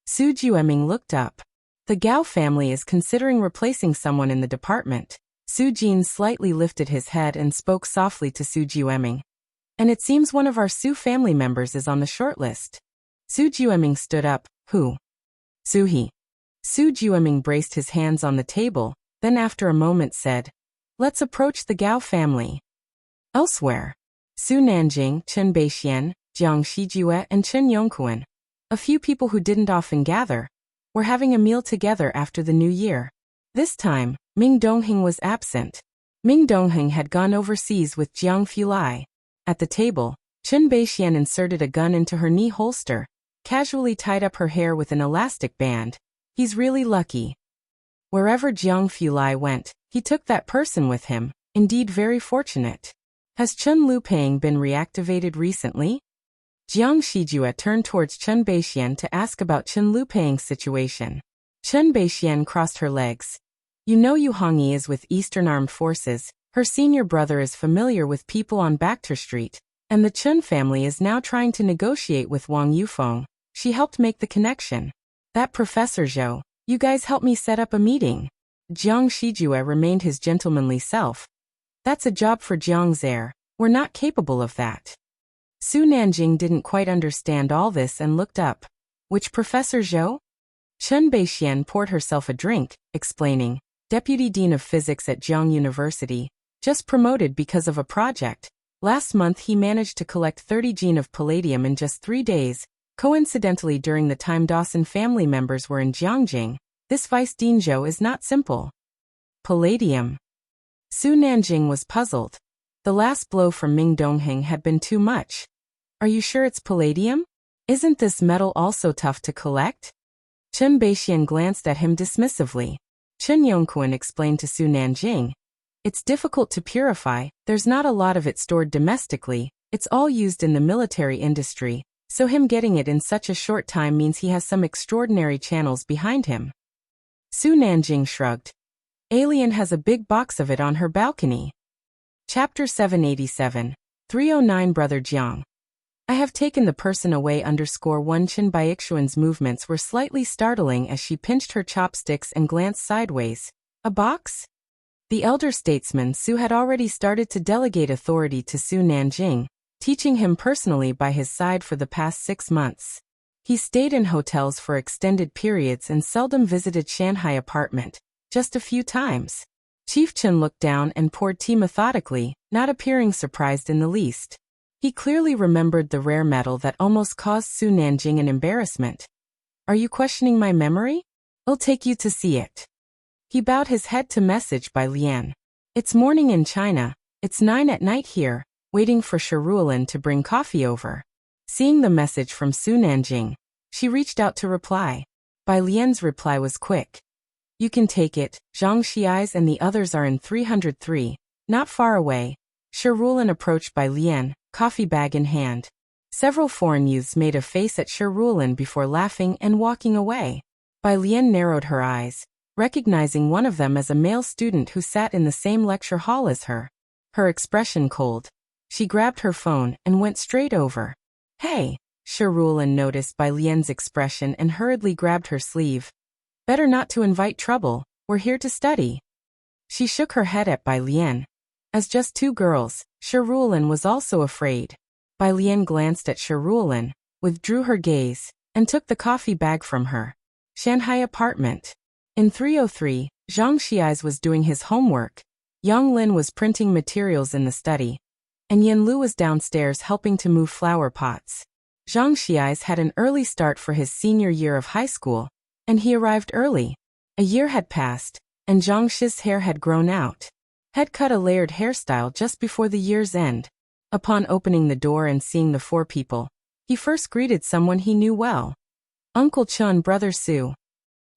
Su Jiueming looked up. The Gao family is considering replacing someone in the department. Su Jin slightly lifted his head and spoke softly to Su Jiueming. And it seems one of our Su family members is on the shortlist. Su Jiueming stood up. Who? Su He. Su Jiueming braced his hands on the table, then after a moment said, Let's approach the Gao family. Elsewhere. Su Nanjing, Chen Beixian, Jiang Shijue and Chen Yongquan, a few people who didn't often gather, were having a meal together after the new year. This time, Ming Dongheng was absent. Ming Dongheng had gone overseas with Jiang Fulai. At the table, Chen Beixian inserted a gun into her knee holster, casually tied up her hair with an elastic band. He's really lucky. Wherever Jiang Fulai went, he took that person with him, indeed very fortunate. Has Chen Lupeng been reactivated recently? Jiang Shijue turned towards Chen Beixian to ask about Chen Lupeng's situation. Chen Beixian crossed her legs. You know Yu Hongyi is with Eastern Armed Forces, her senior brother is familiar with people on Bacter Street, and the Chen family is now trying to negotiate with Wang Yufeng. She helped make the connection. That Professor Zhou, you guys helped me set up a meeting. Jiang Shijue remained his gentlemanly self. That's a job for Jiang Zhe. We're not capable of that. Su Nanjing didn't quite understand all this and looked up. Which Professor Zhou? Chen Beixian poured herself a drink, explaining, Deputy Dean of Physics at Jiang University, just promoted because of a project. Last month he managed to collect 30 gene of palladium in just 3 days, coincidentally during the time Dawson family members were in Jiangjing. This Vice Dean Zhou is not simple. Palladium. Su Nanjing was puzzled. The last blow from Ming Dongheng had been too much. Are you sure it's palladium? Isn't this metal also tough to collect? Chen Beixian glanced at him dismissively. Chen Yongquan explained to Su Nanjing. It's difficult to purify, there's not a lot of it stored domestically, it's all used in the military industry, so him getting it in such a short time means he has some extraordinary channels behind him. Su Nanjing shrugged. Alien has a big box of it on her balcony. Chapter 787. 309 Brother Jiang. I have taken the person away _1 Chen Baixuan's movements were slightly startling as she pinched her chopsticks and glanced sideways. A box? The elder statesman Su had already started to delegate authority to Su Nanjing, teaching him personally by his side for the past 6 months. He stayed in hotels for extended periods and seldom visited Shanghai apartment, just a few times. Chief Chen looked down and poured tea methodically, not appearing surprised in the least. He clearly remembered the rare metal that almost caused Su Nanjing an embarrassment. Are you questioning my memory? I'll take you to see it. He bowed his head to message by Lian. It's morning in China, it's 9 at night here, waiting for Shirulan to bring coffee over. Seeing the message from Su Nanjing, she reached out to reply. Bai Lian's reply was quick. You can take it, Zhang Xiai's and the others are in 303, not far away. Shirulan approached Bai Lian, coffee bag in hand. Several foreign youths made a face at Shirulan before laughing and walking away. Bai Lian narrowed her eyes, recognizing one of them as a male student who sat in the same lecture hall as her. Her expression cold. She grabbed her phone and went straight over. Hey! Shirulan noticed Bai Lian's expression and hurriedly grabbed her sleeve. Better not to invite trouble, we're here to study. She shook her head at Bai Lian. As just 2 girls, Shirulan was also afraid. Bai Lian glanced at Shirulan, withdrew her gaze, and took the coffee bag from her. Shanghai apartment. In 303, Zhang Xiai's was doing his homework. Yang Lin was printing materials in the study, and Yin Lu was downstairs helping to move flower pots. Zhang Xiai's had an early start for his senior year of high school, and he arrived early. A year had passed, and Zhang Shi's hair had grown out. Had cut a layered hairstyle just before the year's end. Upon opening the door and seeing the 4 people, he first greeted someone he knew well. Uncle Chun, Brother Su.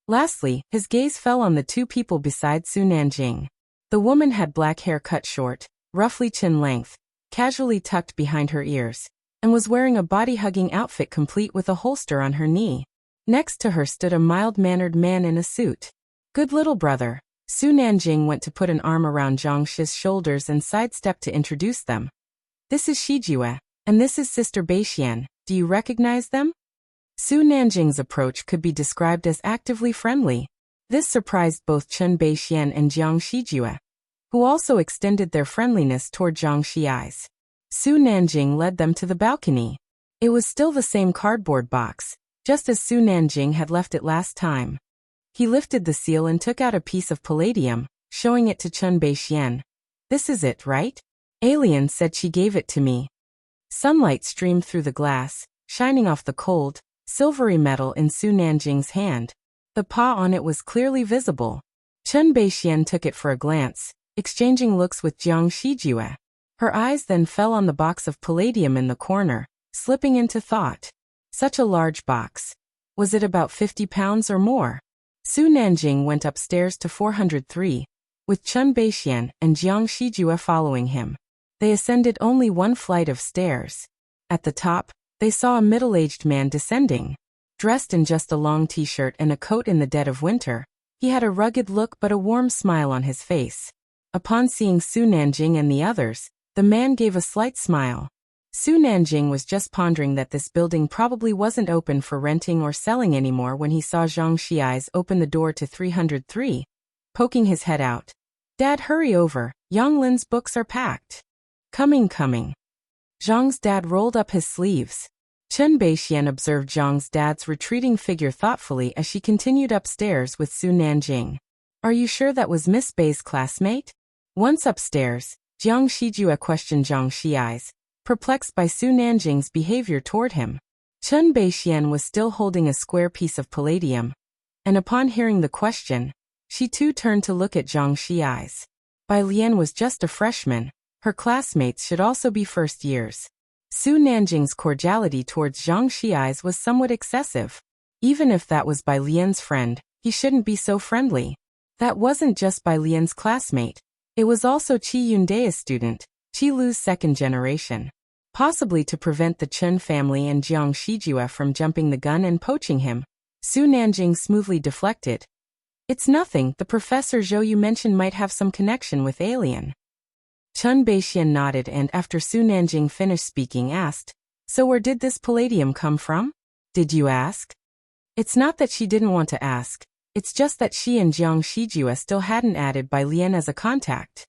Lastly, his gaze fell on the 2 people beside Su Nanjing. The woman had black hair cut short, roughly chin length, casually tucked behind her ears, and was wearing a body-hugging outfit complete with a holster on her knee. Next to her stood a mild-mannered man in a suit. Good little brother. Su Nanjing went to put an arm around Zhang Shi's shoulders and sidestepped to introduce them. This is Shijue, and this is Sister Beixian. Do you recognize them? Su Nanjing's approach could be described as actively friendly. This surprised both Chen Beixian and Jiang Shijue, who also extended their friendliness toward Zhang Xiai's. Su Nanjing led them to the balcony. It was still the same cardboard box, just as Su Nanjing had left it last time. He lifted the seal and took out a piece of palladium, showing it to Chen Beixian. This is it, right? Alien said she gave it to me. Sunlight streamed through the glass, shining off the cold, silvery metal in Su Nanjing's hand. The paw on it was clearly visible. Chen Beixian took it for a glance, exchanging looks with Jiang Shijue. Her eyes then fell on the box of palladium in the corner, slipping into thought. Such a large box. Was it about 50 pounds or more? Su Nanjing went upstairs to 403, with Chun Beixian and Jiang Shijue following him. They ascended only one flight of stairs. At the top, they saw a middle-aged man descending. Dressed in just a long t-shirt and a coat in the dead of winter, he had a rugged look but a warm smile on his face. Upon seeing Su Nanjing and the others, the man gave a slight smile. Su Nanjing was just pondering that this building probably wasn't open for renting or selling anymore when he saw Zhang Xiai's open the door to 303, poking his head out. "Dad, hurry over, Yang Lin's books are packed." Coming. Zhang's dad rolled up his sleeves. Chen Beixian observed Zhang's dad's retreating figure thoughtfully as she continued upstairs with Su Nanjing. "Are you sure that was Miss Bei's classmate?" Once upstairs, Jiang Shijue questioned Zhang Xiai's, perplexed by Su Nanjing's behavior toward him. Chen Beixian was still holding a square piece of palladium, and upon hearing the question, she too turned to look at Zhang Xiai's. Bai Lian was just a freshman, her classmates should also be first years. Su Nanjing's cordiality towards Zhang Xiai's was somewhat excessive. Even if that was Bai Lian's friend, he shouldn't be so friendly. That wasn't just Bai Lian's classmate. It was also Qi Yunde's student, Qi Lu's second generation. Possibly to prevent the Chen family and Jiang Shijue from jumping the gun and poaching him, Su Nanjing smoothly deflected. "It's nothing, the Professor Zhou you mentioned might have some connection with alien." Chen Beixian nodded and after Su Nanjing finished speaking asked, "So where did this palladium come from? Did you ask?" It's not that she didn't want to ask, it's just that she and Jiang Shijue still hadn't added Bai Lian as a contact.